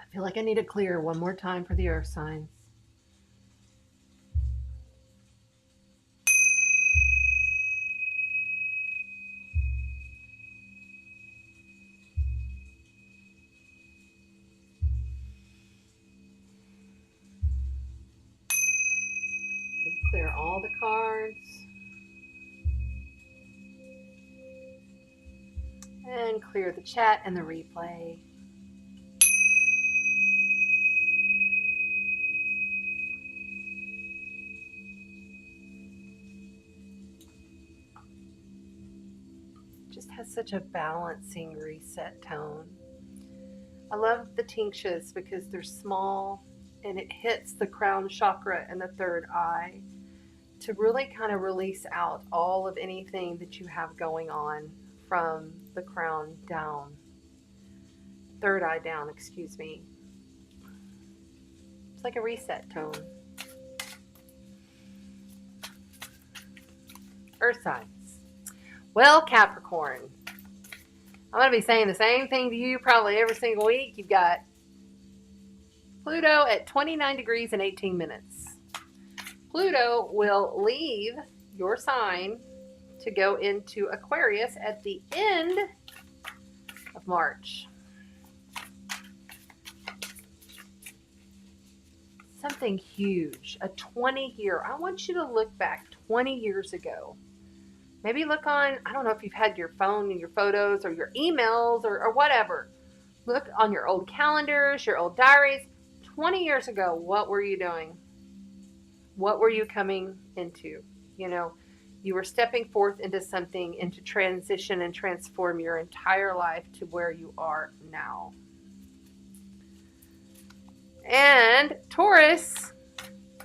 I feel like I need to clear one more time for the Earth signs. Clear all the cards. And clear the chat and the replay. Just has such a balancing reset tone. I love the tinctures because they're small and it hits the crown chakra and the third eye to really kind of release out all of anything that you have going on from the crown down. Third eye down, excuse me. It's like a reset tone. Earth signs. Well, Capricorn, I'm going to be saying the same thing to you probably every single week. You've got Pluto at 29 degrees and 18 minutes. Pluto will leave your sign to go into Aquarius at the end of March. Something huge, a 20-year. I want you to look back 20 years ago. Maybe look on, I don't know if you've had your phone and your photos or your emails or whatever. Look on your old calendars, your old diaries. 20 years ago, what were you doing? What were you coming into? You know, you were stepping forth into something, into transition and transform your entire life to where you are now. And Taurus,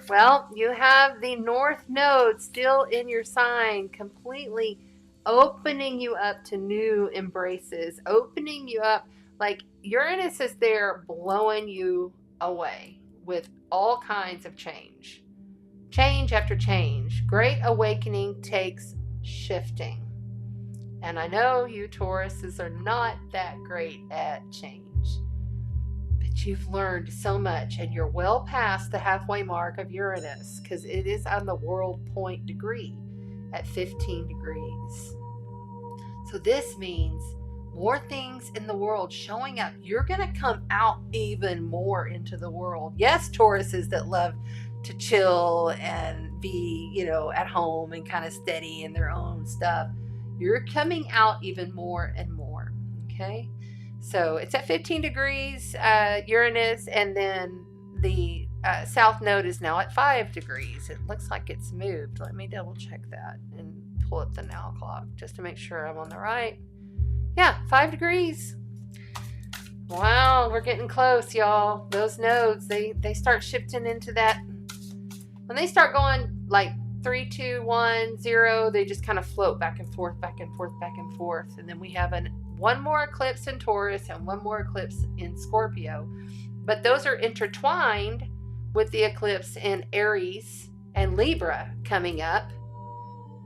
well, you have the North Node still in your sign, completely opening you up to new embraces, opening you up. Like Uranus is there blowing you away with all kinds of change. Change after change. Great awakening takes shifting. And I know you Tauruses are not that great at change. But you've learned so much and you're well past the halfway mark of Uranus because it is on the world point degree at 15 degrees. So this means more things in the world showing up. You're going to come out even more into the world. Yes, Tauruses that love to chill and be, at home and kind of steady in their own stuff. You're coming out even more and more. Okay. So it's at 15 degrees, Uranus, and then the south node is now at 5 degrees. It looks like it's moved. Let me double check that and pull up the now clock just to make sure I'm on the right. Yeah, 5 degrees. Wow, we're getting close, y'all. Those nodes, they start shifting into that. When they start going like 3, 2, 1, 0, they just kind of float back and forth, back and forth, back and forth. And then we have one more eclipse in Taurus and one more eclipse in Scorpio. But those are intertwined with the eclipse in Aries and Libra coming up.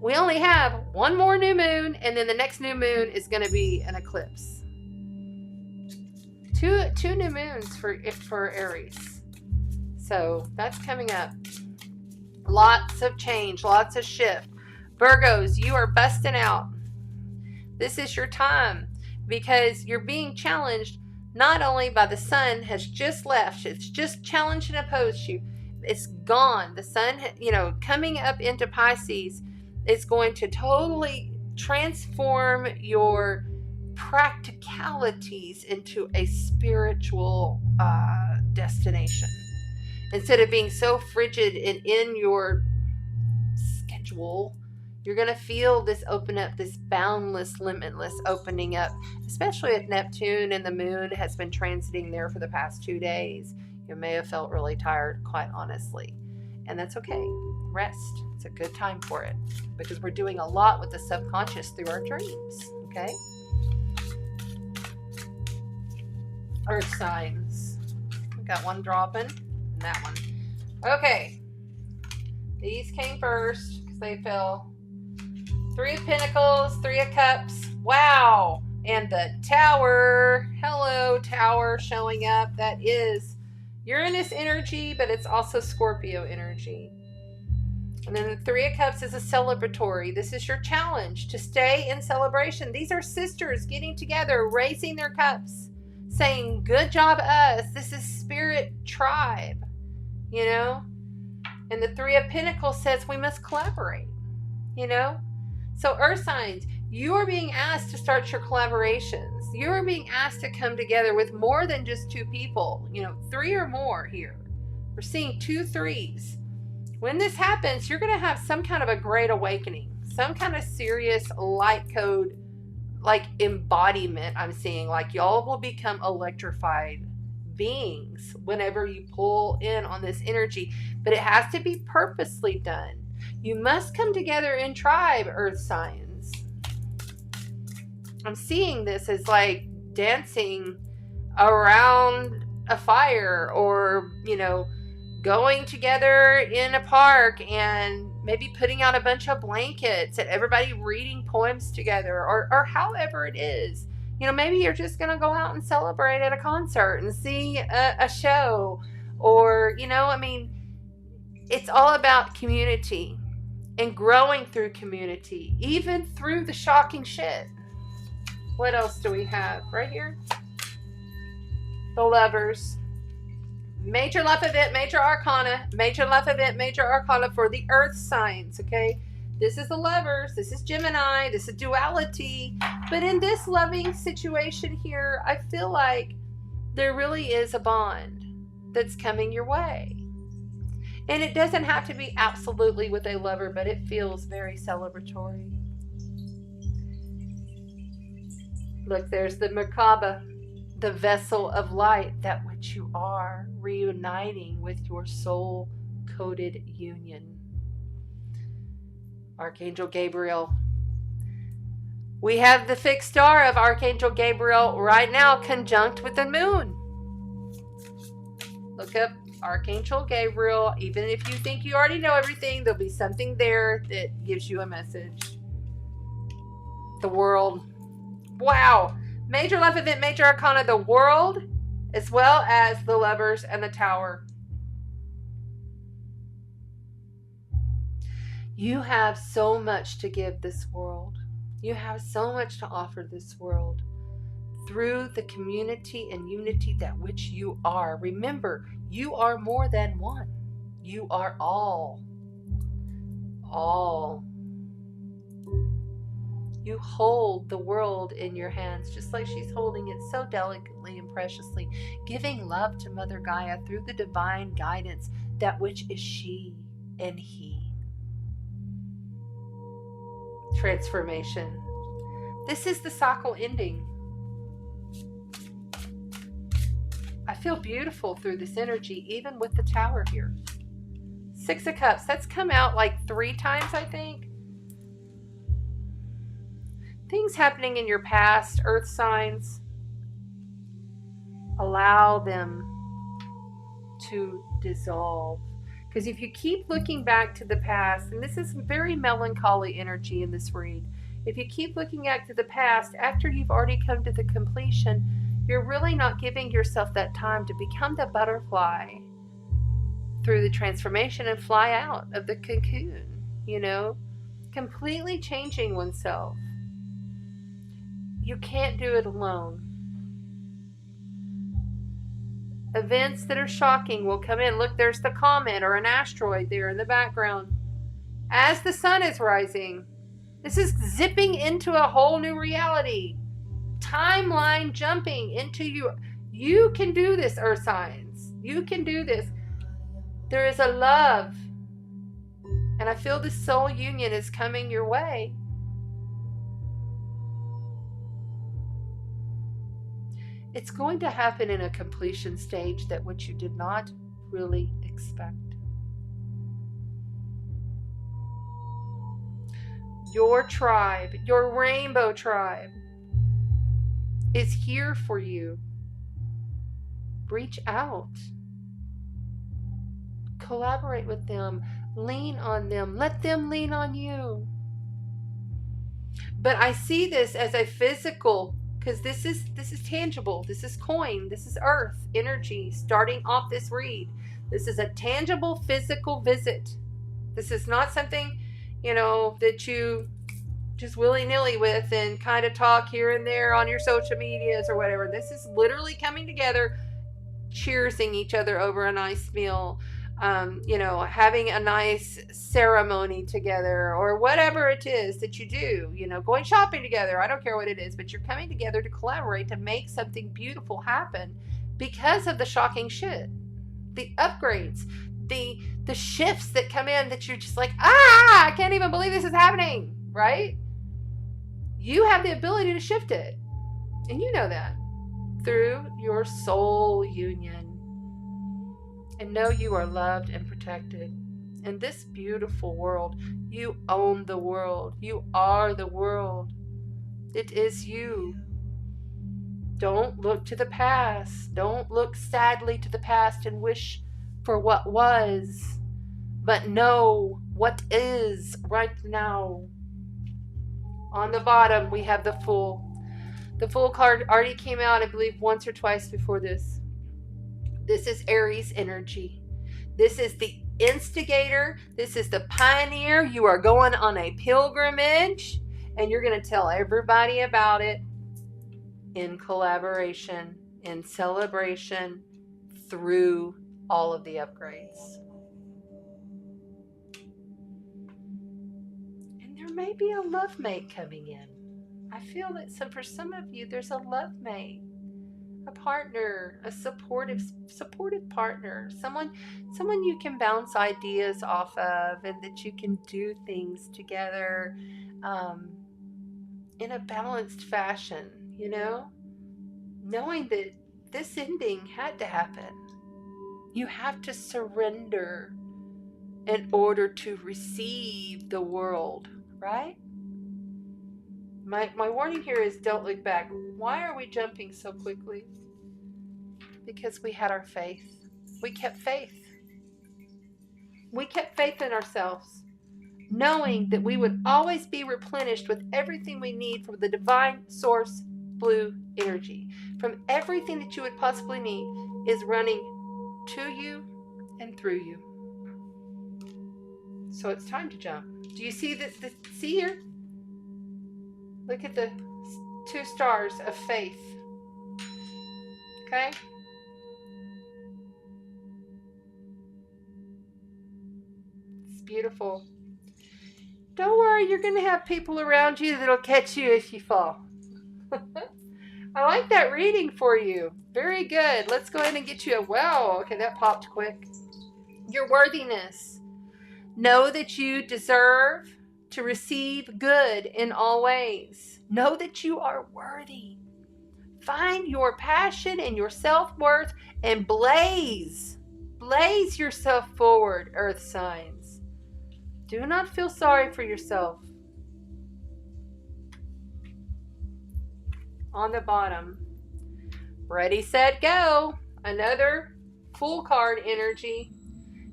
We only have one more new moon, and then the next new moon is going to be an eclipse. Two new moons for Aries. So that's coming up. Lots of change, lots of shift. Virgos, you are busting out. This is your time because you're being challenged not only by the sun has just left, it's just challenged and opposed you. It's gone. The sun, coming up into Pisces is going to totally transform your practicalities into a spiritual destination. Instead of being so frigid and in your schedule, you're going to feel this open up, this boundless, limitless opening up, especially if Neptune and the moon has been transiting there for the past 2 days. You may have felt really tired, quite honestly. And that's okay. Rest. It's a good time for it because we're doing a lot with the subconscious through our dreams. Okay? Earth signs. We got one dropping and that one. Okay. These came first because they fell. 3 of Pentacles, 3 of Cups. Wow. And the Tower. Hello, Tower showing up. That is Uranus energy, but it's also Scorpio energy. And then the 3 of Cups is a celebratory. This is your challenge to stay in celebration. These are sisters getting together, raising their cups, saying, good job us. This is spirit tribe, And the 3 of Pentacles says we must collaborate, So earth signs, you are being asked to start your collaborations. You are being asked to come together with more than just 2 people, 3 or more here. We're seeing 2 3s. When this happens, you're going to have some kind of a great awakening, some kind of serious light code, like embodiment. I'm seeing like y'all will become electrified beings whenever you pull in on this energy, but it has to be purposely done. You must come together in tribe, earth signs. I'm seeing this as like dancing around a fire or, going together in a park and maybe putting out a bunch of blankets and everybody reading poems together or however it is. Maybe you're just going to go out and celebrate at a concert and see a show or, it's all about community and growing through community, even through the shocking shit. What else do we have right here? The Lovers. Major left event, major arcana. Major left event, major arcana for the earth signs, okay? This is the Lovers. This is Gemini. This is duality. But in this loving situation here, I feel like there really is a bond that's coming your way. And it doesn't have to be absolutely with a lover, but it feels very celebratory. Look, there's the Merkaba, the vessel of light, that which you are, reuniting with your soul-coded union. Archangel Gabriel. We have the fixed star of Archangel Gabriel right now conjunct with the moon. Look up Archangel Gabriel. Even if you think you already know everything, there'll be something there that gives you a message. The World. Wow. Major left event, major arcana, the World, as well as the Lovers and the Tower. You have so much to give this world. You have so much to offer this world through the community and unity that which you are. Remember, you are more than one. You are all. all. You hold the world in your hands, just like she's holding it so delicately and preciously, giving love to Mother Gaia through the divine guidance, that which is she and he. Transformation. This is the cycle ending. I feel beautiful through this energy, even with the Tower here. 6 of Cups. That's come out like 3 times, I think. Things happening in your past, earth signs, allow them to dissolve. Because if you keep looking back to the past, and this is very melancholy energy in this read, if you keep looking back to the past after you've already come to the completion, you're really not giving yourself that time to become the butterfly through the transformation and fly out of the cocoon, you know, completely changing oneself. You can't do it alone. Events that are shocking will come in. Look, there's the comet or an asteroid there in the background. As the sun is rising, this is zipping into a whole new reality. Timeline jumping into you. You can do this, earth signs. You can do this. There is a love. And I feel the soul union is coming your way. It's going to happen in a completion stage that which you did not really expect. Your tribe, your rainbow tribe, is here for you. Reach out. Collaborate with them. Lean on them. Let them lean on you. But I see this as a physical, because this is tangible. This is coin. This is earth energy starting off this read. This is a tangible physical visit. This is not something, that you just willy-nilly with and kind of talk here and there on your social medias or whatever. This is literally coming together, cheersing each other over a nice meal, having a nice ceremony together, or whatever it is that you do, going shopping together. I don't care what it is, but you're coming together to collaborate to make something beautiful happen because of the shocking shit, the upgrades, the shifts that come in that you're just like, I can't even believe this is happening, right? You have the ability to shift it, and you know that through your soul union. And know you are loved and protected. In this beautiful world, you own the world. You are the world. It is you. Don't look to the past. Don't look sadly to the past and wish for what was, but know what is right now. On the bottom, we have the Fool. The Fool card already came out, I believe, once or twice before this. This is Aries energy. This is the instigator. This is the pioneer. You are going on a pilgrimage, and you're going to tell everybody about it in collaboration, in celebration, through all of the upgrades. And there may be a love mate coming in. I feel that for some of you, there's a love mate. A partner, a supportive partner, someone you can bounce ideas off of, and that you can do things together in a balanced fashion, knowing that this ending had to happen. You have to surrender in order to receive the world, right? My warning here is don't look back. Why are we jumping so quickly? Because we had our faith. We kept faith. We kept faith in ourselves, knowing that we would always be replenished with everything we need from the divine source blue energy. From everything that you would possibly need is running to you and through you. So it's time to jump. Do you see this? See here? Look at the 2 stars of faith. Okay? It's beautiful. Don't worry, you're going to have people around you that'll catch you if you fall. I like that reading for you. Very good. Let's go ahead and get you a wow. Okay, that popped quick. Your worthiness. Know that you deserve to receive good in all ways. Know that you are worthy. Find your passion and your self-worth and blaze yourself forward, earth signs. Do not feel sorry for yourself. On the bottom, ready, set, go. Another Fool card energy.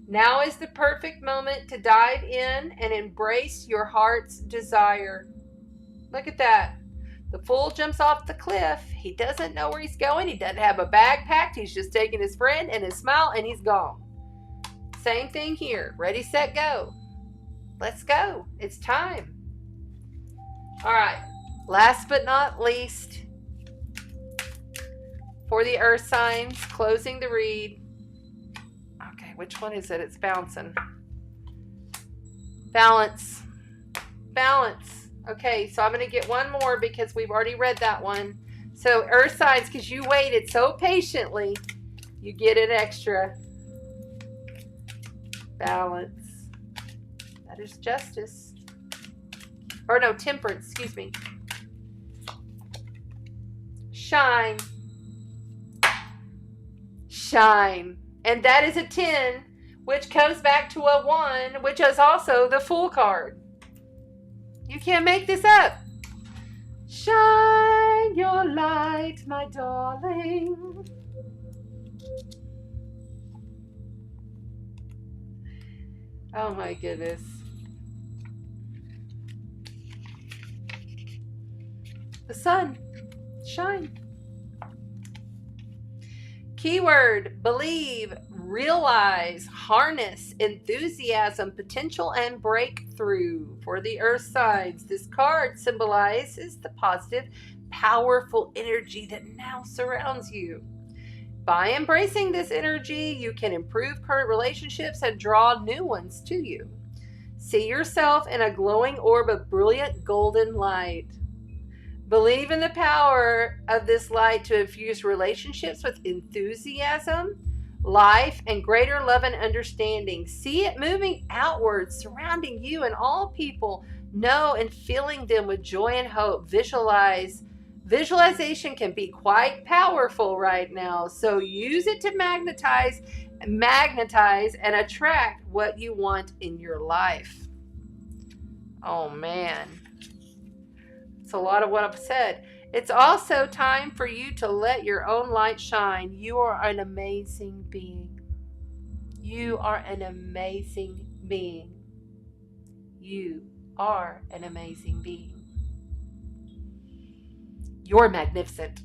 Now is the perfect moment to dive in and embrace your heart's desire. Look at that. The Fool jumps off the cliff. He doesn't know where he's going. He doesn't have a bag packed. He's just taking his friend and his smile, and he's gone. Same thing here. Ready, set, go. Let's go. It's time. All right. Last but not least, for the earth signs, closing the read. Okay, which one is it? It's bouncing. Balance. Balance. Okay, so I'm going to get one more because we've already read that one. So earth signs, because you waited so patiently, you get an extra. Balance. That is justice. Or no, temperance, excuse me. Shine. Shine. And that is a 10, which comes back to a 1, which is also the Fool card. You can't make this up. Shine your light, my darling. Oh my goodness. The sun. Shine. Keyword, believe, realize, harness, enthusiasm, potential, and breakthrough. For the earth signs, this card symbolizes the positive, powerful energy that now surrounds you. By embracing this energy, you can improve current relationships and draw new ones to you. See yourself in a glowing orb of brilliant golden light. Believe in the power of this light to infuse relationships with enthusiasm, life, and greater love and understanding. See it moving outwards, surrounding you and all people. Know and filling them with joy and hope. Visualization can be quite powerful right now, so use it to magnetize and attract what you want in your life. Oh man. It's a lot of what I've said. It's also time for you to let your own light shine. You are an amazing being. You are an amazing being. You are an amazing being. You're magnificent.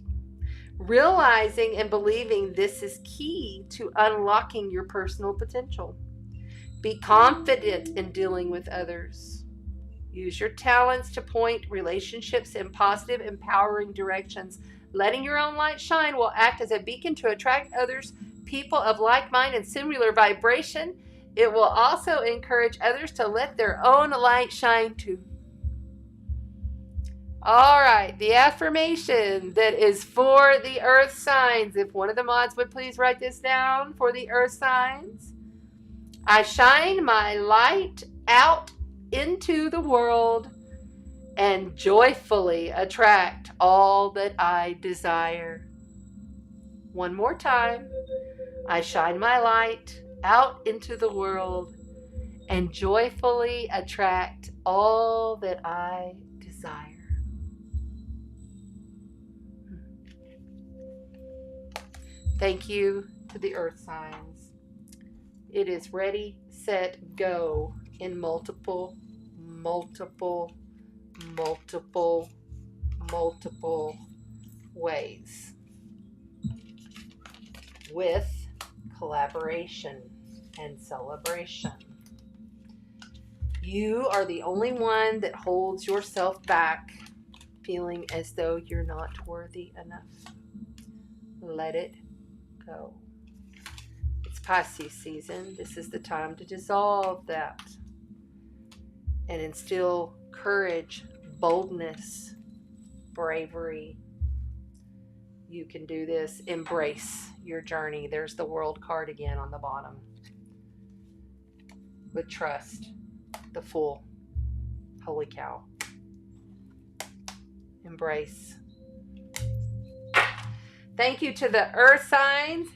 Realizing and believing this is key to unlocking your personal potential. Be confident in dealing with others. Use your talents to point relationships in positive, empowering directions. Letting your own light shine will act as a beacon to attract others, people of like mind and similar vibration. It will also encourage others to let their own light shine too. All right, the affirmation that is for the earth signs. If one of the mods would please write this down for the earth signs. I shine my light out into the world and joyfully attract all that I desire. One more time. I shine my light out into the world and joyfully attract all that I desire. Thank you to the earth signs. It is ready, set, go in multiple ways. With collaboration and celebration. You are the only one that holds yourself back, feeling as though you're not worthy enough. Let it go. It's Pisces season. This is the time to dissolve that and instill courage, boldness, bravery. You can do this. Embrace your journey. There's the World card again on the bottom. With trust, the Fool. Holy cow. Embrace. Thank you to the earth signs.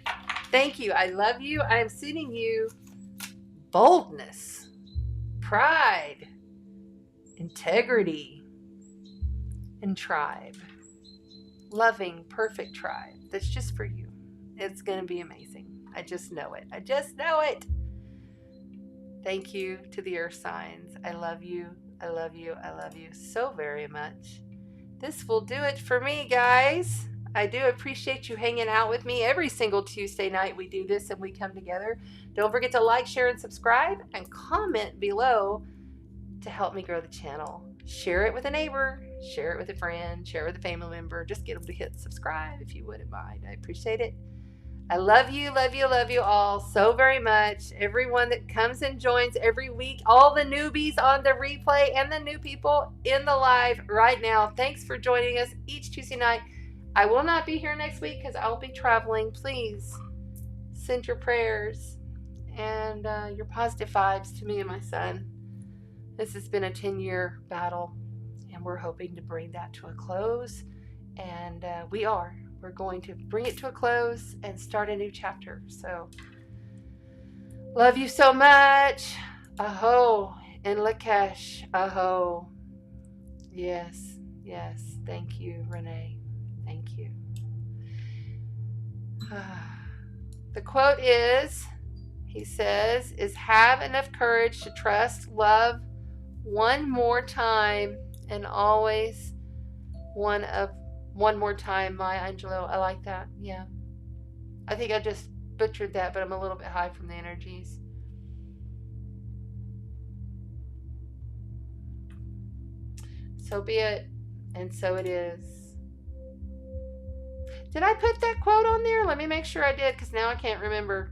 Thank you. I love you. I am sending you boldness, pride, integrity, and tribe. Loving, perfect tribe. That's just for you. It's going to be amazing. I just know it. I just know it. Thank you to the earth signs. I love you. I love you. I love you so very much. This will do it for me, guys. I do appreciate you hanging out with me. Every single Tuesday night we do this and we come together. Don't forget to like, share, and subscribe, and comment below to help me grow the channel. Share it with a neighbor, share it with a friend, share it with a family member. Just get them to hit subscribe if you wouldn't mind. I appreciate it. I love you, love you, love you all so very much. Everyone that comes and joins every week, all the newbies on the replay and the new people in the live right now. Thanks for joining us each Tuesday night. I will not be here next week because I'll be traveling. Please send your prayers and your positive vibes to me and my son. This has been a 10-year battle, and we're hoping to bring that to a close. And we're going to bring it to a close and start a new chapter. So, love you so much. Aho and Lakesh. Aho. Yes, yes. Thank you, Renee. Thank you. The quote is, he says, is have enough courage to trust, love one more time, and always one more time, Maya Angelou. I like that. Yeah. I think I just butchered that, but I'm a little bit high from the energies. So be it, and so it is. Did I put that quote on there? Let me make sure I did, because now I can't remember.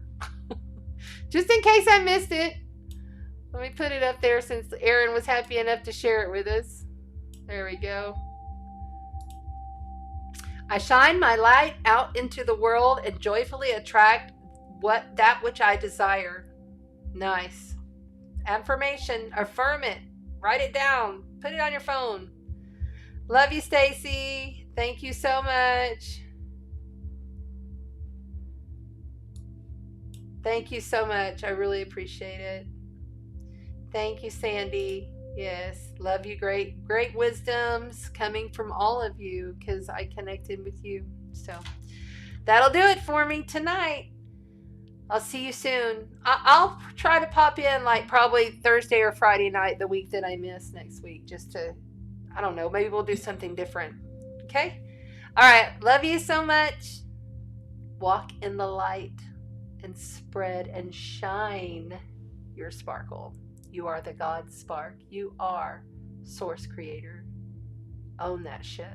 Just in case I missed it. Let me put it up there since Aaron was happy enough to share it with us. There we go. I shine my light out into the world and joyfully attract that which I desire. Nice. Affirmation. Affirm it. Write it down. Put it on your phone. Love you, Stacy. Thank you so much. Thank you so much. I really appreciate it. Thank you, Sandy. Yes, love you. Great wisdoms coming from all of you because I connected with you. So that'll do it for me tonight. I'll see you soon. I'll try to pop in like probably Thursday or Friday night the week that I miss next week, just to, I don't know, maybe we'll do something different. Okay? All right. Love you so much. Walk in the light and spread and shine your sparkle. You are the God spark. You are source creator. Own that shit.